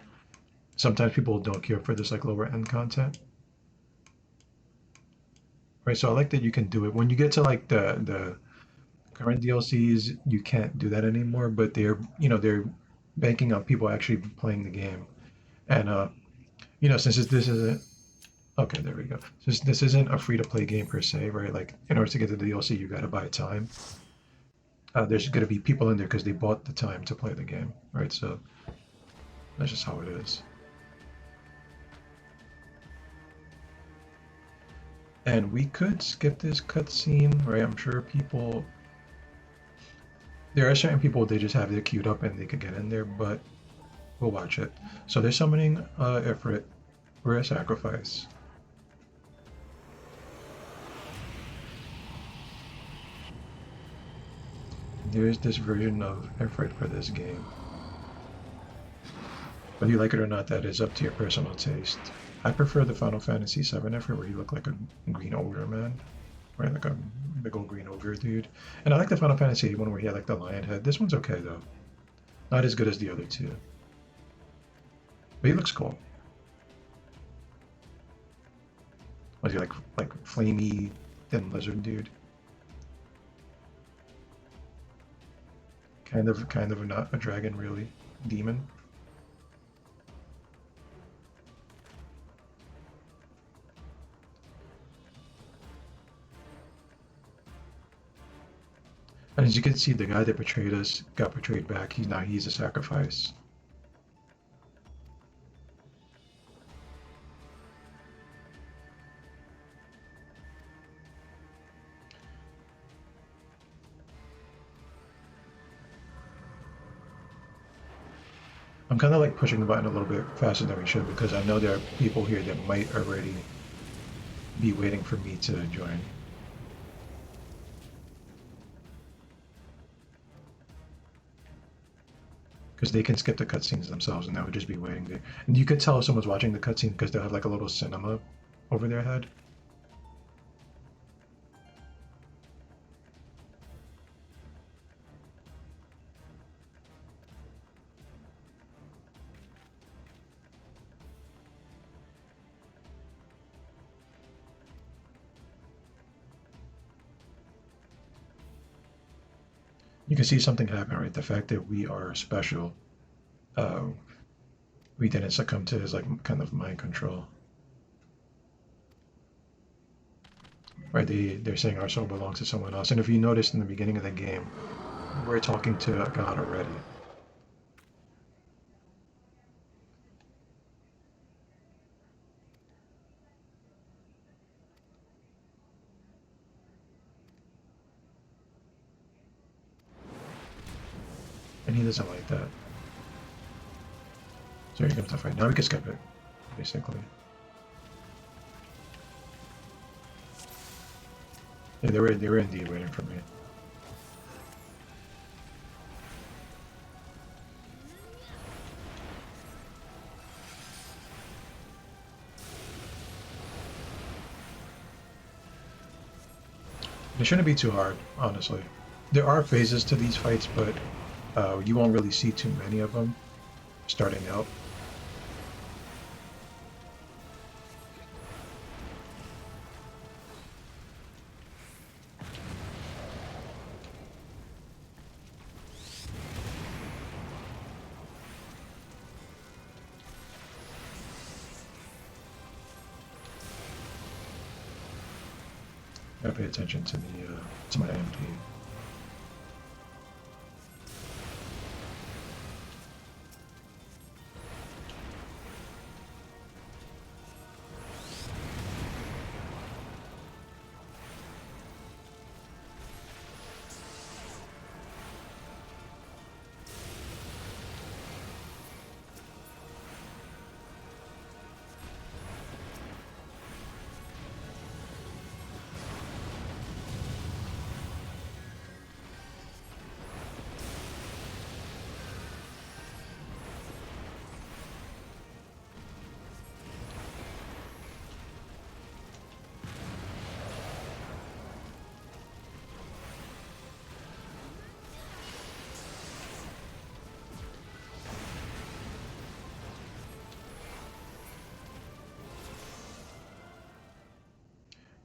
sometimes people don't care for this like lower end content, right? So I like that you can do it when you get to like the current DLCs. You can't do that anymore, but they're banking on people actually playing the game, and since this isn't okay, there we go. Since this isn't a free to play game per se, right? Like in order to get the DLC, you got to buy time. There's going to be people in there because they bought the time to play the game, right? So that's just how it is. And we could skip this cutscene, right? I'm sure there are certain people, they just have it queued up and they could get in there, but we'll watch it. So they're summoning Ifrit for a sacrifice. There's this version of Ifrit for this game. Whether you like it or not, that is up to your personal taste. I prefer the Final Fantasy VII Ifrit where you look like a green ogre man. Or like a big old green ogre dude. And I like the Final Fantasy VIII one where he had like the lion head. This one's okay though. Not as good as the other two. But he looks cool. Was he like flamey thin lizard dude? Kind of not a dragon really. Demon. And as you can see, the guy that betrayed us got betrayed back. He's a sacrifice. I'm kind of like pushing the button a little bit faster than we should because I know there are people here that might already be waiting for me to join. Because they can skip the cutscenes themselves and that would just be waiting there. And you could tell if someone's watching the cutscene because they'll have like a little cinema over their head. You can see something happen, right? The fact that we are special, uh, we didn't succumb to his like kind of mind control. Right? They're saying our soul belongs to someone else. And if you noticed in the beginning of the game, we're talking to a god already. And he doesn't like that. So you're gonna have to fight. Now we can skip it, basically. Yeah, they were indeed waiting for me. It shouldn't be too hard, honestly. There are phases to these fights, but you won't really see too many of them starting out. Gotta pay attention to my MP.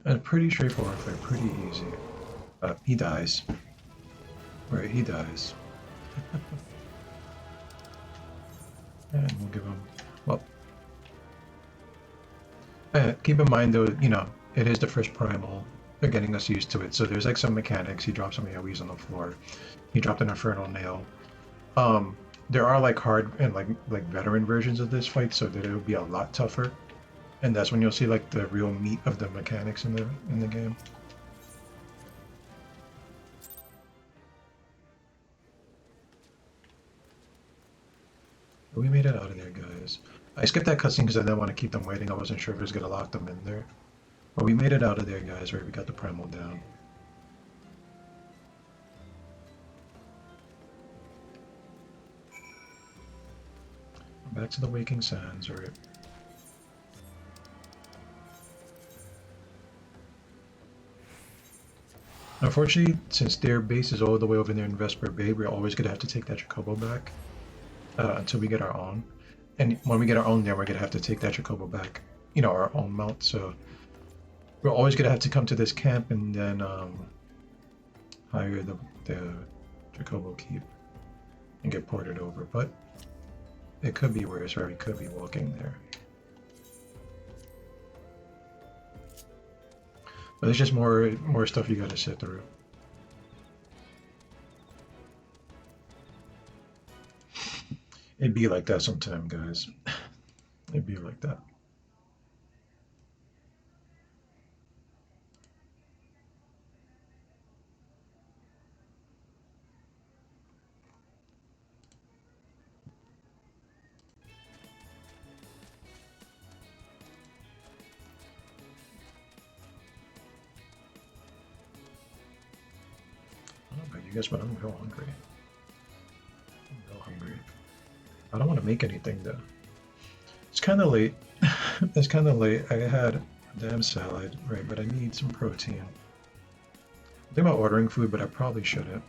And pretty straightforward fight, pretty easy. He dies. Right, he dies. And we'll give him, well, keep in mind though, you know, it is the first primal. They're getting us used to it. So there's like some mechanics. He dropped some AoEs on the floor. He dropped an Infernal Nail. There are like hard and like veteran versions of this fight, so that it'll be a lot tougher. And that's when you'll see like the real meat of the mechanics in the game. We made it out of there, guys. I skipped that cutscene because I didn't want to keep them waiting. I wasn't sure if it was gonna lock them in there. But we made it out of there, guys, right? We got the primal down. Back to the Waking Sands, right? Unfortunately, since their base is all the way over there in Vesper Bay, we're always gonna have to take that Chocobo back until we get our own. And when we get our own there, we're gonna have to take that Chocobo back, you know, our own mount. So we're always gonna have to come to this camp and then hire the Chocobo keep and get ported over. But it could be worse, or we could be walking there. But there's just more stuff you gotta sit through. It'd be like that sometime, guys. It'd be like that. I don't know about you guys, but I'm real hungry. I'm real hungry. I don't want to make anything though. It's kind of late. It's kind of late. I had a damn salad, right? But I need some protein. I'm thinking about ordering food, but I probably shouldn't.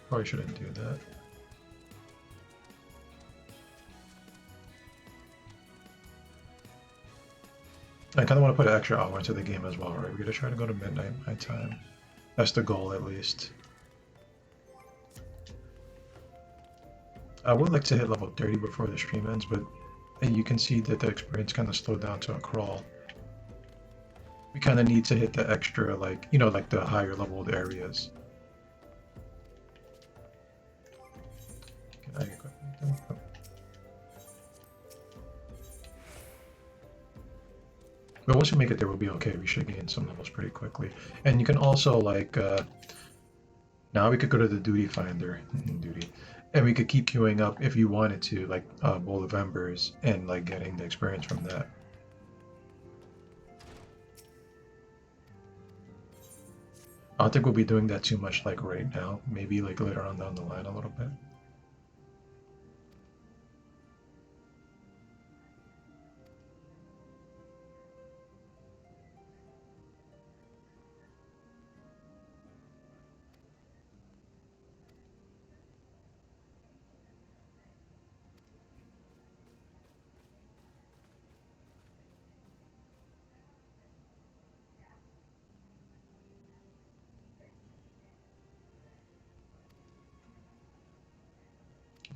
Probably shouldn't do that. I kind of want to put an extra hour into the game as well, right? We're gonna try to go to midnight my time. That's the goal, at least. I would like to hit level 30 before the stream ends, but you can see that the experience kind of slowed down to a crawl. We kind of need to hit the extra, like, you know, like the higher leveled areas. Can I equip anything? Oh. But once we make it there, we'll be okay. We should gain some levels pretty quickly. And you can also, like, now we could go to the duty finder, and we could keep queuing up if you wanted to, like Bowl of Embers, and like getting the experience from that. I don't think we'll be doing that too much like right now. Maybe like later on down the line a little bit.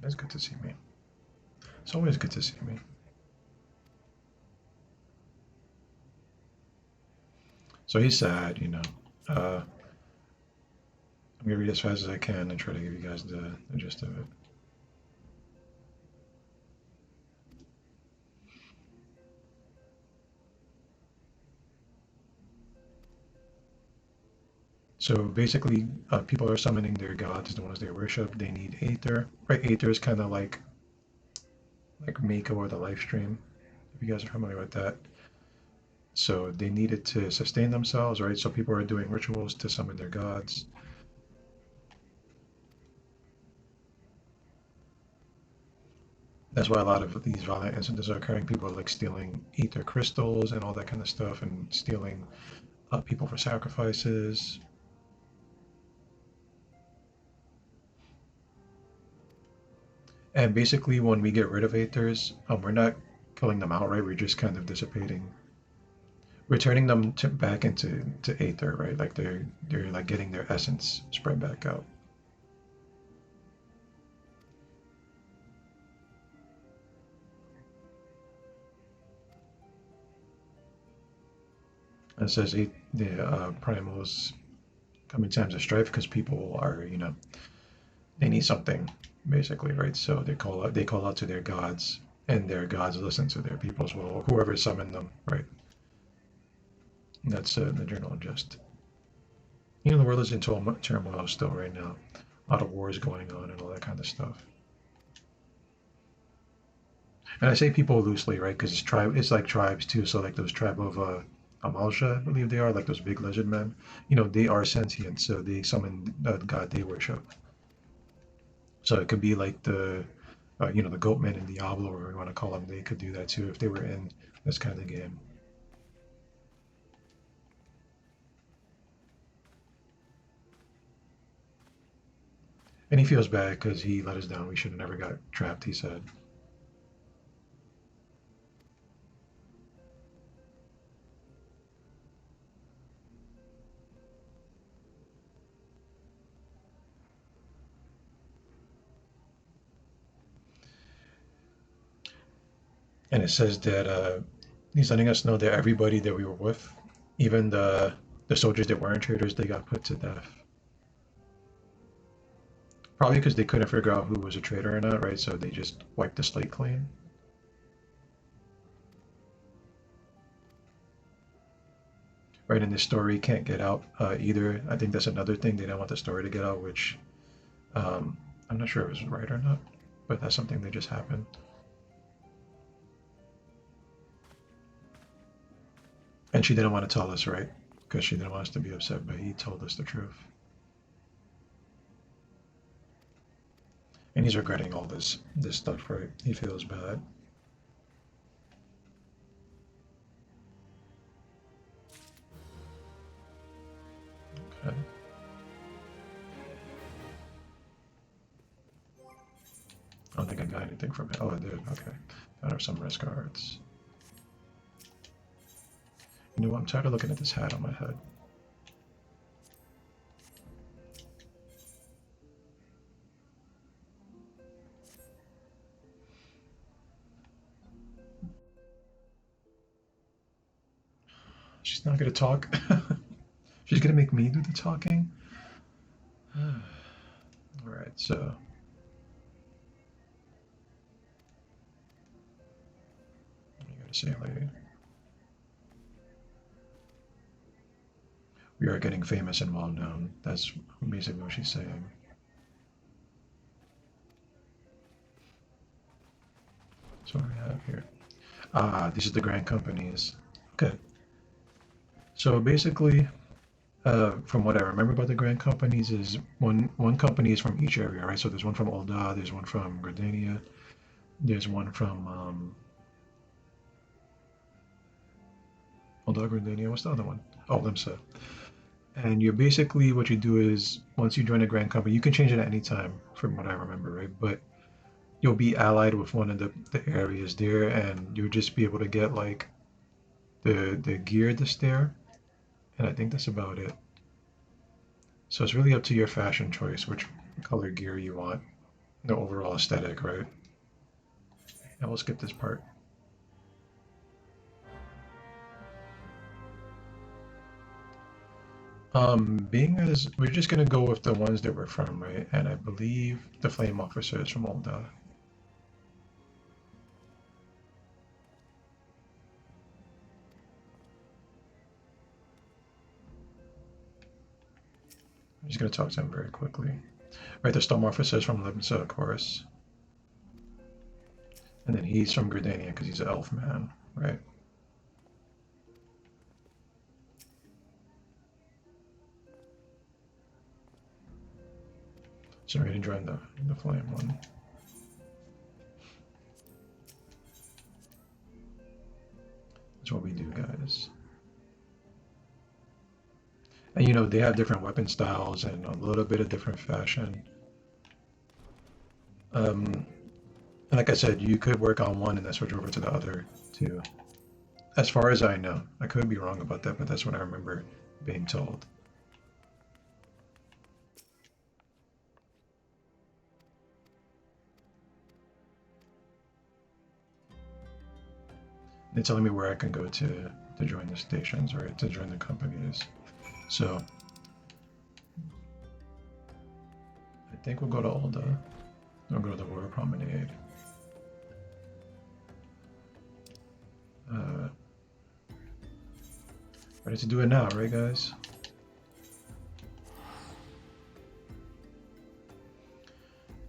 It's good to see me. It's always good to see me. So he's sad, you know. I'm gonna read as fast as I can and try to give you guys the gist of it. So basically, people are summoning their gods, the ones they worship. They need Aether, right? Aether is kind of like Mako or the life stream, if you guys are familiar with that. So they needed to sustain themselves, right? So people are doing rituals to summon their gods. That's why a lot of these violent incidents are occurring. People are like stealing Aether crystals and all that kind of stuff, and stealing people for sacrifices. And basically, when we get rid of Aethers, we're not killing them outright, we're just kind of dissipating. returning them back into Aether, right? Like they're like getting their essence spread back out. It says the primals come in times of strife because people are, they need something basically, right? So they call out to their gods, and their gods listen to their people as well, whoever summoned them, right? And that's the journal gist. The world is in turmoil still right now. A lot of wars going on and all that kind of stuff. And I say people loosely, right? Because it's like tribes too. So like those tribe of Amalsha, I believe they are, like those big lizard men. They are sentient, so they summon the god they worship. So it could be like the goat men in Diablo, or whatever you want to call them. They could do that too if they were in this kind of game. And he feels bad because he let us down. We should have never got trapped, he said. And it says that he's letting us know that everybody that we were with, even the soldiers that weren't traitors, they got put to death. Probably because they couldn't figure out who was a traitor or not, right? So they just wiped the slate clean. Right, and the story can't get out either. I think that's another thing. They didn't want the story to get out, which I'm not sure if it was right or not, but that's something that just happened. And she didn't want to tell us, right? Because she didn't want us to be upset, but he told us the truth. And he's regretting all this stuff, right? He feels bad. Okay. I don't think I got anything from it. Oh, I did. Okay. Found her some risk cards. You know what? I'm tired of looking at this hat on my head. She's not gonna talk. She's gonna make me do the talking. All right, so you gotta say, lady. We are getting famous and well known. That's basically what she's saying. So what do we have here? Ah, these are the grand companies. Okay. So basically, from what I remember about the grand companies, is one company is from each area, right? So there's one from Ul'dah, there's one from Gardania, there's one from Ul'dah, Gardania. What's the other one? Oh, Limsa. And you're basically what you do is once you join a grand company, you can change it at any time, from what I remember, right? But you'll be allied with one of the areas there, and you'll just be able to get like the gear that's there, and I think that's about it. So it's really up to your fashion choice, which color gear you want, the overall aesthetic, right? And we'll skip this part. Being as we're just gonna go with the ones that we're from, right? And I believe the flame officer is from Ul'dah. I'm just gonna talk to him very quickly. Right, the storm officer is from Limsa, of course. And then he's from Gridania because he's an elf man, right? So we're gonna join the flame one. That's what we do, guys. And they have different weapon styles and a little bit of different fashion. And like I said, you could work on one and then switch over to the other too. As far as I know. I could be wrong about that, but that's what I remember being told. They're telling me where I can go to join the stations, right? To join the companies. So I think we'll go to Alda. We'll go to the Royal Promenade. Ready to do it now, right, guys?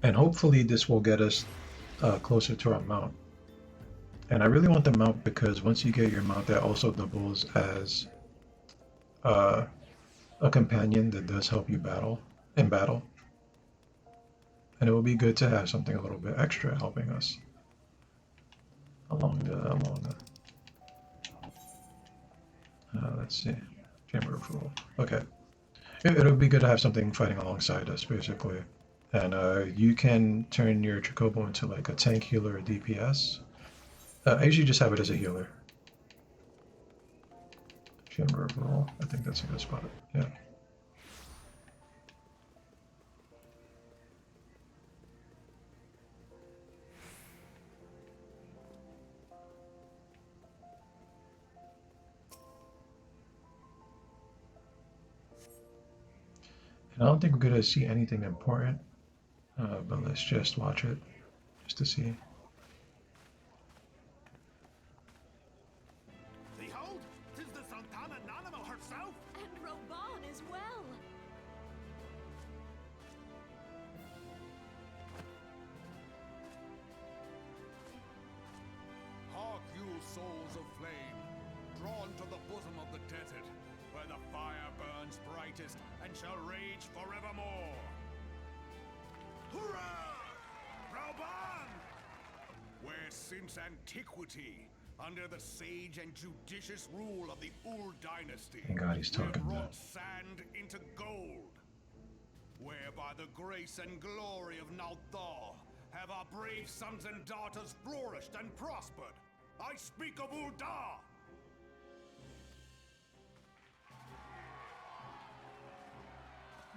And hopefully this will get us closer to our mount. And I really want the mount because once you get your mount, that also doubles as a companion that does help you in battle. And it will be good to have something a little bit extra helping us along the let's see, Chamber of Rule. Okay, it'll be good to have something fighting alongside us, basically. And you can turn your Chocobo into like a tank healer or DPS. I usually just have it as a healer. Chamber of Rule. I think that's a good spot. Yeah. And I don't think we're gonna see anything important, but let's just watch it, just to see. Behold, 'tis the Sultana Nanamo herself! And Roban as well. Hark you, souls of flame, drawn to the bosom of the desert, where the fire burns brightest and shall rage forevermore. Hurrah! Rauban! Where since antiquity, under the sage and judicious rule of the Ur dynasty, Thank God he's we have talking wrought now. sand into gold. Where by the grace and glory of Nalthal have our brave sons and daughters flourished and prospered. I speak of Ul'dah!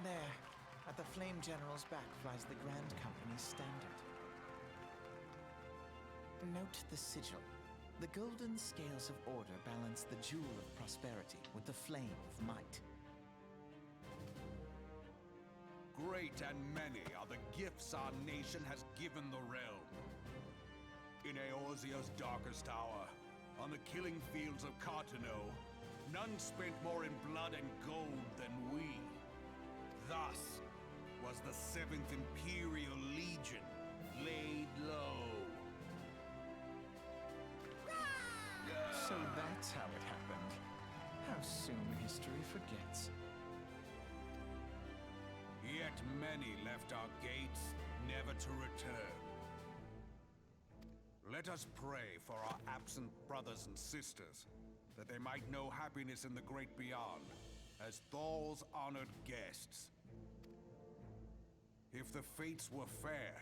There, at the Flame General's back flies the Grand Company's standard. Note the sigil. The golden scales of order balance the jewel of prosperity with the flame of might. Great and many are the gifts our nation has given the realm. In Eorzea's darkest hour, on the killing fields of Cartano, none spent more in blood and gold than we. Thus was the 7th Imperial Legion laid low. So that's how it happened. How soon history forgets. Yet many left our gates, never to return. Let us pray for our absent brothers and sisters, that they might know happiness in the great beyond, as Thal's honored guests. If the fates were fair,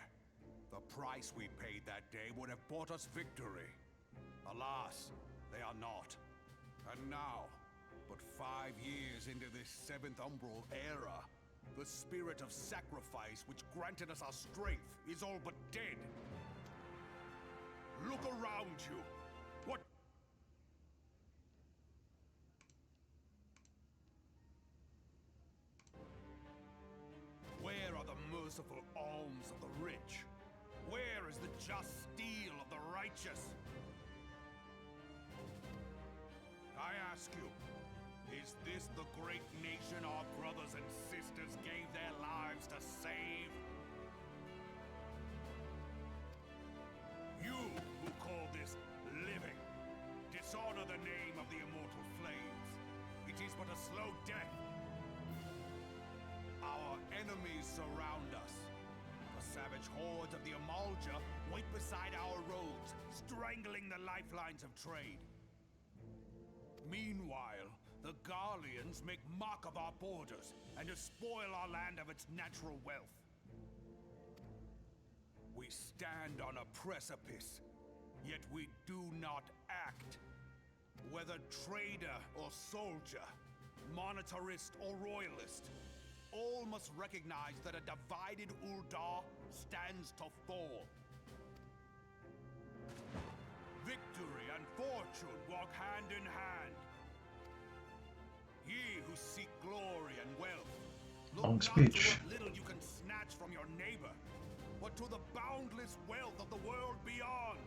the price we paid that day would have bought us victory. Alas, they are not. And now, but 5 years into this 7th Umbral era, the spirit of sacrifice which granted us our strength is all but dead. Look around you. What? Where are the merciful alms of the rich? Where is the just steel of the righteous? I ask you, is this the great nation our brothers and sisters gave their lives to save? You who call this living, dishonor the name of the immortal flames. It is but a slow death. Our enemies surround us. The savage hordes of the Amalja wait beside our roads, strangling the lifelines of trade. Meanwhile, the Garleans make mock of our borders and despoil our land of its natural wealth. We stand on a precipice, yet we do not act. Whether trader or soldier, monetarist or royalist, all must recognize that a divided Uldar stands to fall. Victory and fortune walk hand in hand. Ye who seek glory and wealth, look Long not speech. to what little you can snatch from your neighbor, but to the boundless wealth of the world beyond.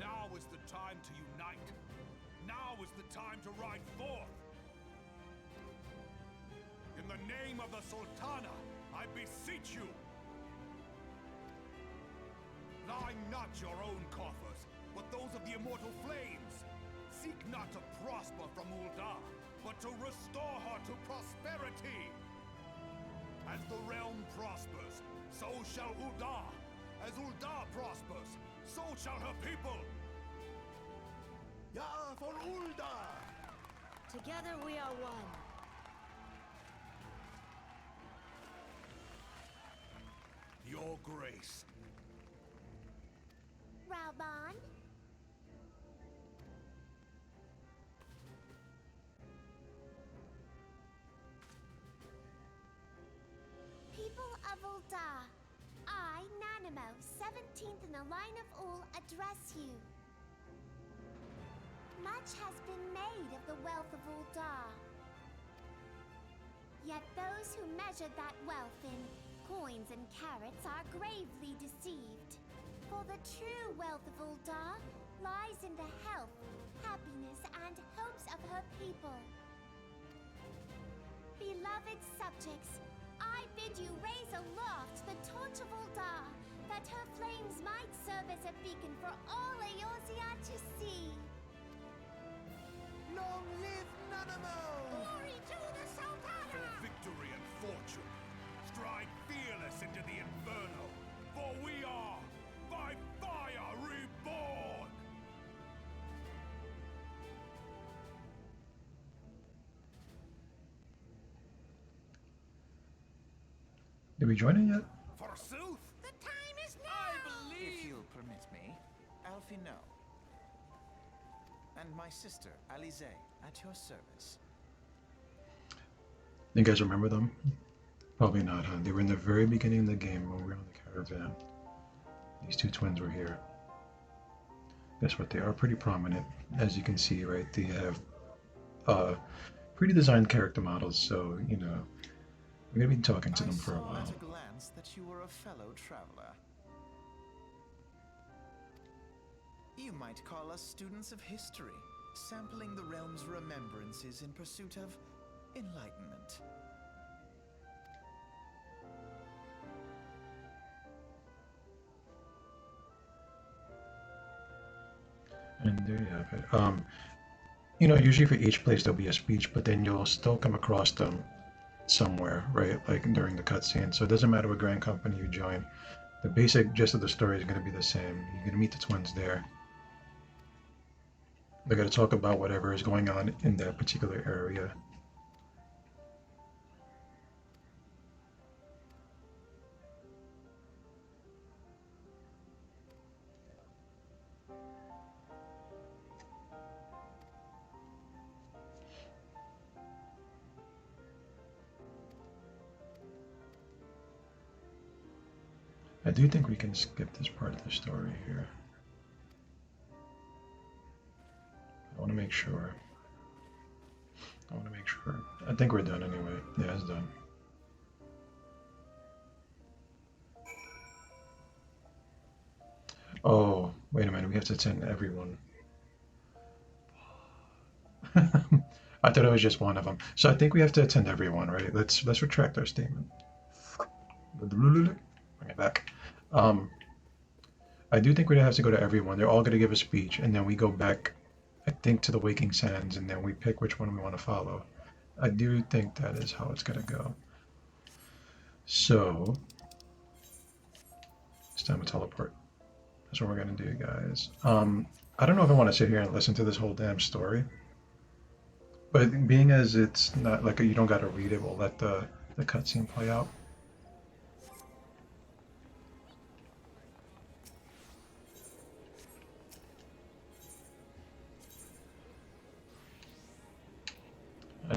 Now is the time to unite. Now is the time to ride forth. In the name of the Sultana, I beseech you. Line not your own coffers, but those of the immortal flames. Seek not to prosper from Uldar, but to restore her to prosperity. As the realm prospers, so shall Uldar. As Uldar prospers, so shall her people. Ya for Uldar! Together we are one. Your grace. Raubon? People of Uldar, I, Nanimo, 17th in the line of Ul, address you. Much has been made of the wealth of Uldar. Yet those who measure that wealth in coins and carats are gravely deceived. For the true wealth of Uldar lies in the health, happiness, and hopes of her people. Beloved subjects, I bid you raise aloft the torch of Uldar, that her flames might serve as a beacon for all Eorzea to see. Long live Nanamo! Glory to the Sultana! For victory and fortune, stride fearless into the inferno, for we are by fire reborn! Did we join it yet? Forsooth! The time is now! If you'll permit me, Alfie, no. And my sister, Alize, at your service. You guys remember them? Probably not, huh? They were in the very beginning of the game when we were on the caravan. These two twins were here. Guess what? They are pretty prominent, as you can see, right? They have pretty designed character models, so, you know, we're going to be talking to them for a I saw while. at a glance that you were a fellow traveler. You might call us students of history, sampling the realm's remembrances in pursuit of enlightenment. And there you have it. You know, usually for each place there'll be a speech, but then you'll still come across them somewhere, right? Like during the cutscene. So it doesn't matter what grand company you join. The basic gist of the story is going to be the same. You're going to meet the twins there. They're going to talk about whatever is going on in that particular area. I do think we can skip this part of the story here. I want to make sure. I think we're done anyway. Yeah, it's done. Oh, wait a minute. We have to attend everyone. I thought it was just one of them. So I think we have to attend everyone, right? Let's retract our statement. Bring it back. I do think we have to go to everyone. They're all going to give a speech, and then we go back, I think, to the Waking Sands, and then we pick which one we want to follow. I do think that is how it's going to go. So, it's time to teleport. That's what we're going to do, guys. I don't know if I want to sit here and listen to this whole damn story. But being as it's not like you don't got to read it, we'll let the cutscene play out.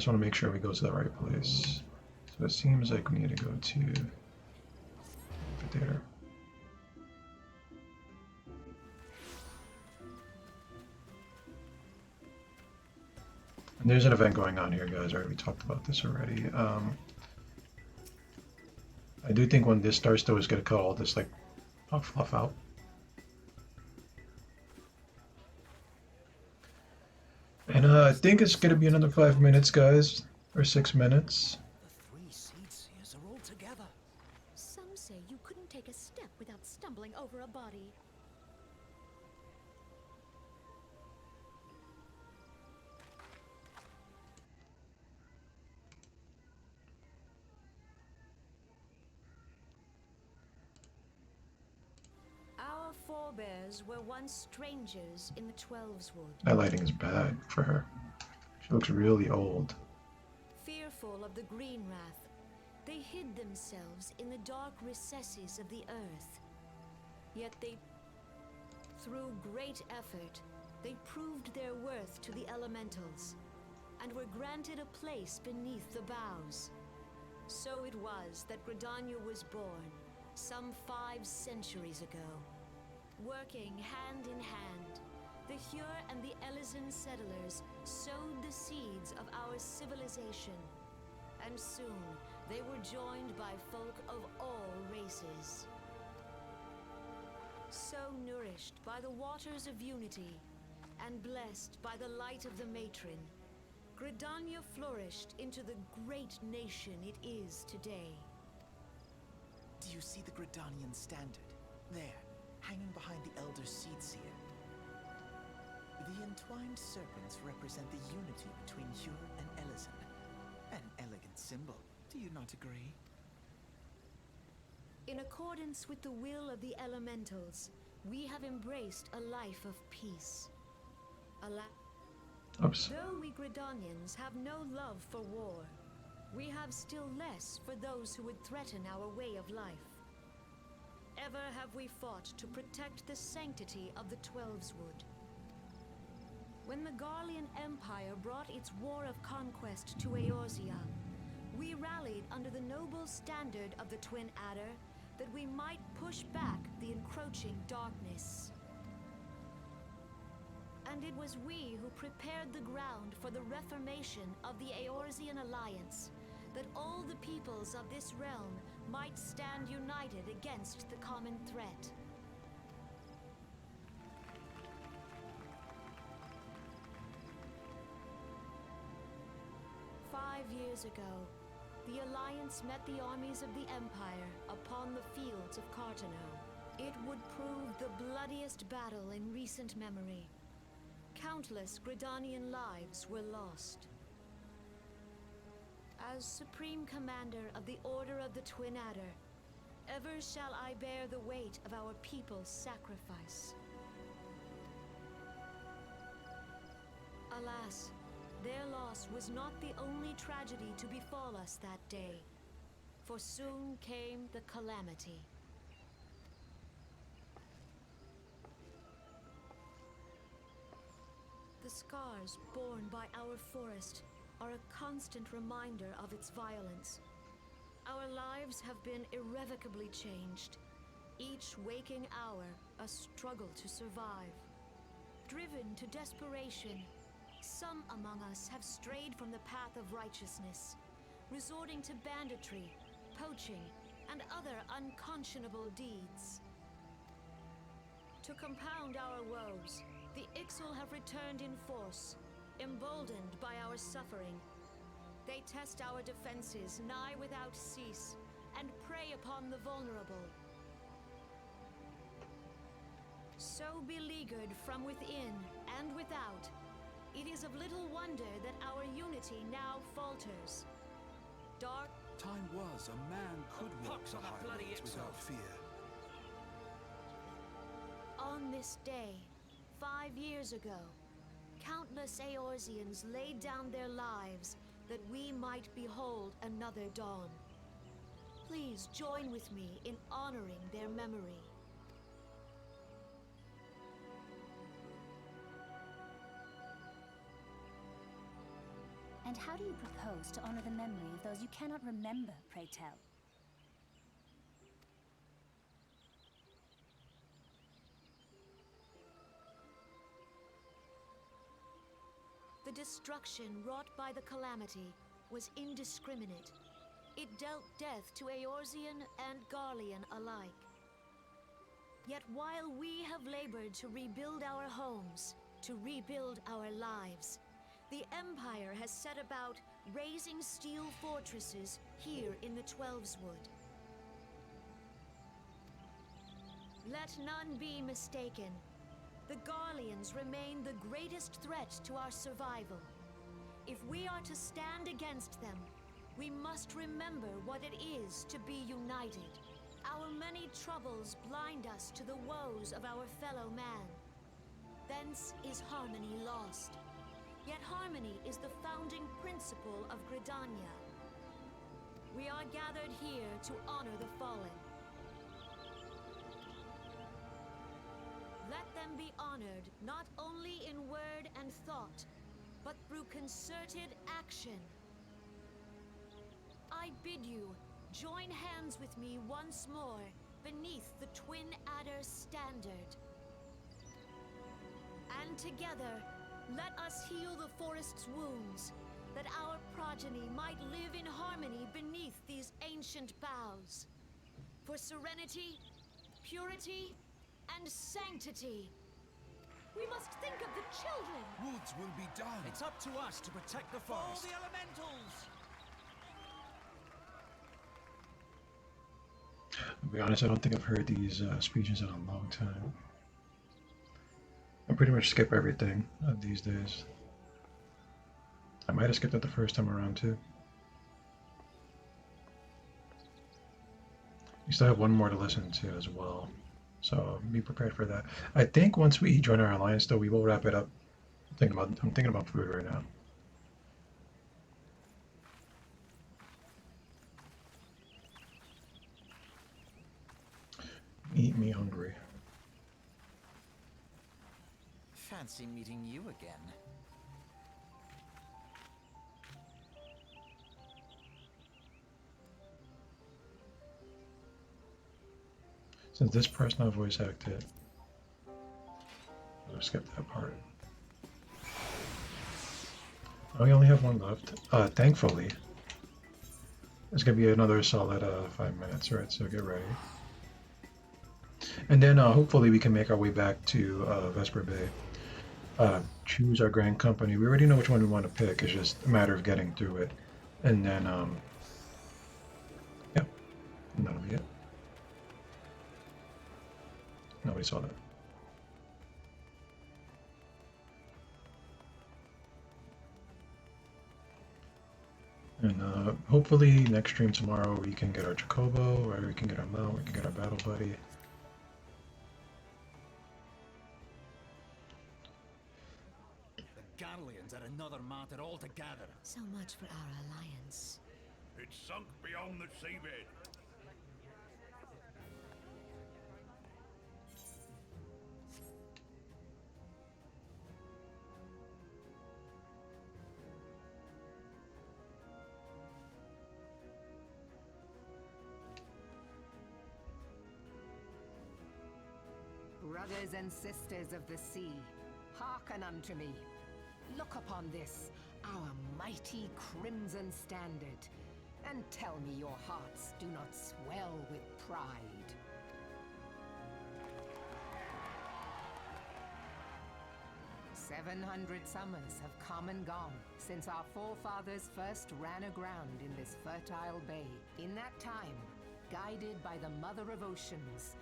just want to make sure we go to the right place. So it seems like we need to go to there. And there's an event going on here, guys. Right, we talked about this already. I do think when this starts, though, it's gonna cut all this like fluff out. And I think it's gonna be another 5 minutes, guys, or 6 minutes. The three seed seers are all together. Some say you couldn't take a step without stumbling over a body. Our forebears were once strangers in the XIV's wood. That lighting is bad for her. She looks really old. Fearful of the green wrath, they hid themselves in the dark recesses of the earth. Yet through great effort, they proved their worth to the elementals, and were granted a place beneath the boughs. So it was that Gridania was born, some 5 centuries ago. Working hand in hand, the Hyur and the Elysian settlers sowed the seeds of our civilization, and soon they were joined by folk of all races. So nourished by the waters of unity, and blessed by the light of the matron, Gridania flourished into the great nation it is today. Do you see the Gridanian standard? There, hanging behind the Elder Seed Seer. The entwined serpents represent the unity between Hyur and Elysian. An elegant symbol, do you not agree? In accordance with the will of the elementals, we have embraced a life of peace. Oops. Though we Gridanians have no love for war, we have still less for those who would threaten our way of life. Ever have we fought to protect the sanctity of the XIV's wood. When the Garlean Empire brought its war of conquest to Eorzea, we rallied under the noble standard of the Twin Adder that we might push back the encroaching darkness. And it was we who prepared the ground for the reformation of the Eorzean Alliance, that all the peoples of this realm might stand united against the common threat. Years ago, the Alliance met the armies of the Empire upon the fields of Cartano. It would prove the bloodiest battle in recent memory. Countless Gridanian lives were lost. As Supreme Commander of the Order of the Twin Adder, ever shall I bear the weight of our people's sacrifice. Alas, their loss was not the only tragedy to befall us that day, for soon came the calamity. The scars borne by our forest are a constant reminder of its violence. Our lives have been irrevocably changed, each waking hour a struggle to survive. Driven to desperation, some among us have strayed from the path of righteousness, resorting to banditry, poaching, and other unconscionable deeds. To compound our woes, the Ixal have returned in force, emboldened by our suffering. They test our defenses nigh without cease, and prey upon the vulnerable. So beleaguered from within and without, it is of little wonder that our unity now falters. Dark Time was a man could walk the highways without fear. On this day, 5 years ago, countless Eorzeans laid down their lives that we might behold another dawn. Please join with me in honoring their memory. And how do you propose to honor the memory of those you cannot remember, pray tell? The destruction wrought by the Calamity was indiscriminate. It dealt death to Eorzean and Garlean alike. Yet while we have labored to rebuild our homes, to rebuild our lives, the Empire has set about raising steel fortresses here in the Twelveswood. Let none be mistaken. The Garleans remain the greatest threat to our survival. If we are to stand against them, we must remember what it is to be united. Our many troubles blind us to the woes of our fellow man. Thence is harmony lost. Yet harmony is the founding principle of Gridania. We are gathered here to honor the fallen. Let them be honored not only in word and thought, but through concerted action. I bid you join hands with me once more beneath the Twin Adder's standard. And together, let us heal the forest's wounds, that our progeny might live in harmony beneath these ancient boughs. For serenity, purity, and sanctity. We must think of the children! Woods will be done! It's up to us to protect the forest. All the elementals! To be honest, I don't think I've heard these speeches in a long time. I pretty much skip everything these days. I might have skipped it the first time around too. We still have one more to listen to as well, so be prepared for that. I think once we join our alliance, though, we will wrap it up. I'm thinking about food right now. Eat me hungry. Fancy meeting you again. Since this part's not voice acted, I'll skip that part. Oh, we only have one left. Thankfully. It's gonna be another solid 5 minutes, right? So get ready. And then hopefully we can make our way back to Vesper Bay. Choose our Grand Company. We already know which one we want to pick. It's just a matter of getting through it. And then, yeah, and that'll be it. Nobody saw that. And hopefully next stream tomorrow we can get our Chocobo, or we can get our mount, we can get our battle buddy. The Garleans are another matter altogether. So much for our alliance. It's sunk beyond the seabed. Brothers and sisters of the sea, hearken unto me. Look upon this, our mighty crimson standard, and tell me your hearts do not swell with pride. "700 summers have come and gone since our forefathers first ran aground in this fertile bay. In that time, guided by the Mother of Oceans,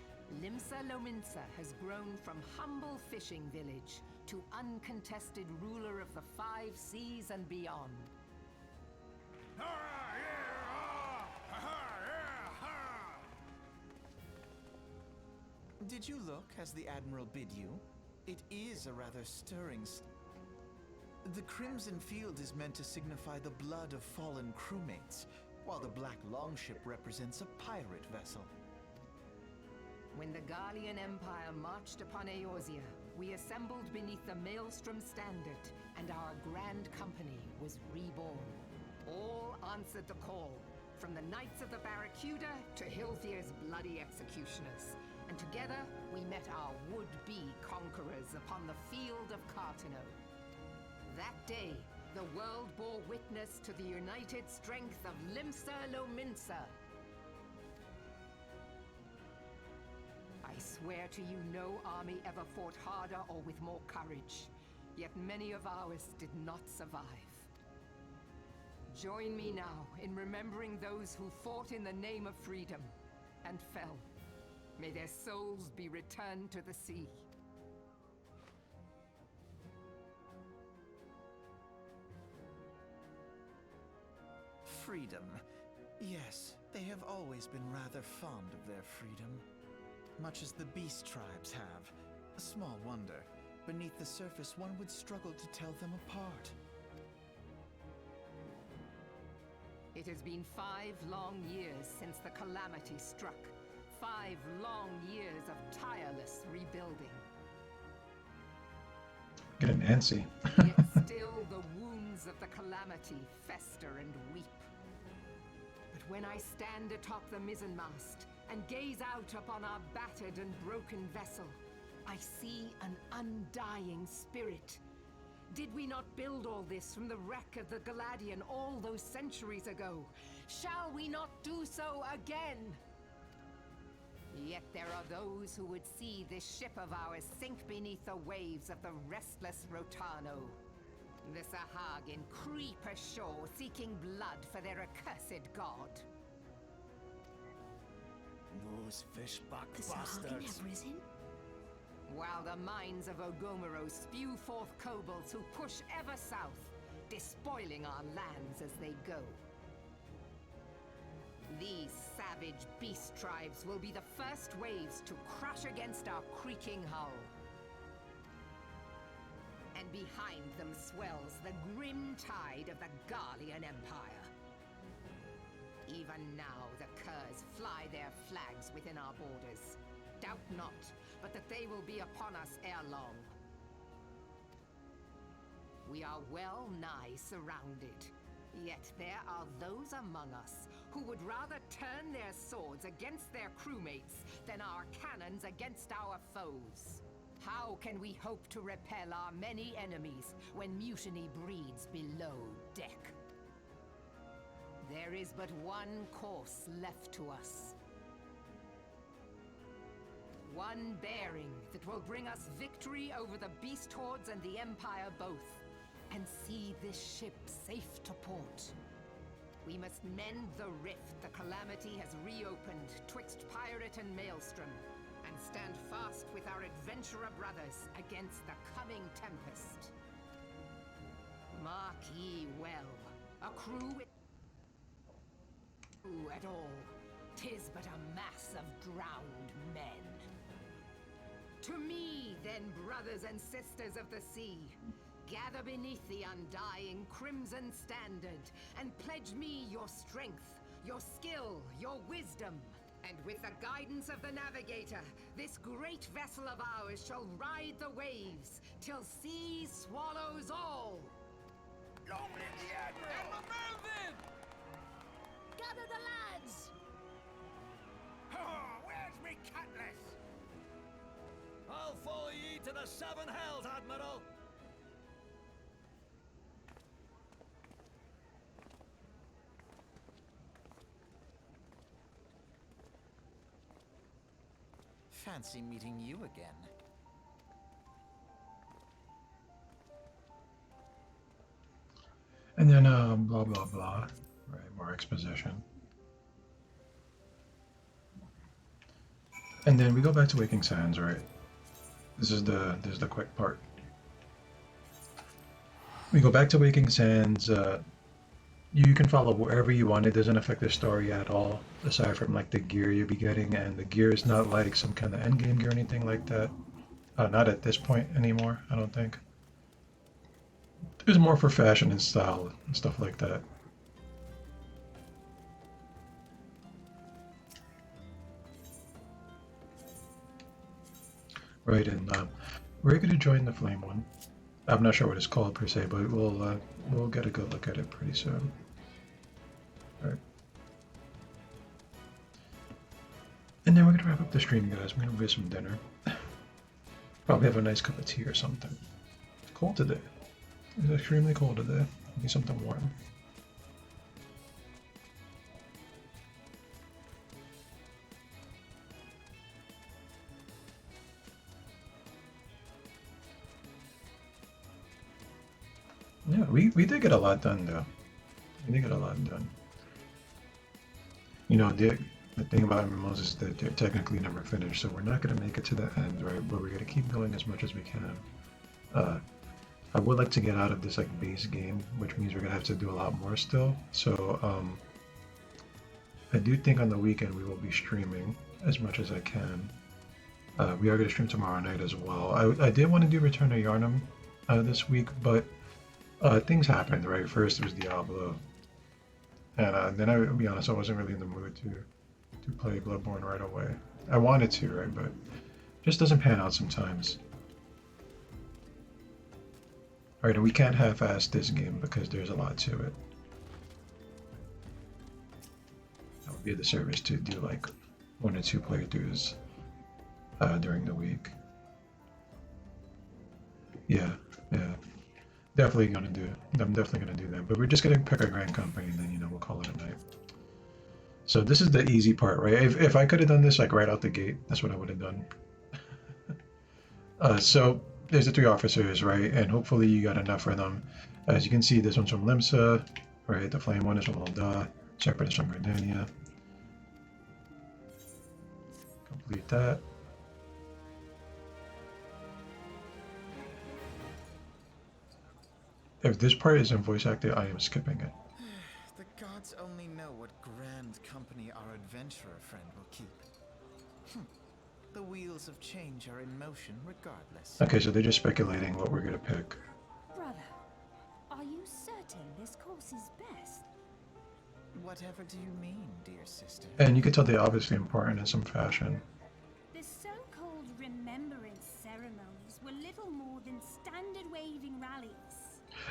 Limsa Lominsa has grown from humble fishing village to uncontested ruler of the 5 seas and beyond. Did you look as the Admiral bid you? It is a rather stirring The Crimson Field is meant to signify the blood of fallen crewmates, while the Black Longship represents a pirate vessel. When the Garlean Empire marched upon Eorzea, we assembled beneath the Maelstrom Standard and our grand company was reborn. All answered the call, from the Knights of the Barracuda to Hilthier's bloody executioners. And together we met our would-be conquerors upon the field of Cartino. That day, the world bore witness to the united strength of Limsa Lominsa. I swear to you, no army ever fought harder or with more courage. Yet many of ours did not survive. Join me now in remembering those who fought in the name of freedom and fell. May their souls be returned to the sea. Freedom. Yes, they have always been rather fond of their freedom. Much as the beast tribes have. Small wonder. Beneath the surface, one would struggle to tell them apart. It has been 5 long years since the calamity struck. 5 long years of tireless rebuilding. Getting antsy. Yet still the wounds of the calamity fester and weep. But when I stand atop the mizzenmast and gaze out upon our battered and broken vessel, I see an undying spirit. Did we not build all this from the wreck of the Galadian all those centuries ago? Shall we not do so again? Yet there are those who would see this ship of ours sink beneath the waves of the restless Rotano. The Sahagin creep ashore seeking blood for their accursed god. Those fishback The Sahagin bastards. have risen? While the mines of Ogomero spew forth kobolds who push ever south, despoiling our lands as they go. These savage beast tribes will be the first waves to crush against our creaking hull. And behind them swells the grim tide of the Garlean Empire. Even now the Curs fly their flags within our borders. Doubt not, but that they will be upon us ere long. We are well nigh surrounded. Yet there are those among us who would rather turn their swords against their crewmates than our cannons against our foes. How can we hope to repel our many enemies when mutiny breeds below deck? There is but one course left to us. One bearing that will bring us victory over the beast hordes and the Empire both, and see this ship safe to port. We must mend the rift the calamity has reopened twixt pirate and maelstrom, and stand fast with our adventurer brothers against the coming tempest. Mark ye well, a crew at all, 'tis but a mass of drowned men. To me, then, brothers and sisters of the sea, gather beneath the undying crimson standard, and pledge me your strength, your skill, your wisdom. And with the guidance of the navigator, this great vessel of ours shall ride the waves, till sea swallows all. Long live the Admiral! And Mervyn! Gather the lads! Oh, where's me cutlass? I'll follow ye to the 7 hells, Admiral! Fancy meeting you again. And then blah blah blah. Right, more exposition. And then we go back to Waking Sands, right? This is the quick part. We go back to Waking Sands. You can follow wherever you want. It doesn't affect the story at all, aside from like the gear you'll be getting, and the gear is not like some kind of endgame gear or anything like that. Not at this point anymore, I don't think. It was more for fashion and style and stuff like that. Right, and we're going to join the Flame one. I'm not sure what it's called per se, but we'll get a good look at it pretty soon. All right. And then we're gonna wrap up the stream, guys. We're gonna get some dinner. Probably have a nice cup of tea or something. It's cold today. It's extremely cold today. Need something warm. Yeah, we did get a lot done though. We did get a lot done. You know, the thing about MMOs is that they're technically never finished, so we're not going to make it to the end, right? But we're going to keep going as much as we can. I would like to get out of this like base game, which means we're going to have to do a lot more still. So I do think on the weekend we will be streaming as much as I can. We are going to stream tomorrow night as well. I did want to do Return to Yharnam this week, but things happened, right? First it was Diablo, and then I'll be honest, I wasn't really in the mood to play Bloodborne right away. I wanted to, right, but just doesn't pan out sometimes. Alright, and we can't half-ass this game because there's a lot to it. That would be a disservice to do like 1 or 2 playthroughs during the week. Yeah. Definitely gonna do it. I'm definitely gonna do that. But we're just gonna pick our grand company and then, you know, we'll call it a night. So this is the easy part, right? If I could have done this like right out the gate, that's what I would have done. So there's the 3 officers, right? And hopefully you got enough for them. As you can see, this one's from Limsa, right? The flame one is from Ul'dah. Shepherd is from Gridania. Complete that. If this part isn't voice acted, I am skipping it. The gods only know what grand company our adventurer friend will keep. The wheels of change are in motion regardless. Okay, so they're just speculating what we're gonna pick. Brother, are you certain this course is best? Whatever do you mean, dear sister? And you can tell they're obviously important in some fashion. The so-called remembrance ceremonies were little more than standard waving rallies.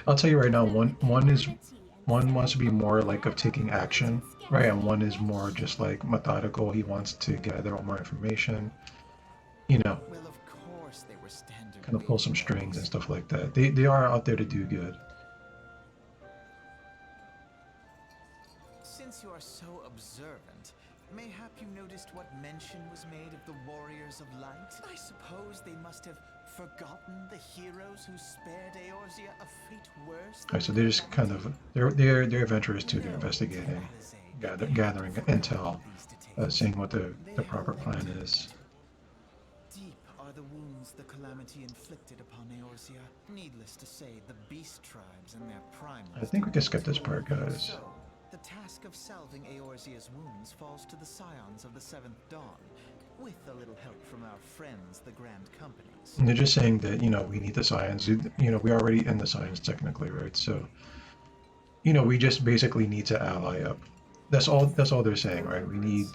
I'll tell you right now, one wants to be more like of taking action, right? And one is more just like methodical. He wants to gather more information, you know, Well, of course they were standard. kind of pull some strings and stuff like that. They are out there to do good. Since you are so observant, mayhap you noticed what mention was made of the warriors of light? I suppose they must have forgotten the heroes who spared Eorzea a fate worse. Alright, so they're just kind of they're adventurers too. They're investigating, gathering intel, seeing what the proper plan is. Deep are the wounds the calamity inflicted upon Eorzea. Needless to say, the beast tribes and their primal. I think we can skip this part, guys. So, the task of salving Eorzea's wounds falls to the scions of the Seventh Dawn, with a little help from our friends, the Grand Companies. And they're just saying that, you know, we need the science. You know, we're already in the science technically, right? So, you know, we just basically need to ally up. That's all they're saying, right? We need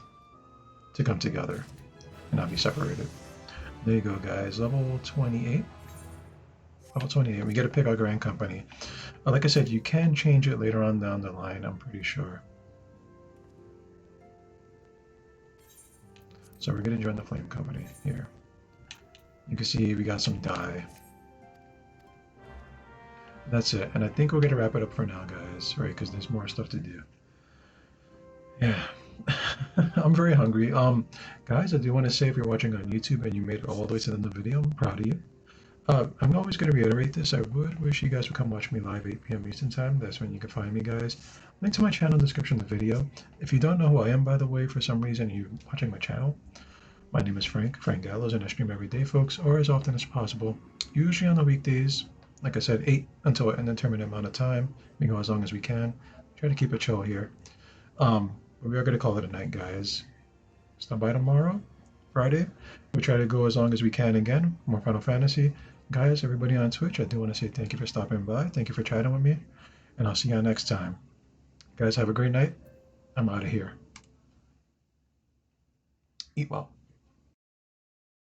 to come together and not be separated. There you go, guys. Level 28. Level 28. We get to pick our grand company. Like I said, you can change it later on down the line, I'm pretty sure. So we're going to join the Flame Company here. You can see we got some dye. That's it. And I think we're going to wrap it up for now, guys, right? Because there's more stuff to do. Yeah. I'm very hungry. Guys, I do want to say if you're watching on YouTube and you made it all the way to the end of the video, I'm proud of you. I'm always going to reiterate this. I would wish you guys would come watch me live 8 p.m. Eastern Time. That's when you can find me, guys. Link to my channel in the description of the video. If you don't know who I am, by the way, for some reason you're watching my channel, my name is Frank Gallows, and I stream every day, folks, or as often as possible. Usually on the weekdays, like I said, 8 until an indeterminate amount of time. We go as long as we can. Try to keep it chill here. We are going to call it a night, guys. Stop by tomorrow, Friday. We try to go as long as we can again. More Final Fantasy. Guys, everybody on Twitch, I do want to say thank you for stopping by. Thank you for chatting with me. And I'll see you next time. Guys, have a great night. I'm out of here. Eat well.